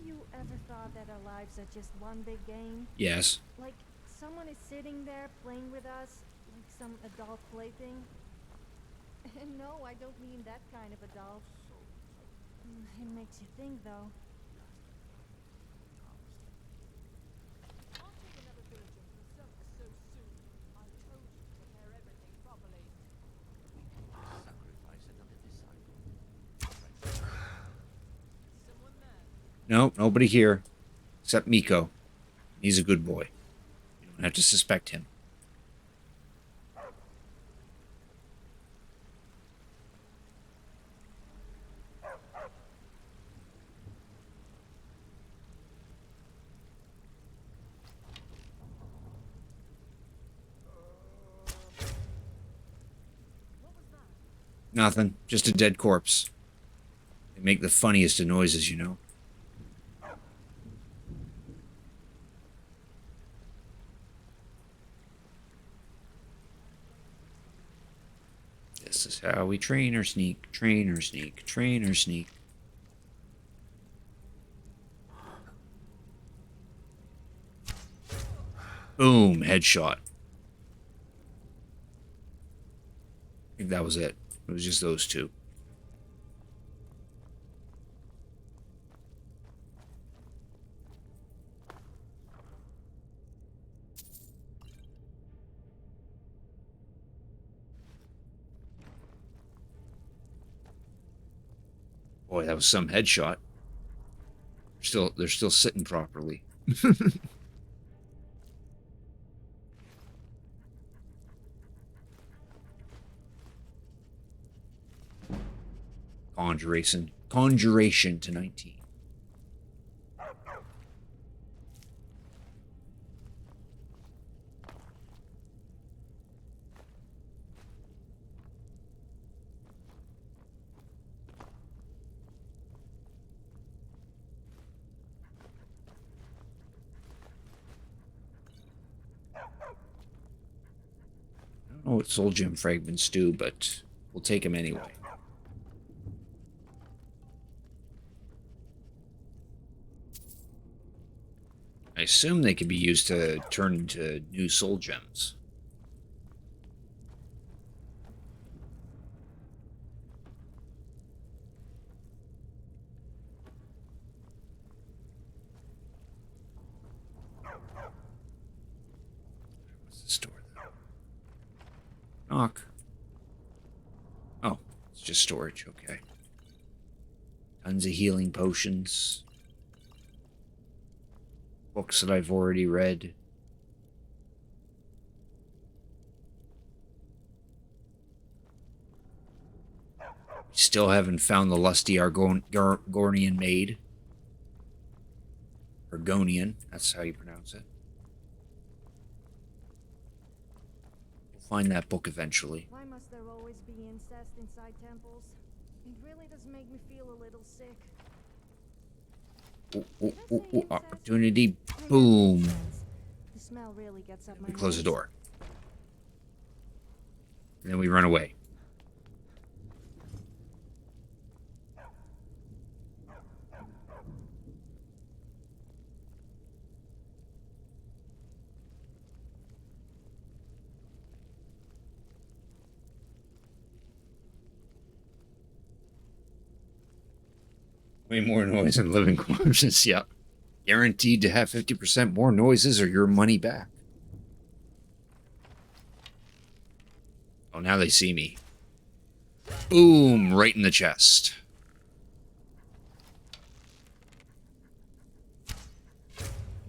you ever thought that our lives are just one big game? Yes. Like, someone is sitting there playing with us, like some adult plaything? And no, I don't mean that kind of adult. It makes you think, though. No, nobody here. Except Miko. He's a good boy. You don't have to suspect him. Nothing. Just a dead corpse. They make the funniest of noises, you know. This is how we train or sneak, train or sneak, train or sneak. Boom, headshot. I think that was it. It was just those two. Boy, that was some headshot. They're still sitting properly. Conjuration to 19. I don't know what soul gem fragments do, but we'll take them anyway. I assume they could be used to turn into new soul gems. What's the store, though? Knock. Oh, it's just storage, okay. Tons of healing potions. Books that I've already read. Still haven't found the lusty Argonian maid. Argonian, that's how you pronounce it. We'll find that book eventually. Why must there always be incest inside temples? It really does make me feel a little sick. Opportunity. Boom. The smell really gets up my We close the nose. door. And then we run away. Way more noise than living corpses, yeah. Guaranteed to have 50% more noises or your money back. Oh, now they see me. Boom, right in the chest.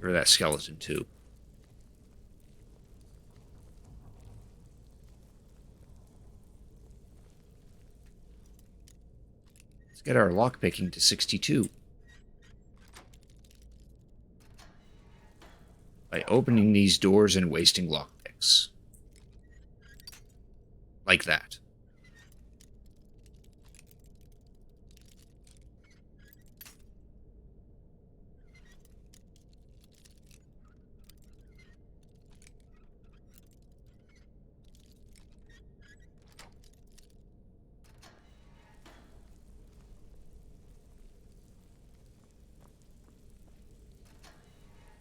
rid of that skeleton too. Let's get our lockpicking to 62. By opening these doors and wasting lockpicks. Like that.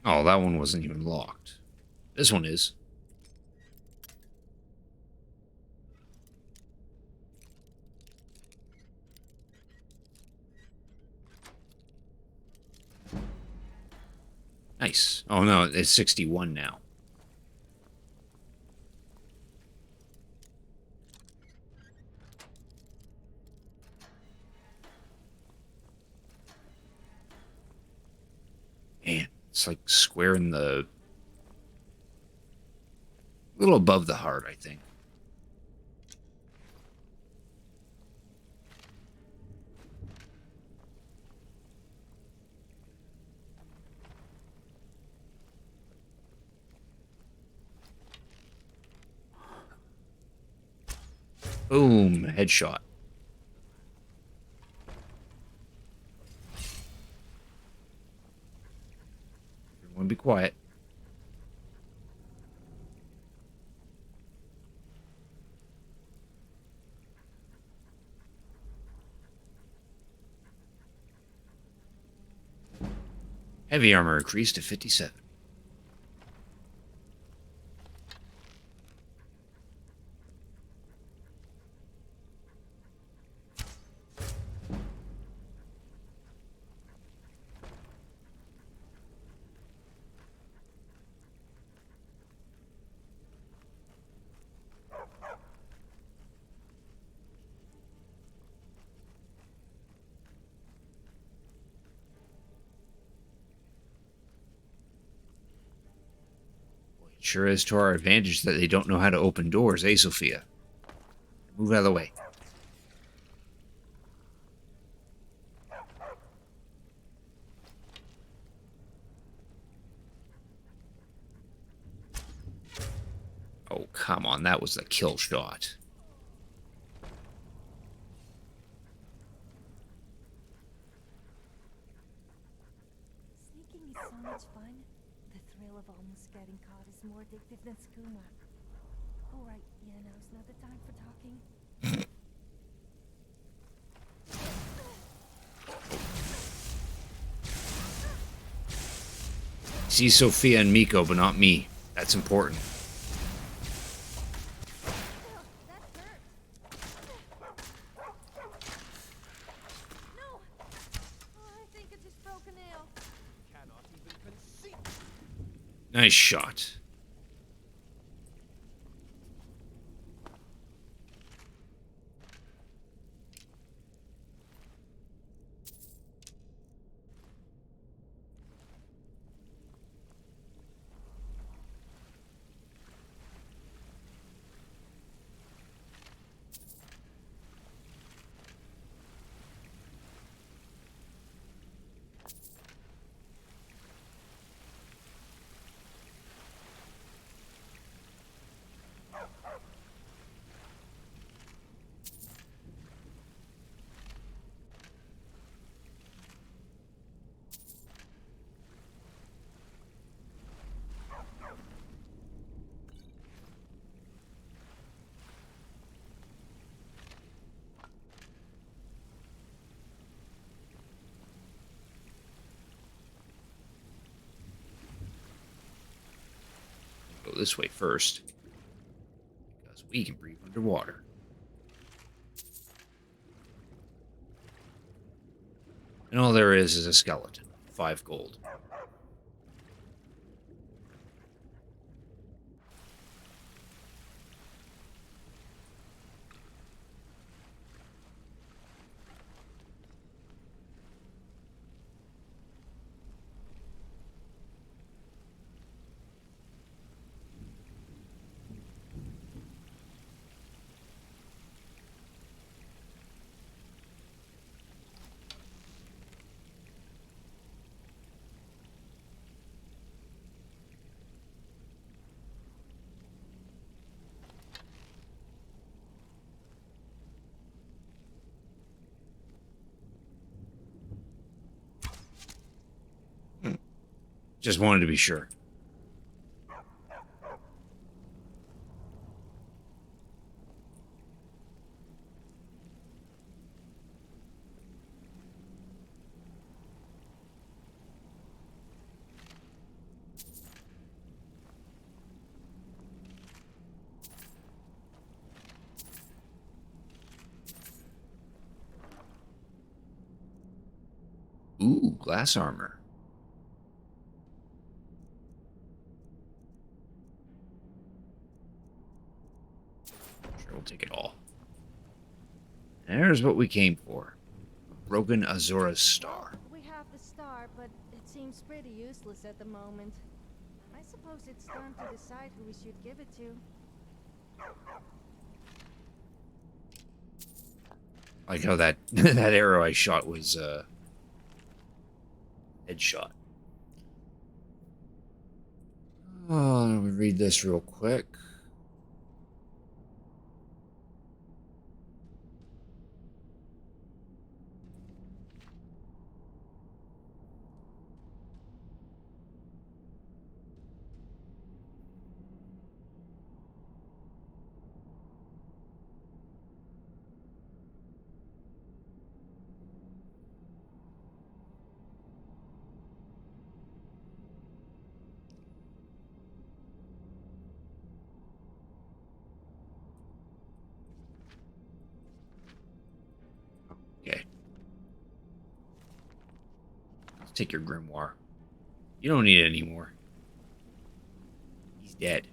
Oh, that one wasn't even locked. This one is. Nice. Oh no, it's 61 now. Man, it's like square in the... a little above the heart, I think. Boom, headshot. Everyone be quiet. Heavy armor increased to 57. It sure is to our advantage that they don't know how to open doors, eh, Sophia? Move out of the way. Oh, come on, that was the kill shot. Sneaking is so much fun. The thrill of almost getting caught is more addictive than skooma. Alright, yeah, now's not the time for talking. See Sophia and Miko, but not me. That's important. That hurt. No! Oh, I think I just broke a nail. Cannot even conceive. Nice shot. Go this way first. Because we can breathe underwater. And all there is a skeleton. 5 gold. Just wanted to be sure. Ooh, glass armor. Sure, we'll take it all. There's what we came for. A broken Azura's star. We have the star, but it seems pretty useless at the moment. I suppose it's time to decide who we should give it to. I like how that that arrow I shot was headshot. Oh, let me read this real quick. Okay. Let's take your grimoire. You don't need it anymore. He's dead.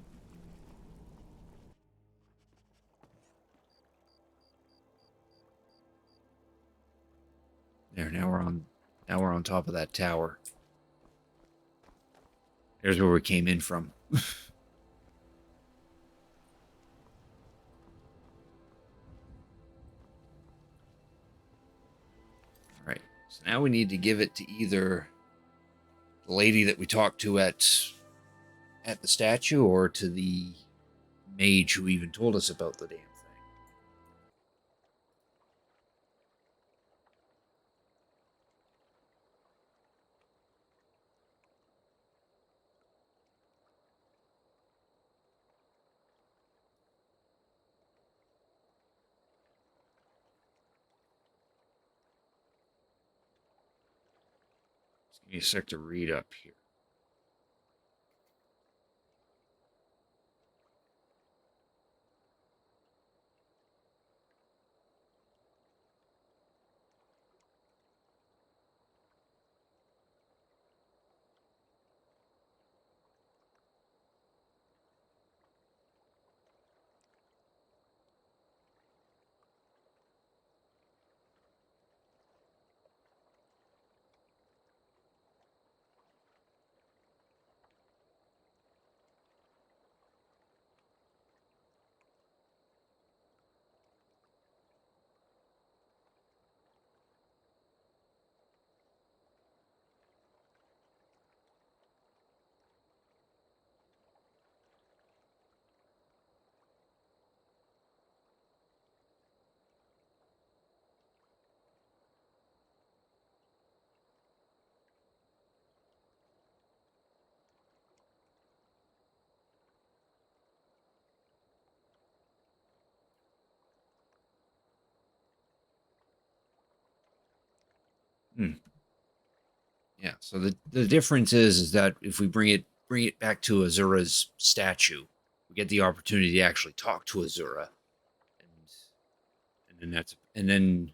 There, now we're on top of that tower. There's where we came in from. Alright, so now we need to give it to either the lady that we talked to at the statue or to the mage who even told us about the damn thing. Just give me a sec to read up here. Yeah, so the difference is that if we bring it back to Azura's statue, we get the opportunity to actually talk to Azura, and then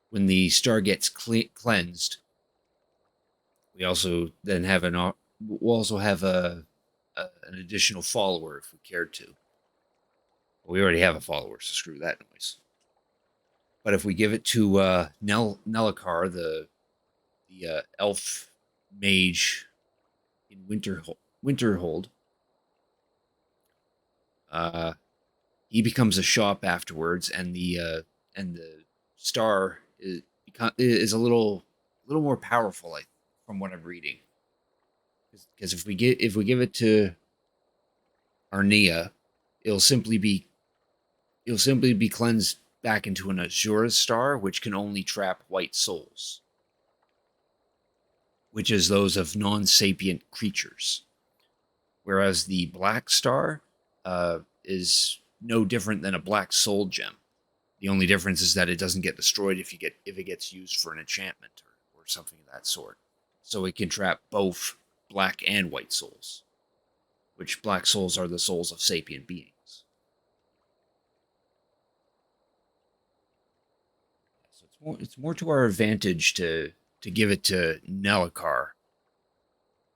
when the star gets cleansed, we also then have we'll also have an additional follower if we cared to. We already have a follower, so screw that noise. But if we give it to Nellikar, the elf mage in Winterhold, he becomes a shop afterwards, and the star is a little more powerful, from what I'm reading. Because if we give it to Arnia, it'll simply be cleansed back into an Azura star, which can only trap white souls. which is those of non-sapient creatures. Whereas the black star is no different than a black soul gem. The only difference is that it doesn't get destroyed if it gets used for an enchantment or something of that sort. So it can trap both black and white souls, which black souls are the souls of sapient beings. So it's more to our advantage to give it to Nelacar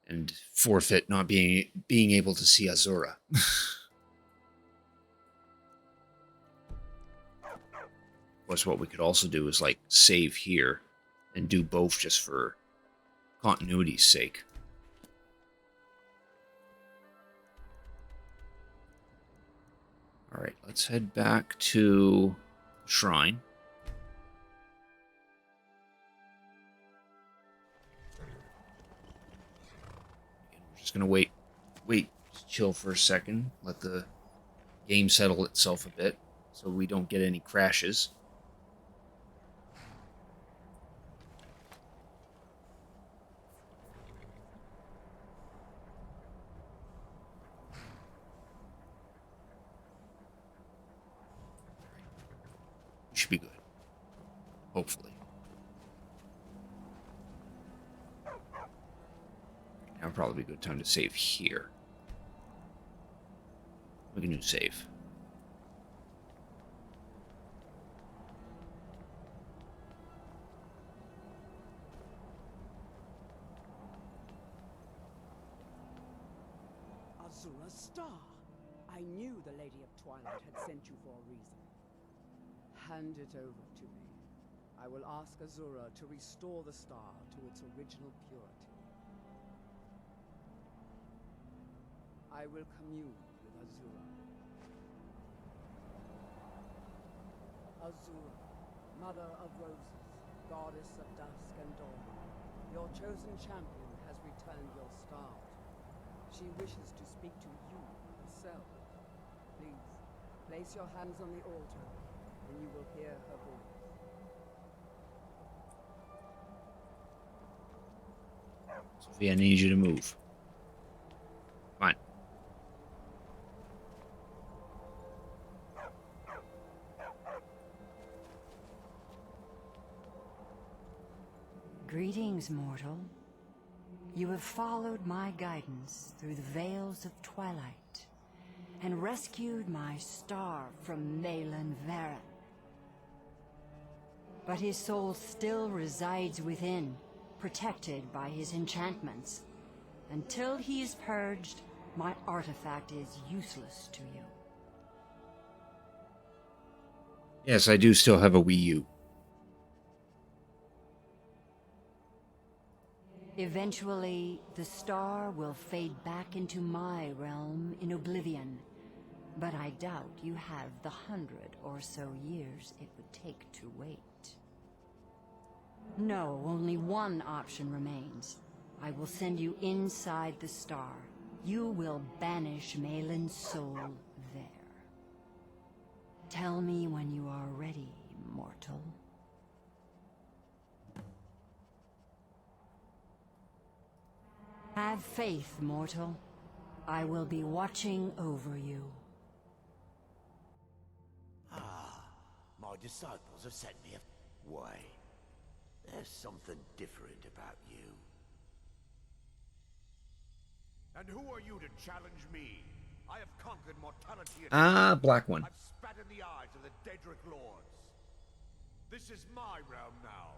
and forfeit not being able to see Azura. Of course, what we could also do is like save here and do both just for continuity's sake. All right, let's head back to the shrine. Again, we're just gonna wait, just chill for a second, let the game settle itself a bit, so we don't get any crashes. We should be good. Hopefully. Now would probably be a good time to save here. We can do save. Azura's star! I knew the Lady of Twilight had sent you for a reason. Hand it over to me. I will ask Azura to restore the star to its original purity. I will commune with Azura. Azura, Mother of Roses, Goddess of Dusk and Dawn, your chosen champion has returned your star. She wishes to speak to you herself. Please, place your hands on the altar, and you will hear her voice. Sophia, I need you to move. Fine. Greetings, mortal. You have followed my guidance through the veils of twilight and rescued my star from Malin Varen. But his soul still resides within, protected by his enchantments. Until he is purged, my artifact is useless to you. Yes, I do still have a Wii U. Eventually, the star will fade back into my realm in oblivion. But I doubt you have the 100 or so years it would take to wait. No, only one option remains. I will send you inside the star. You will banish Malin's soul there. Tell me when you are ready, mortal. Have faith, mortal. I will be watching over you. Ah, my disciples have sent me a... Why? There's something different about you. And who are you to challenge me? I have conquered mortality and... Ah, black one. I've spat in the eyes of the Daedric Lords. This is my realm now.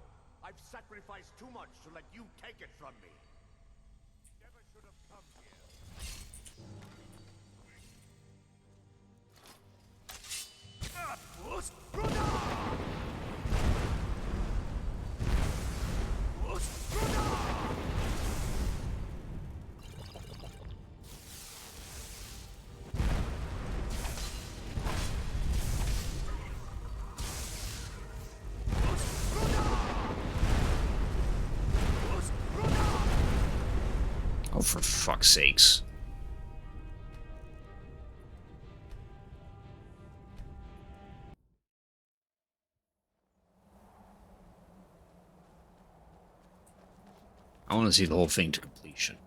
I've sacrificed too much to let you take it from me. Never should have come Oh, for fuck's sakes. I want to see the whole thing to completion.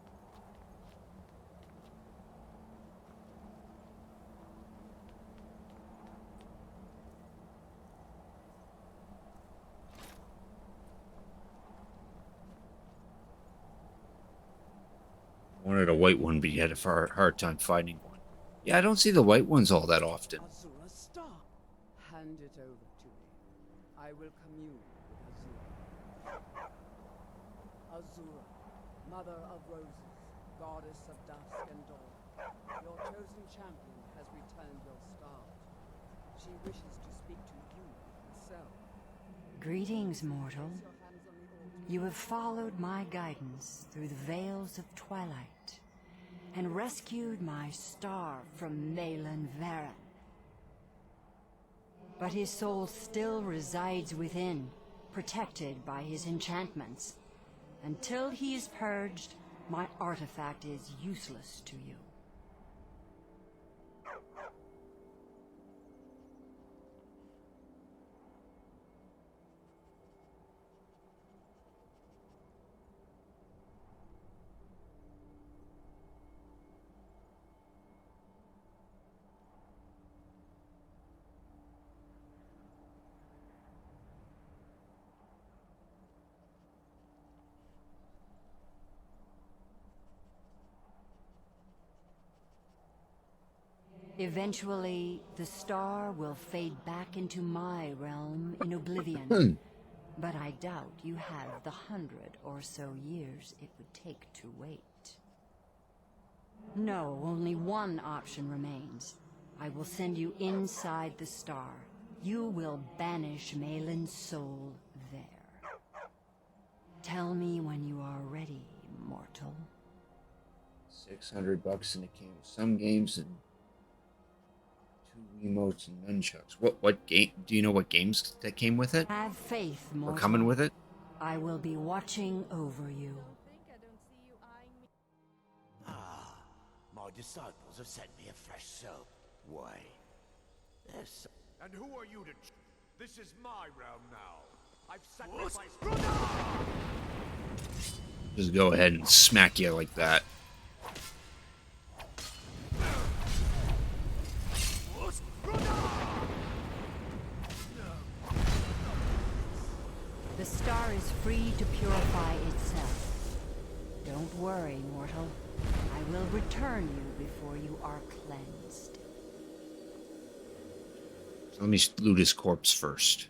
I wanted a white one, but you had a hard time finding one. Yeah, I don't see the white ones all that often. Azura Star. Hand it over to me. I will commune with Azura. Azura, Mother of Roses, Goddess of Dusk and Dawn. Your chosen champion has returned your star. She wishes to speak to you herself. Greetings, mortal. Place your hands on the altar. You have followed my guidance through the veils of twilight and rescued my star from Malin Varen. But his soul still resides within, protected by his enchantments. Until he is purged, my artifact is useless to you. Eventually, the star will fade back into my realm in oblivion. But I doubt you have the 100 or so years it would take to wait. No, only one option remains. I will send you inside the star. You will banish Malin's soul there. Tell me when you are ready, mortal. $600 in a game. Some games and 2 emotes and nunchucks. What game? Do you know what games that came with it? Have faith, mortal. Or coming with it? I will be watching over you. I don't see you eyeing me. Ah, my disciples have sent me a fresh soap. Why? There's And who are you to... This is my realm now. I've sacrificed... Just go ahead and smack you like that. The star is free to purify itself. Don't worry, mortal. I will return you before you are cleansed. So let me loot his corpse first.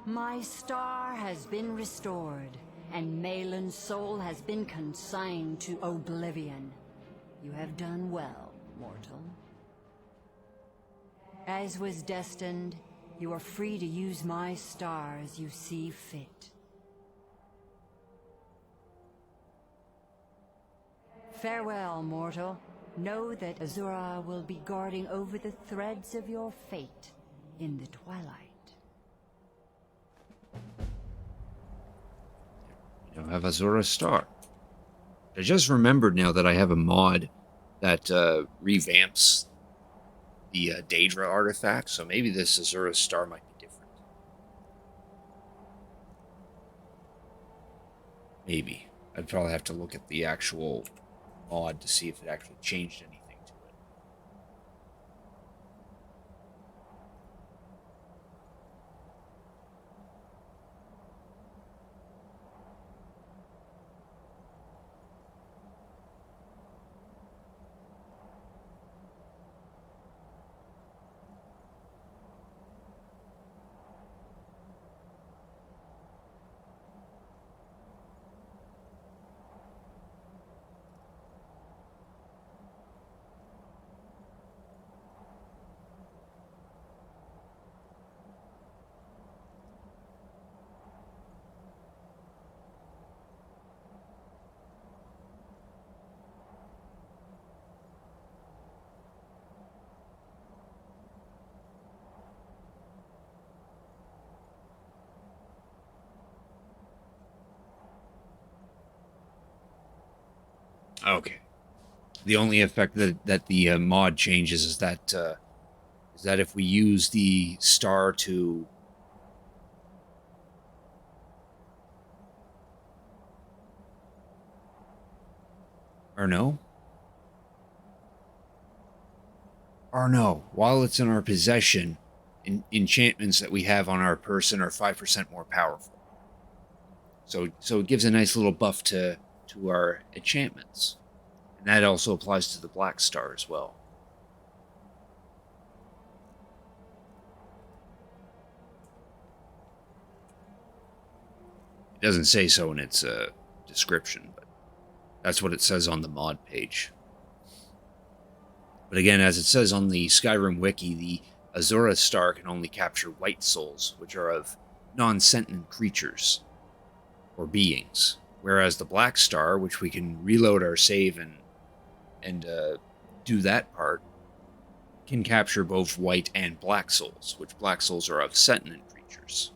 My star has been restored, and Malin's soul has been consigned to oblivion. You have done well, mortal. As was destined, you are free to use my star as you see fit. Farewell, mortal. Know that Azura will be guarding over the threads of your fate in the twilight. You now have Azura's star. I just remembered now that I have a mod that revamps the Daedra artifact, so maybe this Azura's star might be different. Maybe. I'd probably have to look at the actual mod to see if it actually changed anything to it. Okay. The only effect that the mod changes is that if we use the star to Or no? Or no. While it's in our possession, enchantments that we have on our person are 5% more powerful. So it gives a nice little buff to our enchantments. And that also applies to the Black Star as well. It doesn't say so in its description, but that's what it says on the mod page. But again, as it says on the Skyrim wiki, the Azura Star can only capture white souls, which are of non-sentient creatures or beings. Whereas the Black Star, which we can reload our save and do that part, can capture both white and black souls, which black souls are of sentient creatures.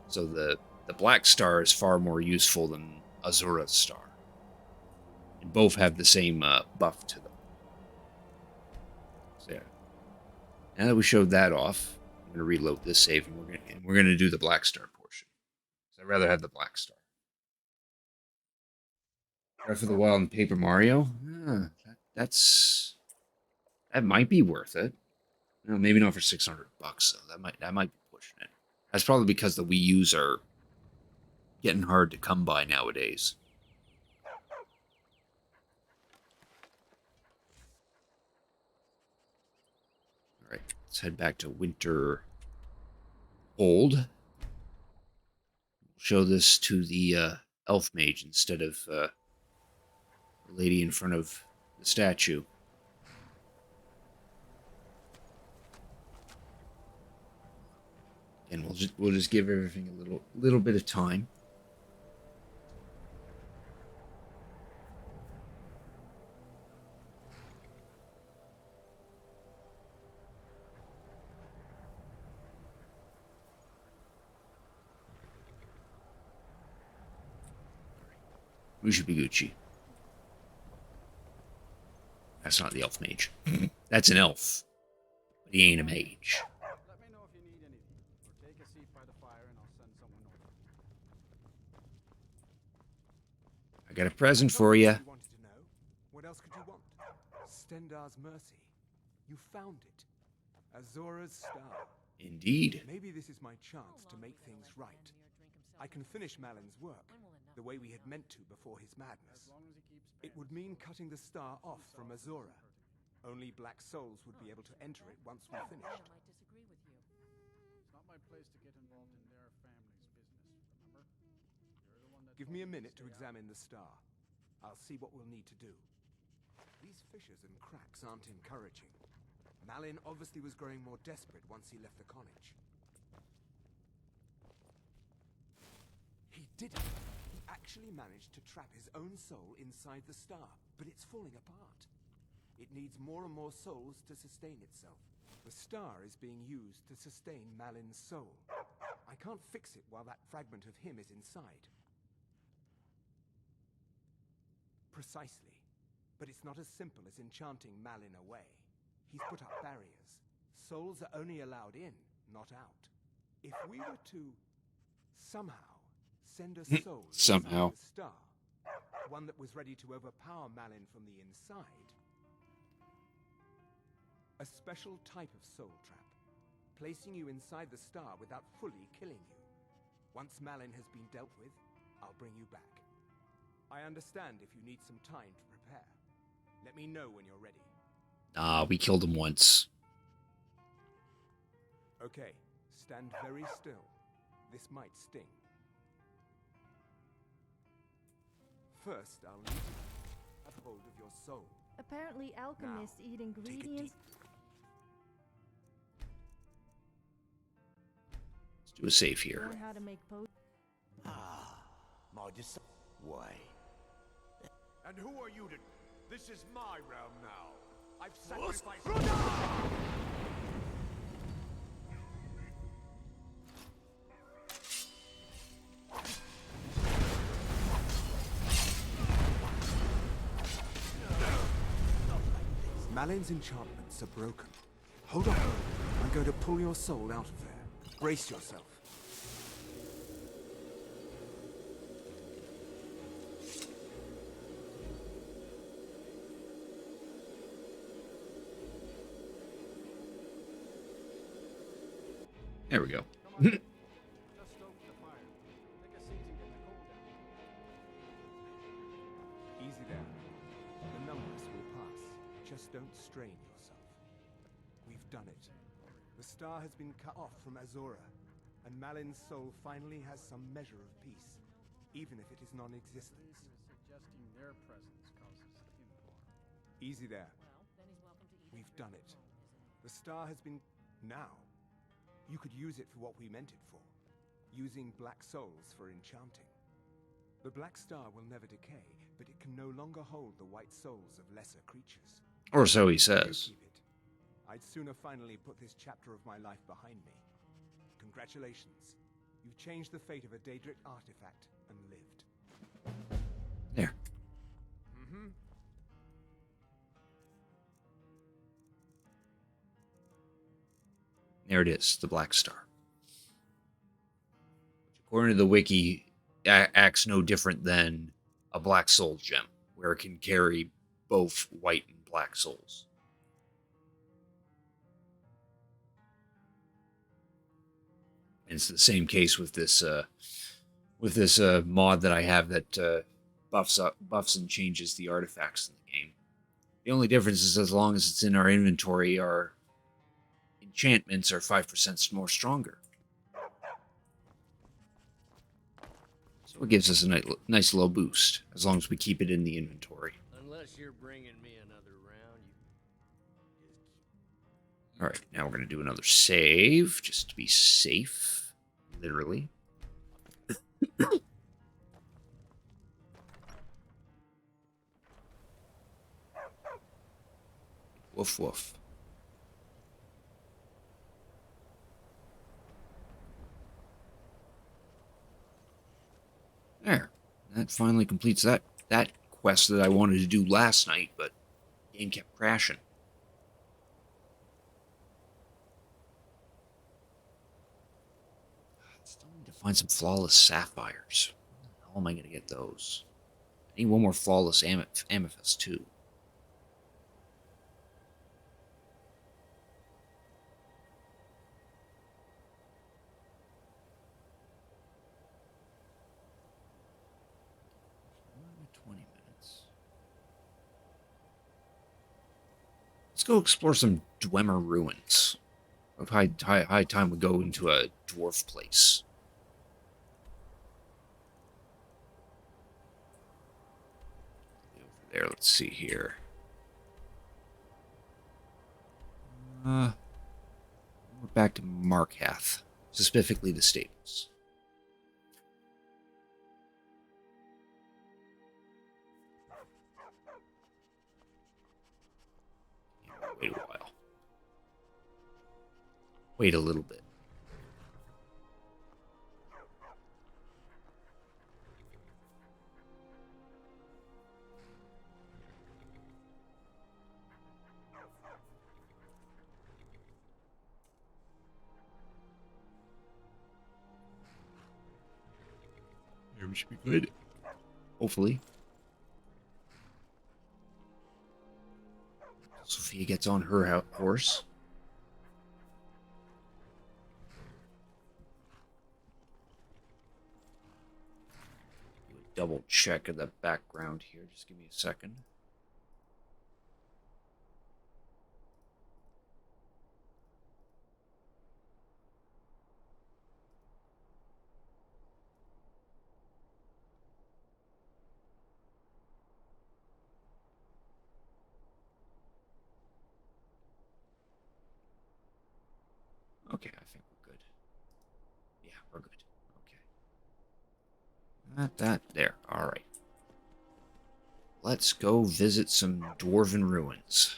So the Black Star is far more useful than Azura's Star. And both have the same buff to them. So yeah. Now that we showed that off, I'm going to reload this save, and we're going to do the Black Star portion. So I'd rather have the Black Star. Breath of the Wild and Paper Mario? That might be worth it. No, maybe not for $600 though. That might be pushing it. That's probably because the Wii U's are getting hard to come by nowadays. All right, let's head back to Winter Hold. Show this to the elf mage instead of the lady in front of the statue. And we'll just give everything a little bit of time. Gucci. That's not the elf mage. That's an elf. But he ain't a mage. Let me know if you need anything, or take a seat by the fire and I'll send someone over. I got a present for you. Wanted to know. What else could you want? Stendar's mercy. You found it. Azura's star. Indeed. Maybe this is my chance to make things right. I can finish Malin's work, the way we had meant to before his madness. It would mean cutting the star off from Azura. Only black souls would be able to enter it once we finished. It's not my place to get involved in their family's business, remember? You're the one that Give me a minute to examine the star. I'll see what we'll need to do. These fissures and cracks aren't encouraging. Malin obviously was growing more desperate once he left the college. He did it! He actually managed to trap his own soul inside the star, but it's falling apart. It needs more and more souls to sustain itself. The star is being used to sustain Malin's soul. I can't fix it while that fragment of him is inside. Precisely. But it's not as simple as enchanting Malin away. He's put up barriers. Souls are only allowed in, not out. If we were to somehow send a soul somehow inside the star, one that was ready to overpower Malin from the inside, a special type of soul trap, placing you inside the star without fully killing you. Once Malin has been dealt with, I'll bring you back. I understand if you need some time to prepare. Let me know when you're ready. We killed him once. Okay, stand very still. This might sting. First, I'll need you to have hold of your soul. Apparently alchemists eat ingredients. Let's do a save here. Learn how to make potions. My Why? And who are you to... This is my realm now. I've sacrificed... Malin's enchantments are broken. Hold on. I'm going to pull your soul out of there. Brace yourself. There we go. Come on. Just stoke the fire. Take a seat and get the coal down. Easy there. The numbers will pass. Just don't strain yourself. We've done it. The star has been cut off from Azora, and Malin's soul finally has some measure of peace, even if it is non-existent. Suggesting their presence causes import. Easy there. Well, then he's welcome to eat. We've done it. The star has been... Now, you could use it for what we meant it for. Using black souls for enchanting. The black star will never decay, but it can no longer hold the white souls of lesser creatures. Or so he You says. keep it. I'd sooner finally put this chapter of my life behind me. Congratulations. You've changed the fate of a Daedric artifact and lived. There. Mm-hmm. There it is, the Black Star. Which, according to the wiki, acts no different than a Black Soul gem, where it can carry both white and black souls. And it's the same case with this mod that I have that buffs and changes the artifacts in the game. The only difference is as long as it's in our inventory, our enchantments are 5% more stronger. So it gives us a nice little boost, as long as we keep it in the inventory. Unless you're bringing me another round, Alright, now we're going to do another save, just to be safe, literally. Woof woof. There. That finally completes that quest that I wanted to do last night, but the game kept crashing. Still need to find some flawless sapphires. How am I going to get those? I need one more flawless amethyst too. Let's go explore some Dwemer ruins. High time we go into a dwarf place. Over there, let's see here. We're back to Markath, specifically the stables. Wait a while. Wait a little bit. Everything should be good. Hopefully. Sophia gets on her horse. Do a double check of the background here. Just give me a second. Okay, I think we're good. Yeah, we're good. Okay. That there. Alright. Let's go visit some dwarven ruins.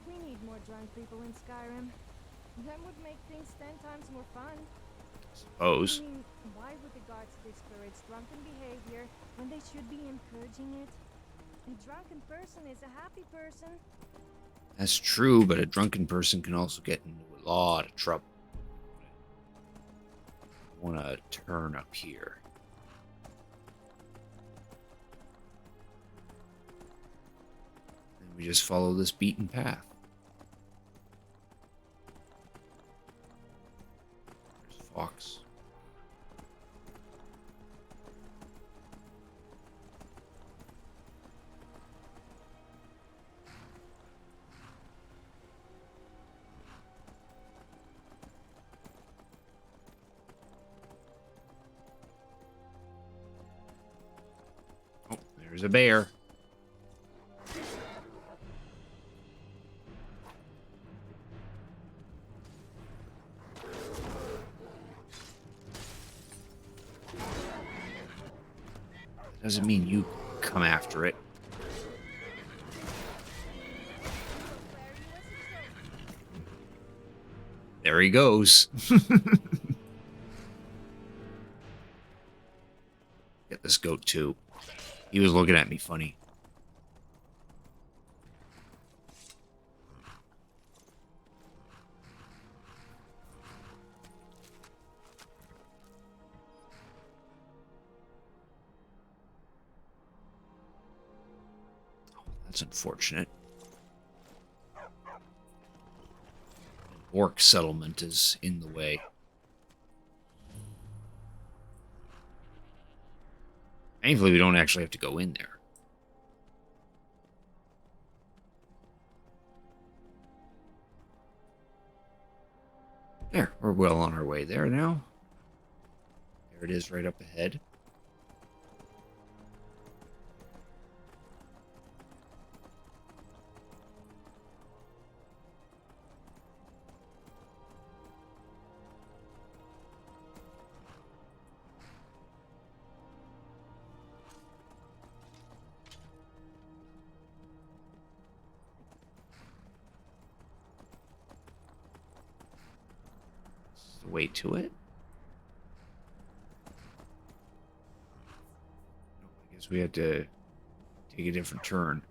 We need more drunk people in Skyrim. That would make things 10 times more fun. Suppose. I mean, why would the guards discourage drunken behavior when they should be encouraging it? A drunken person is a happy person. That's true, but a drunken person can also get into a lot of trouble. I want to turn up here. And we just follow this beaten path. There's a fox. Oh, there's a bear. Doesn't mean you come after it. There he goes. Get this goat too. He was looking at me funny. That's unfortunate. An orc settlement is in the way. Thankfully, we don't actually have to go in there. There, we're well on our way there now. There it is right up ahead. The way to it. I guess we had to take a different turn.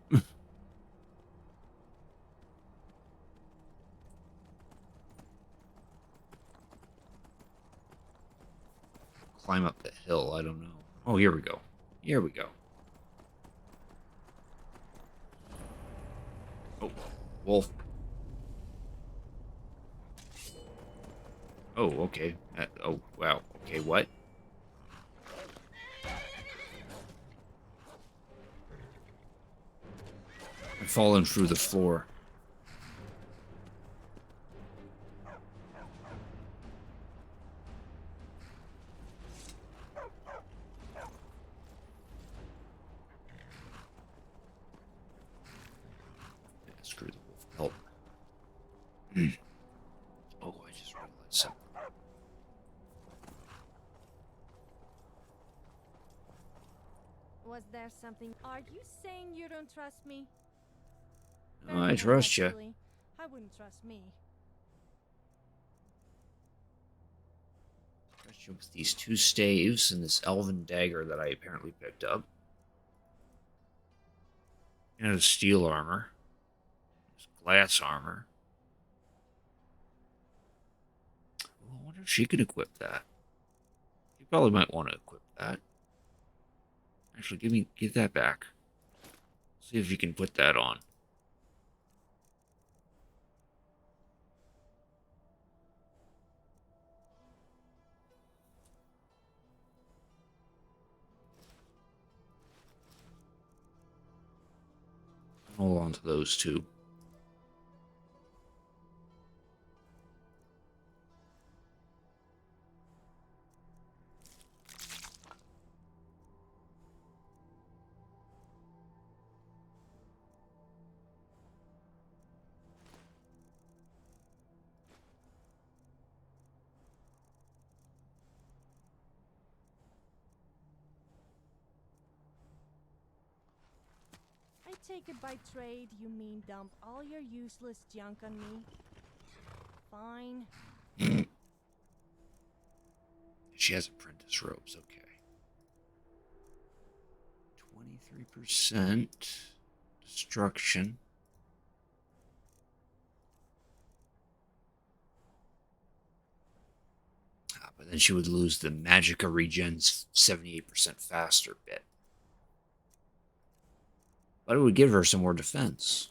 Climb up the hill, I don't know. Oh, here we go. Here we go. Oh, wolf. Oh, okay. Oh, wow. Okay, what? I've fallen through the floor. Yeah, screw the wolf pelt. Oh, I just realized something. Was there something? Are you saying you don't trust me? Oh, I trust you. Actually, I wouldn't trust me. Trust you with these two staves and this elven dagger that I apparently picked up. And a steel armor. There's glass armor. Well, I wonder if she could equip that. You probably might want to equip that. Actually, give that back. See if you can put that on. Hold on to those two. I take it by trade you mean dump all your useless junk on me. Fine. She has apprentice robes, okay. 23% destruction. Ah, but But then she would lose the magicka regens 78% faster bit. But it would give her some more defense.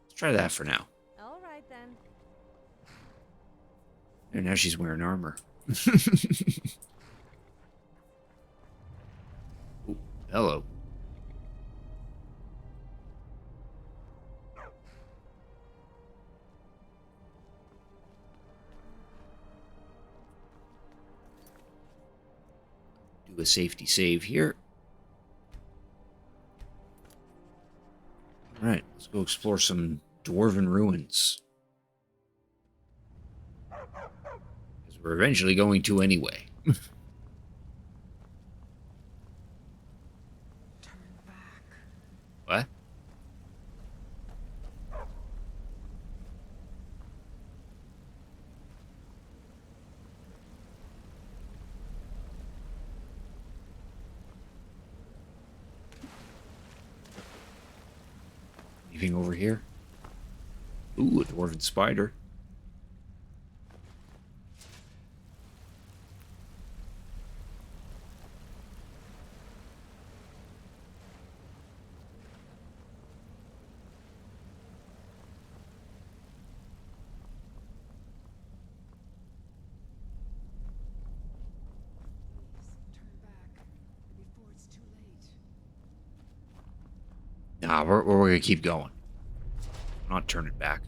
Let's try that for now. All right then. And now she's wearing armor. Ooh, hello. Do a safety save here. Alright, let's go explore some dwarven ruins. Because we're eventually going to anyway. What? Anything over here? Ooh, a dwarven spider. Nah, we're gonna keep going. Not turn it back.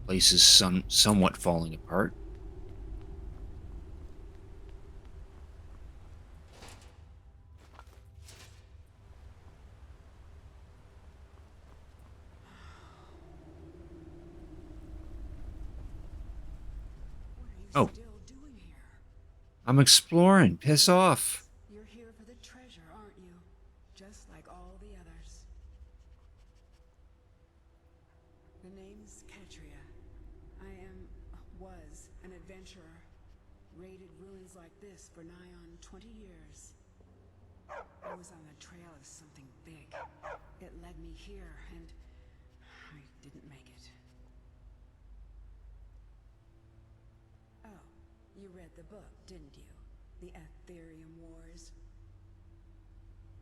Place is somewhat falling apart. Oh. I'm exploring. Piss off. You're here for the treasure, aren't you? Just like all the others. The name's Katria. Was an adventurer. Raided ruins like this for nigh on 20 years. I was on the trail of something big. It led me here, and I didn't make it. Oh, you read the book, didn't you? The Ethereum Wars.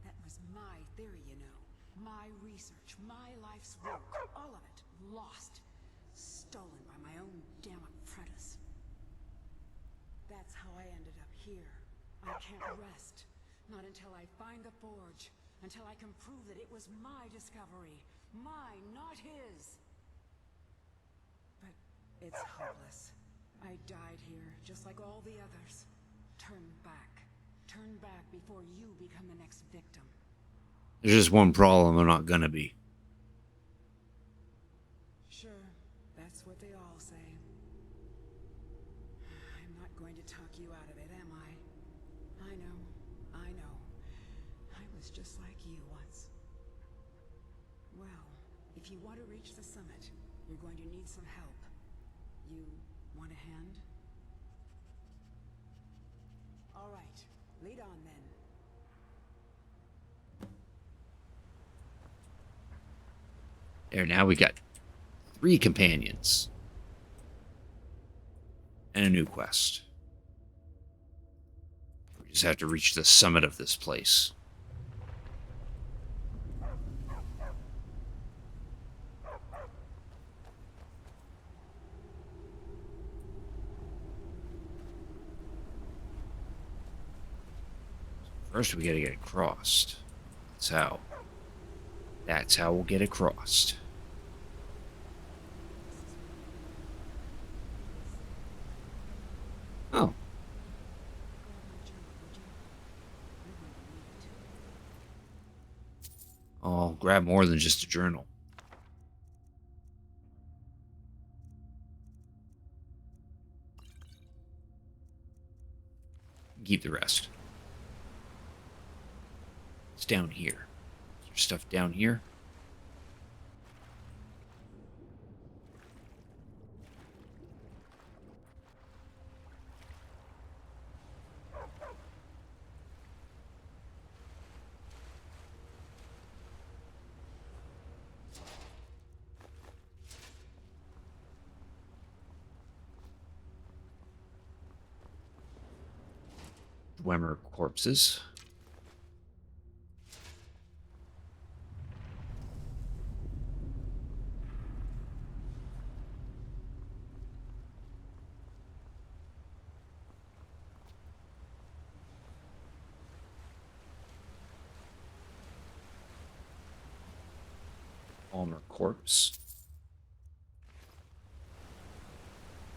That was my theory, you know. My research, my life's work, all of it, lost. Stolen by my own damn apprentice. That's how I ended up here. I can't rest. Not until I find the forge. Until I can prove that it was my discovery. Mine, not his. But it's hopeless. I died here, just like all the others. Turn back. Turn back before you become the next victim. There's just one problem. I'm not gonna be. Sure, that's what they all say. I'm not going to talk you out of it, am I? I know. I was just like you once. Well, if you want to reach the summit, you're going to need some help. You want a hand? All right, lead on then. There, now we got 3 companions. And a new quest. We just have to reach the summit of this place. First we gotta get it crossed. That's how we'll get it crossed. Oh. Oh, grab more than just a journal. Keep the rest. It's down here. Is there stuff down here? Dwemer corpses. Palmer corpse.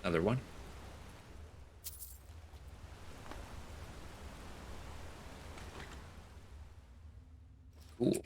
Another one. Cool.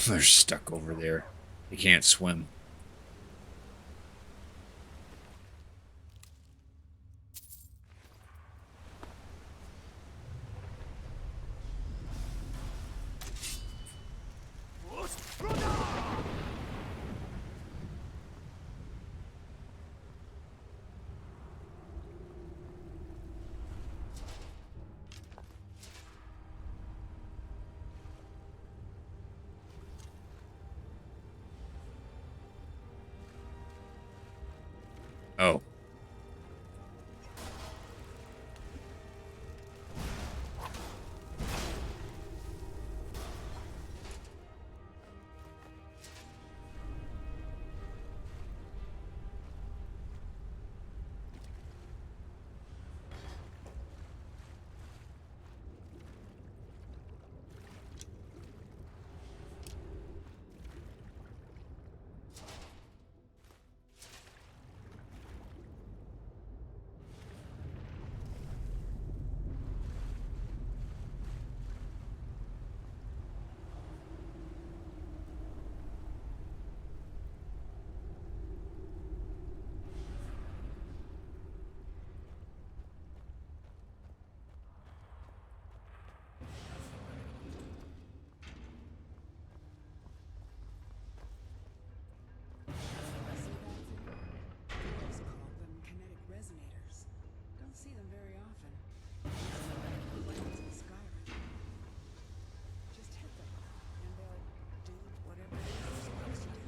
They're stuck over there. They can't swim. Oh. Dwarves call them kinetic resonators. Don't see them very often. Like in Skyrim. Just hit them, and they'll do whatever it is they're supposed to do.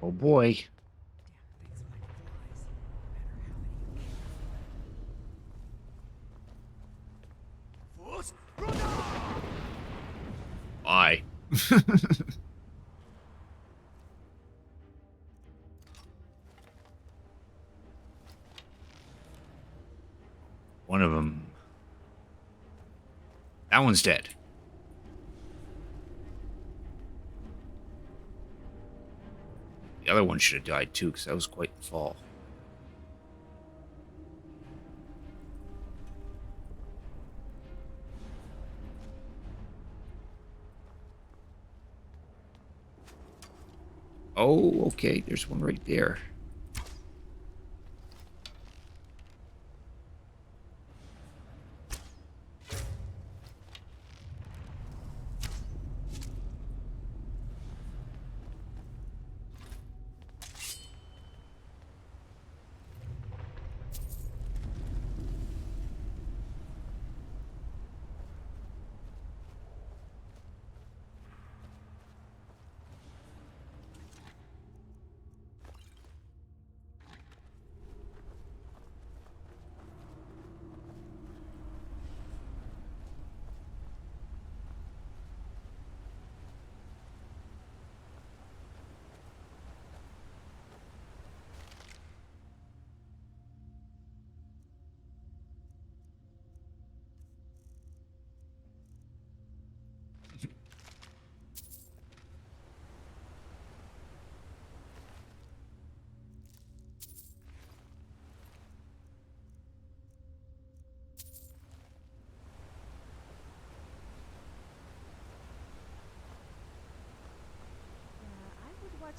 Oh boy. Why? One of them. That one's dead. The other one should have died too, because that was quite the fall. Oh, okay. There's one right there.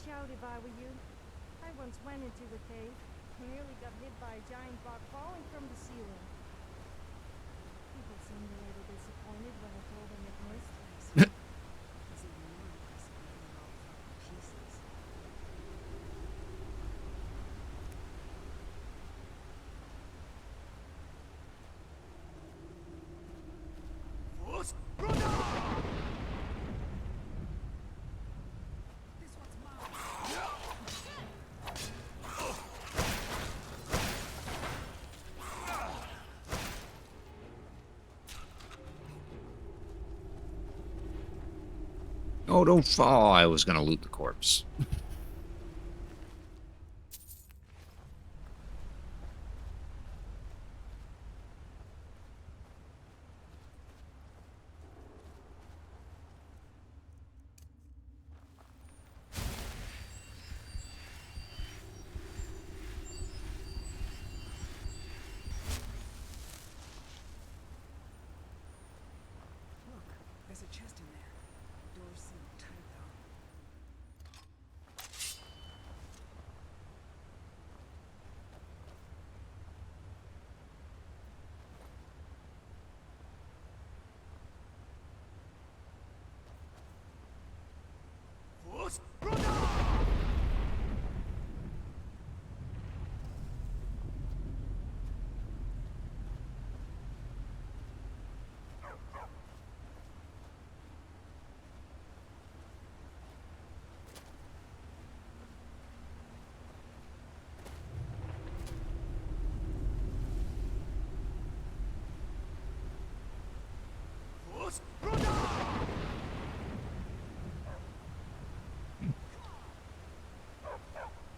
watch out if I were you. I once went into a cave and nearly got hit by a giant rock falling from the ceiling. People seemed a little disappointed when I told them it missed. It's even more impressive when they're all fell to pieces. Oh, don't fall. I was going to loot the corpse. Look, there's a chest in there. Door's sealed tight though.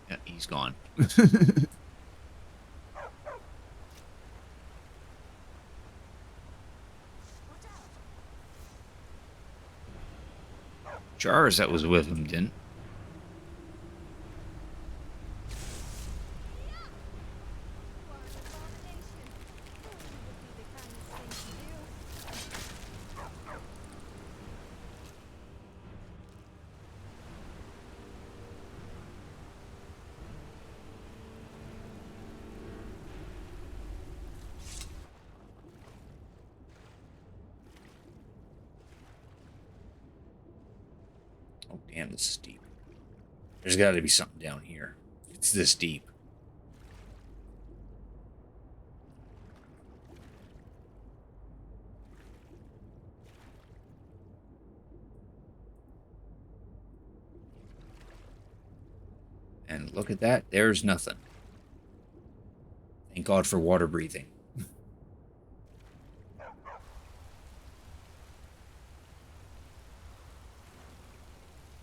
Yeah, he's gone. Jars that was with him didn't. Oh, damn, this is deep. There's got to be something down here. It's this deep. And look at that. There's nothing. Thank God for water breathing.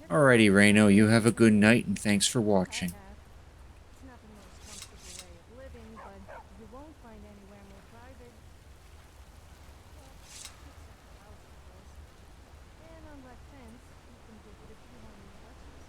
Alrighty, Reno, you have a good night and thanks for watching. It's not the most comfortable way of living, but you won't find anywhere more private. Well, except the house, of course. And on that fence, you can visit if you want any touches.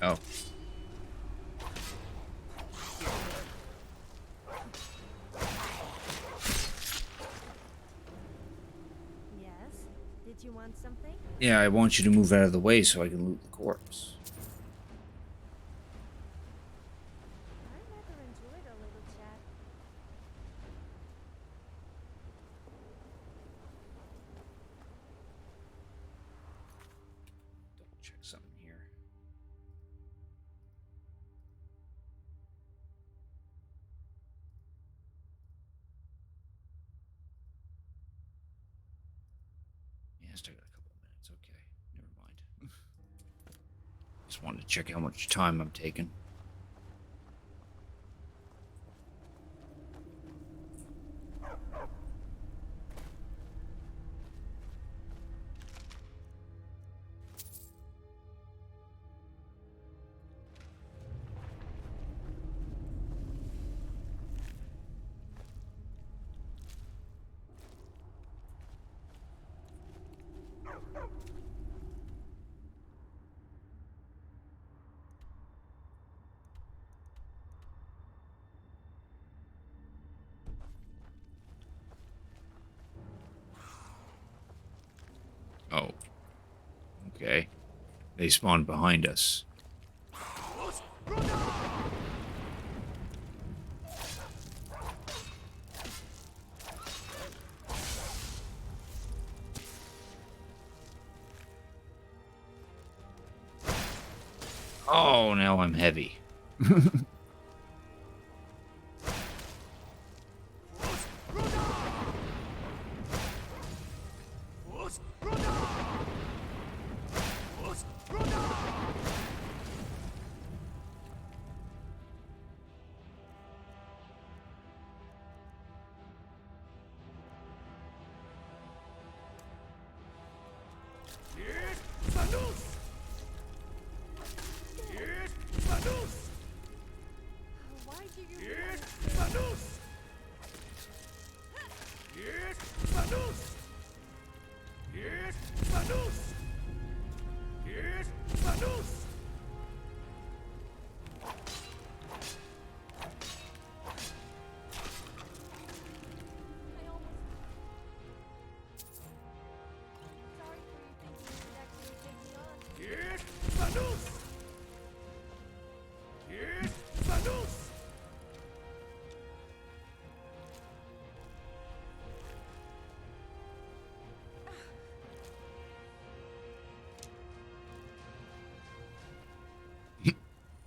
Oh. Yes? Did you want something? Yeah, I want you to move out of the way so I can loot the corpse. I rather enjoyed a little chat. Double check something here. Yeah, still got a couple of minutes. Okay, never mind. Just wanted to check how much time I'm taking. Okay. They spawned behind us. Oh, now I'm heavy.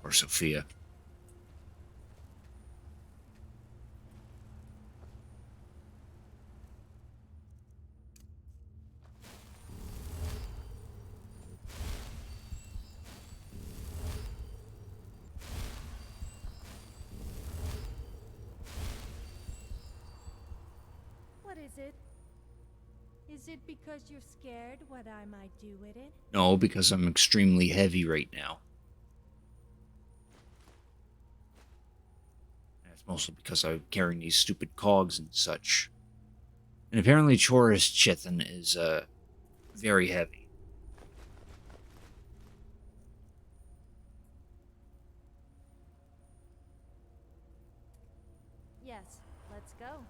Or Sophia. What is it? Is it because you're scared what I might do with it? No, because I'm extremely heavy right now. That's mostly because I'm carrying these stupid cogs and such. And apparently Choris Chitin is very heavy. Yes, let's go.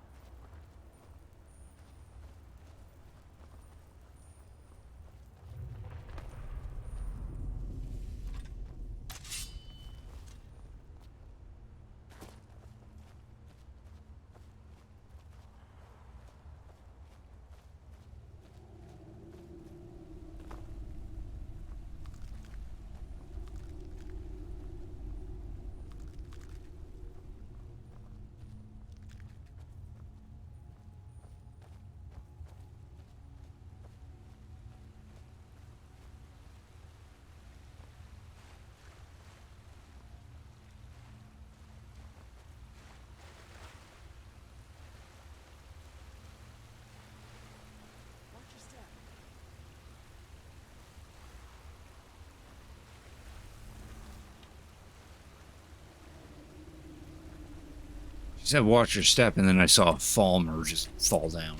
She said watch your step, and then I saw a Falmer just fall down.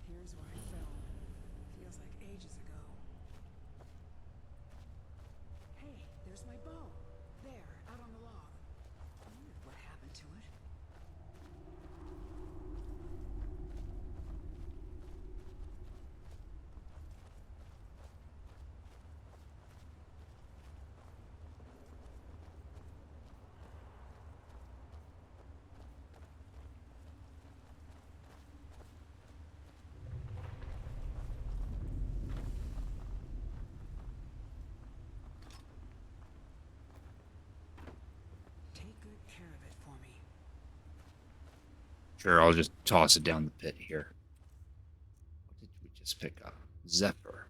Here's where I fell. Feels like ages ago. Hey, there's my bow. There, out on the log. I wondered what happened to it. Take good care of it for me. Sure, I'll just toss it down the pit here. What did we just pick up? Zephyr.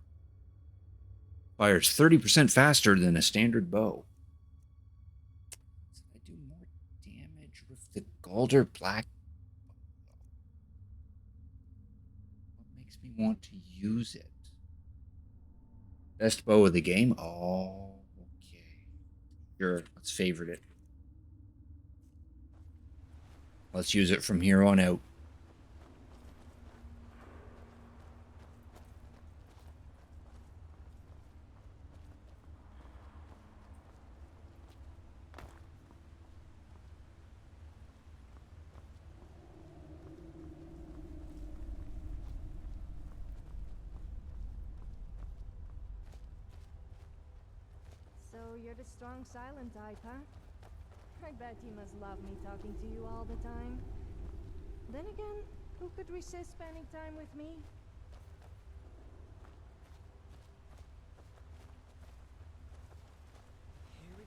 Fires 30% faster than a standard bow. I do more damage with the Galder Black want to use it. Best bow of the game? Oh, okay. Sure, let's favorite it. Let's use it from here on out. So you're the strong silent type, huh? I bet you must love me talking to you all the time. Then again, who could resist spending time with me? Here we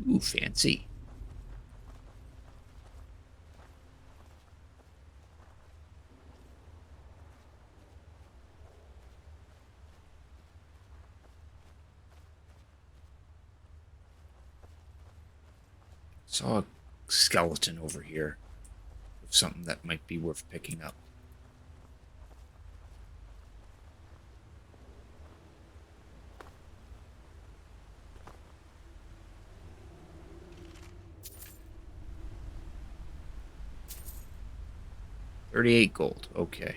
go. Ooh, fancy. Saw a skeleton over here. Something that might be worth picking up. $38 gold. Okay.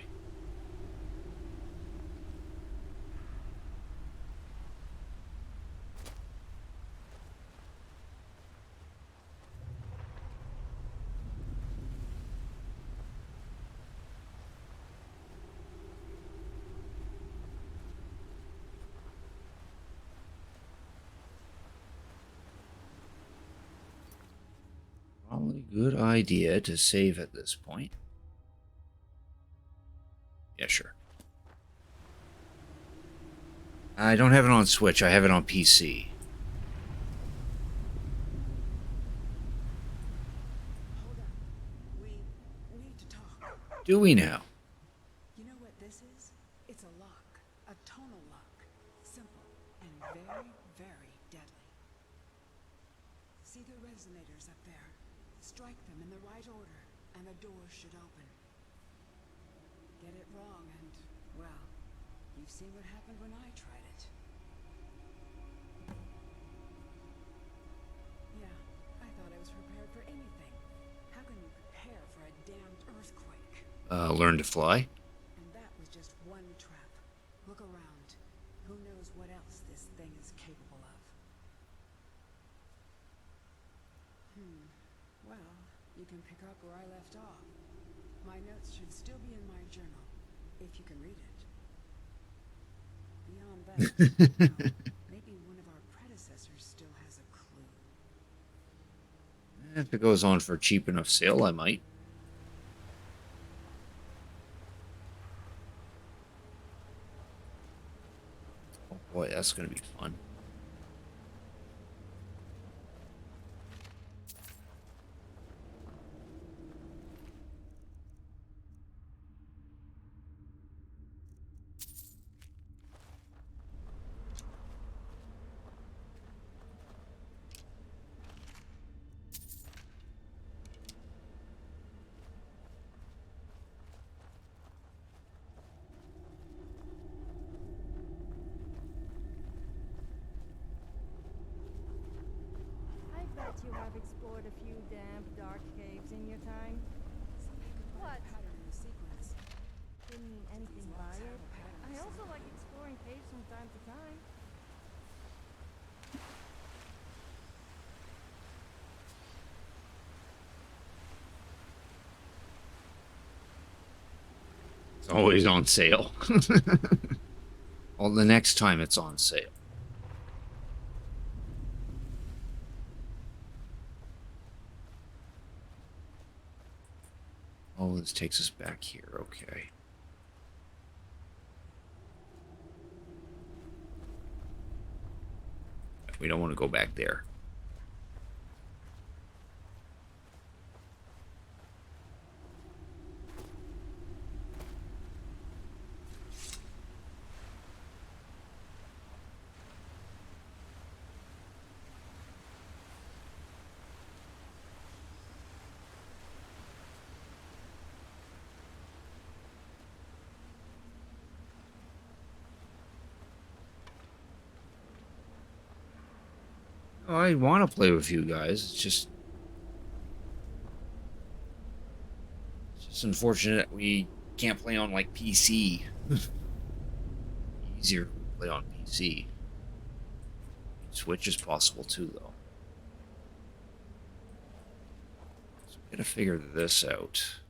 Probably a good idea to save at this point. Yeah, sure. I don't have it on Switch. I have it on PC. Hold on. We need to talk. Do we now? You know what this is? It's a lock. A tonal lock. Simple and very, very deadly. See the resonators up there? Strike them in the right order, and the door should open. Get it wrong and, well, you've seen what happened when I tried it. Yeah, I thought I was prepared for anything. How can you prepare for a damned earthquake? Learn to fly? And that was just one trap. Look around. Who knows what else this thing is capable of? Well, you can pick up where I left off. My notes should still be in my journal, if you can read it. Beyond that, well, maybe one of our predecessors still has a clue. If it goes on for a cheap enough sale, I might. Oh boy, that's going to be fun. I bet you have explored a few damp, dark caves in your time. What? Pattern in the sequence. Didn't mean anything by it. I also like exploring caves from time to time. It's always on sale. Well, the next time it's on sale. Oh, this takes us back here. Okay. We don't want to go back there. Oh, I want to play with you guys. It's just unfortunate we can't play on like PC. Easier to play on PC. Switch is possible too, though. So we gotta figure this out.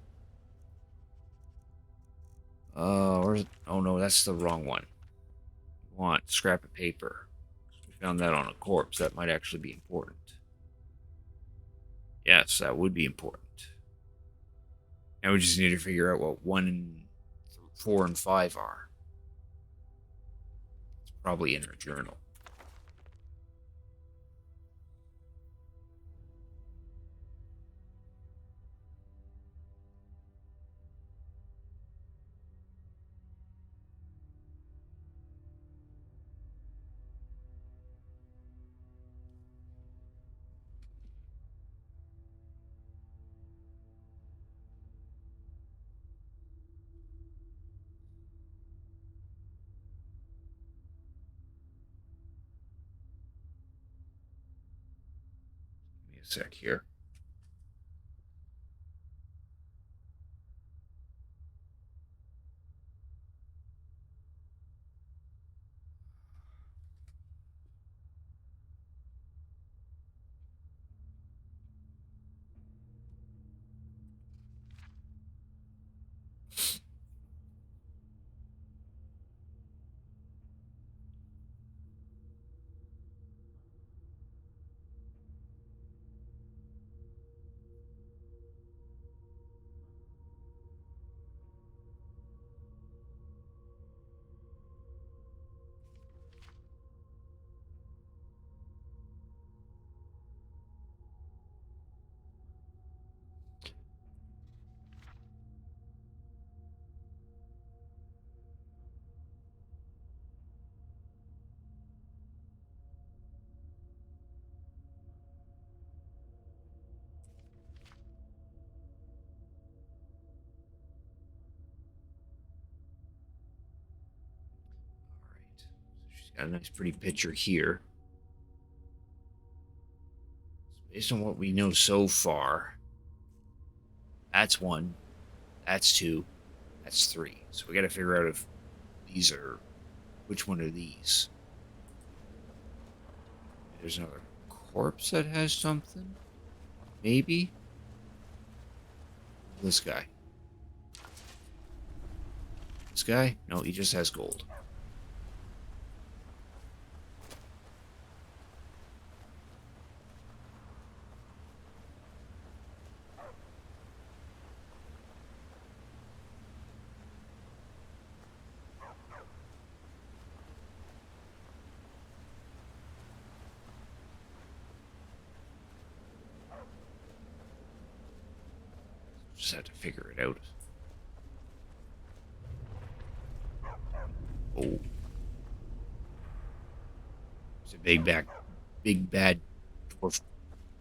Where's it? Oh no, that's the wrong one. We want scrap of paper. We found that on a corpse. That might actually be important. Yes, that would be important. Now we just need to figure out what 1, 4, and 5 are. It's probably in her journal. Give me a sec here. Got a nice pretty picture here. Based on what we know so far, that's 1, that's 2, that's 3. So we gotta figure out if these are, which one are these? There's another corpse that has something? Maybe? This guy. This guy? No, he just has gold. Just have to figure it out. Oh. There's a big bad dwarf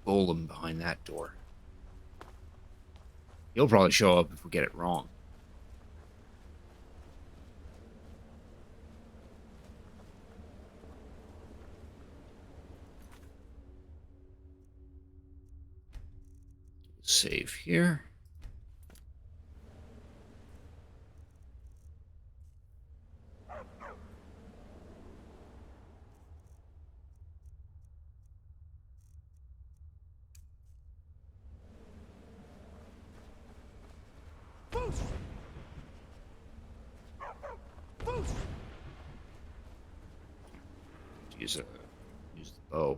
golem behind that door. He'll probably show up if we get it wrong. Save here. Use the bow.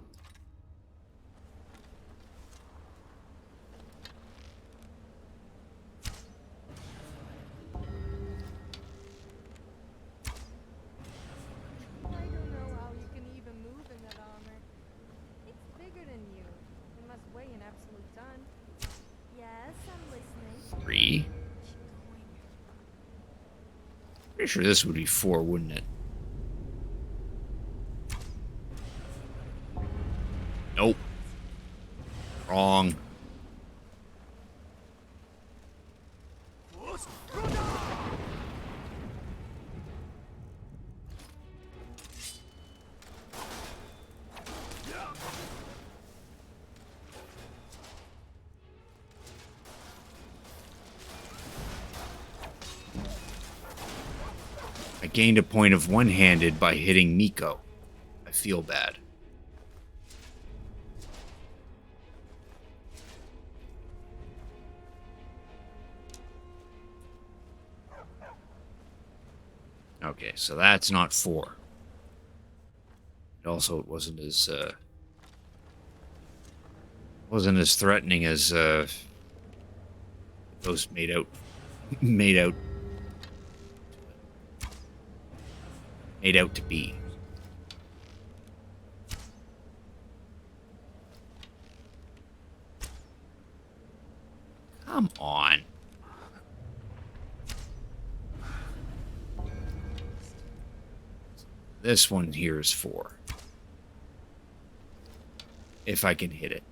I don't know how you can even move in that armor. It's bigger than you. It must weigh an absolute ton. Yes, I'm listening. 3. Pretty sure this would be 4, wouldn't it? Nope. Wrong. gained a point of one-handed by hitting Miko. I feel bad. Okay, so that's not 4. It also wasn't as threatening as those made out to be. Come on. This one here is 4. If I can hit it.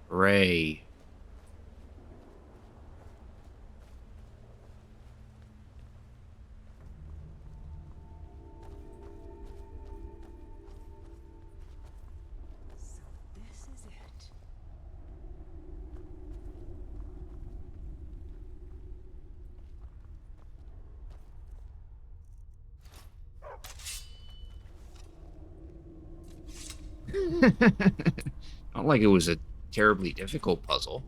Hooray. Not like it was a terribly difficult puzzle.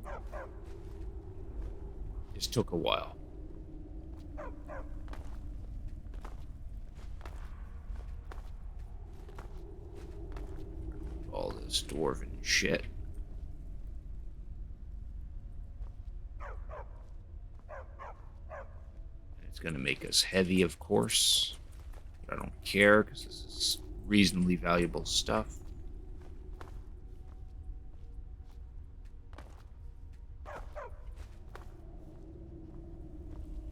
Just took a while. All this dwarven shit. It's gonna make us heavy, of course. But I don't care, because this is reasonably valuable stuff.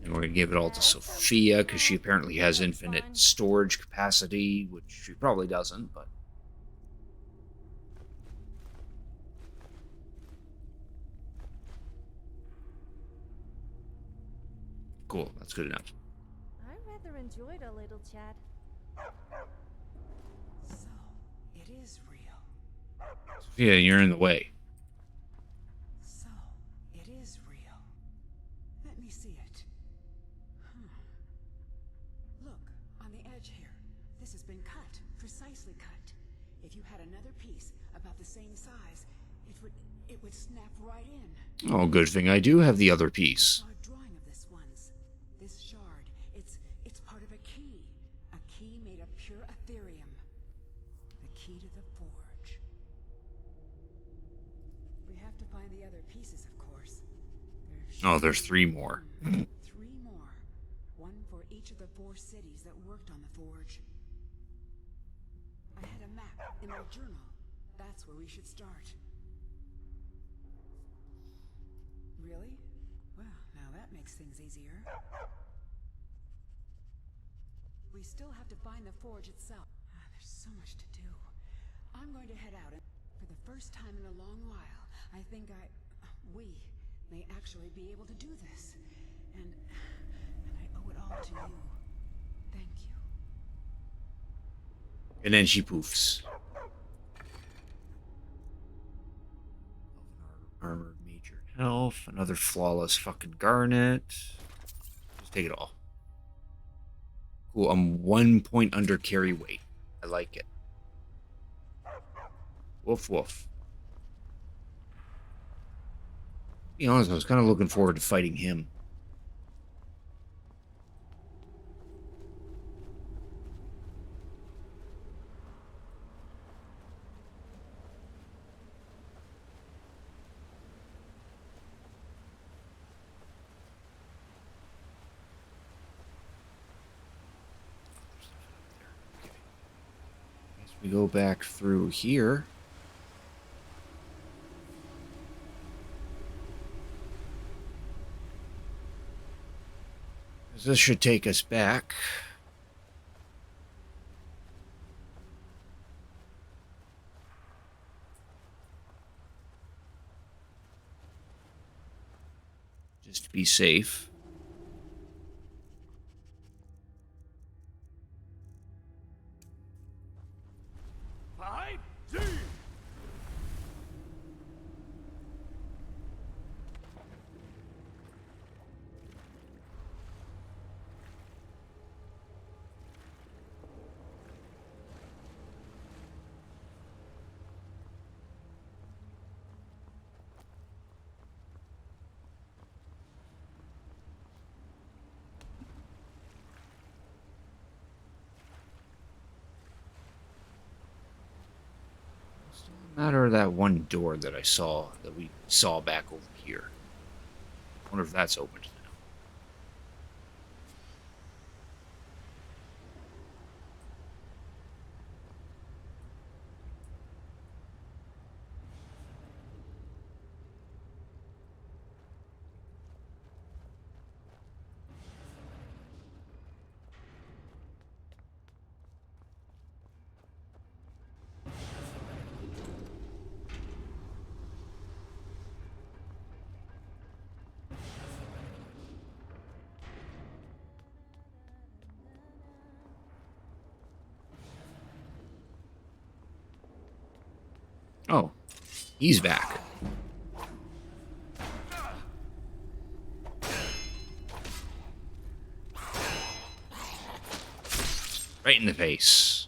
And we're going to give it all to Sophia, because she apparently has infinite storage capacity, which she probably doesn't, but... Cool, that's good enough. I rather enjoyed our little chat. So, it is real. Sophia, you're in the way. So, it is real. Let me see it. Look, on the edge here. This has been cut, precisely cut. If you had another piece about the same size, it would snap right in. Oh, good thing I do have the other piece. I saw a drawing of this once. This shard, it's part of a key. A key made of pure Ethereum. The key to the forge. We have to find the other pieces, of course. There's 3 more. 3 more. One for each of the 4 cities that worked on the forge. I had a map in my journal. That's where we should start. Really? Well, now that makes things easier. We still have to find the forge itself. There's so much to do. I'm going to head out, and for the first time in a long while, I think we may actually be able to do this. And I owe it all to you. Thank you. And then she poofs. Armored major health. Another flawless fucking garnet. Just take it all. Cool, I'm 1 point under carry weight. I like it. Woof woof. To be honest, I was kind of looking forward to fighting him. We go back through here. This should take us back. Just to be safe. Matter of that one door that we saw back over here. I wonder if that's opened now. Oh, he's back. Right in the face.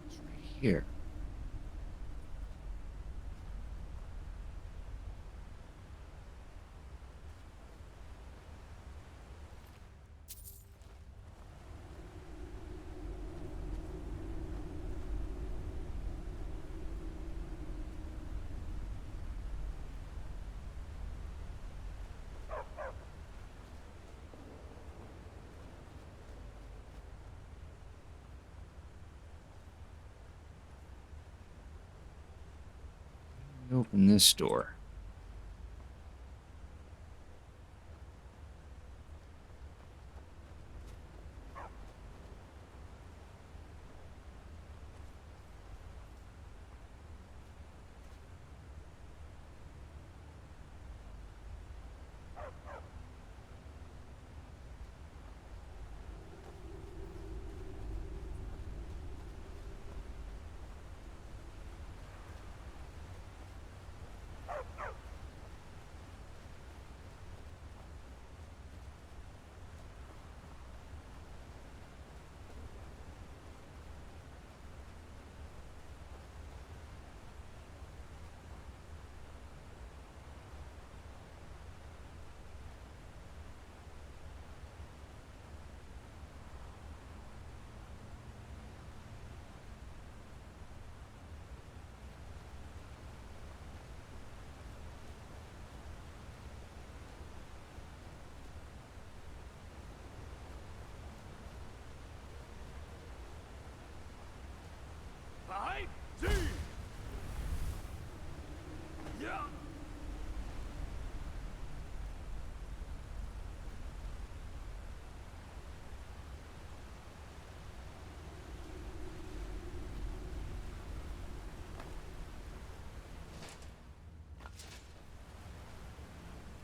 It's right here. Open this door.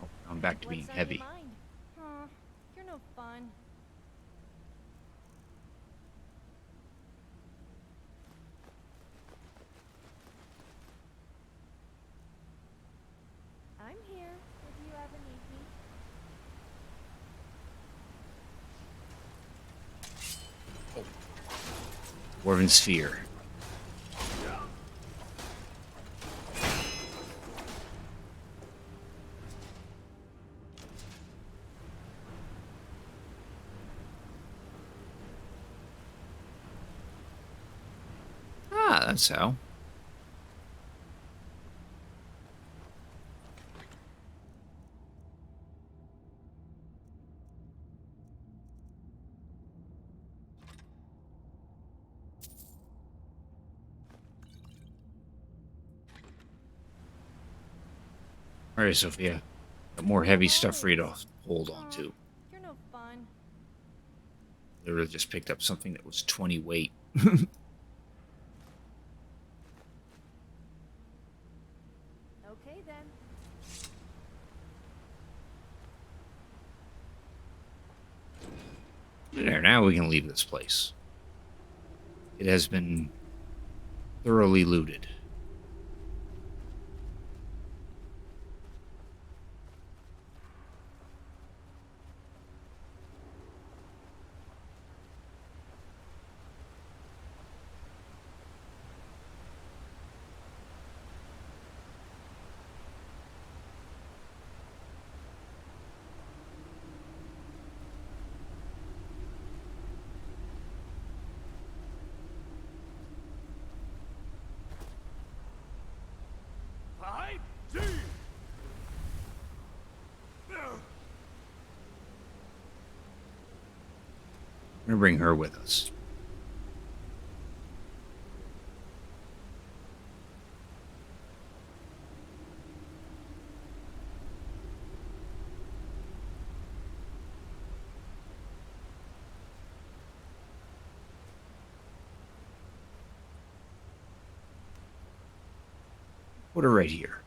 Oh, I'm back to being What's on heavy. your mind? Huh, you're no fun. I'm here if you ever need me. Dwarven Sphere. Ah, that's how. All right, Sophia. Got more heavy stuff for you to hold on to. You're no fun. Literally just picked up something that was 20 weight. Okay then. There, now we can leave this place. It has been thoroughly looted. We're gonna bring her with us. Put her right here.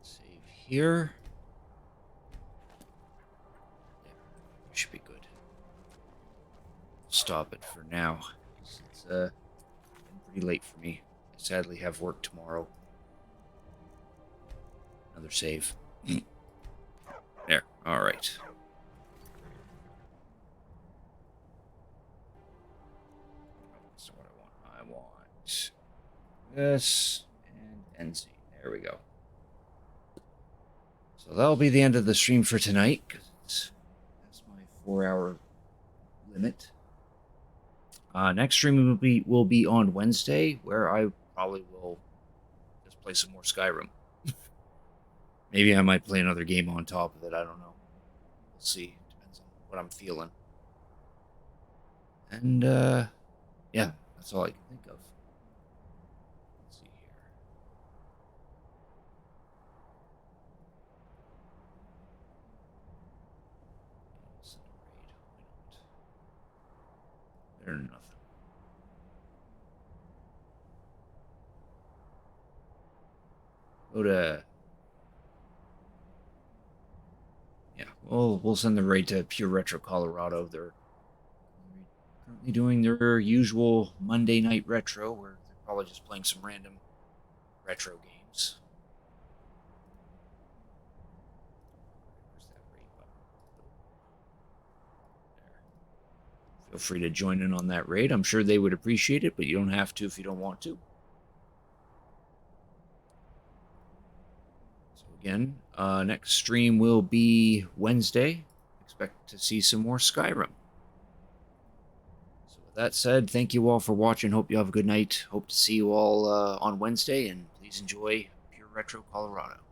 Save here. There. Should be good. Stop it for now. It's been pretty late for me. I sadly have work tomorrow. Another save. There. Alright. That's not what I want. I want this and NZ. There we go. So that'll be the end of the stream for tonight, because that's my 4-hour limit. Next stream will be on Wednesday, where I probably will just play some more Skyrim. Maybe I might play another game on top of it. I don't know. We'll see. Depends on what I'm feeling. And yeah, that's all I can think of. Let's see here. There's nothing. Go to... Yeah, we'll send the raid to Pure Retro Colorado. They're currently doing their usual Monday night retro, where they're probably just playing some random retro games. Where's that raid button? There. Feel free to join in on that raid. I'm sure they would appreciate it, but you don't have to if you don't want to. Again, next stream will be Wednesday. Expect to see some more Skyrim. So with that said, thank you all for watching. Hope you have a good night. Hope to see you all on Wednesday, and please enjoy Pure Retro Colorado.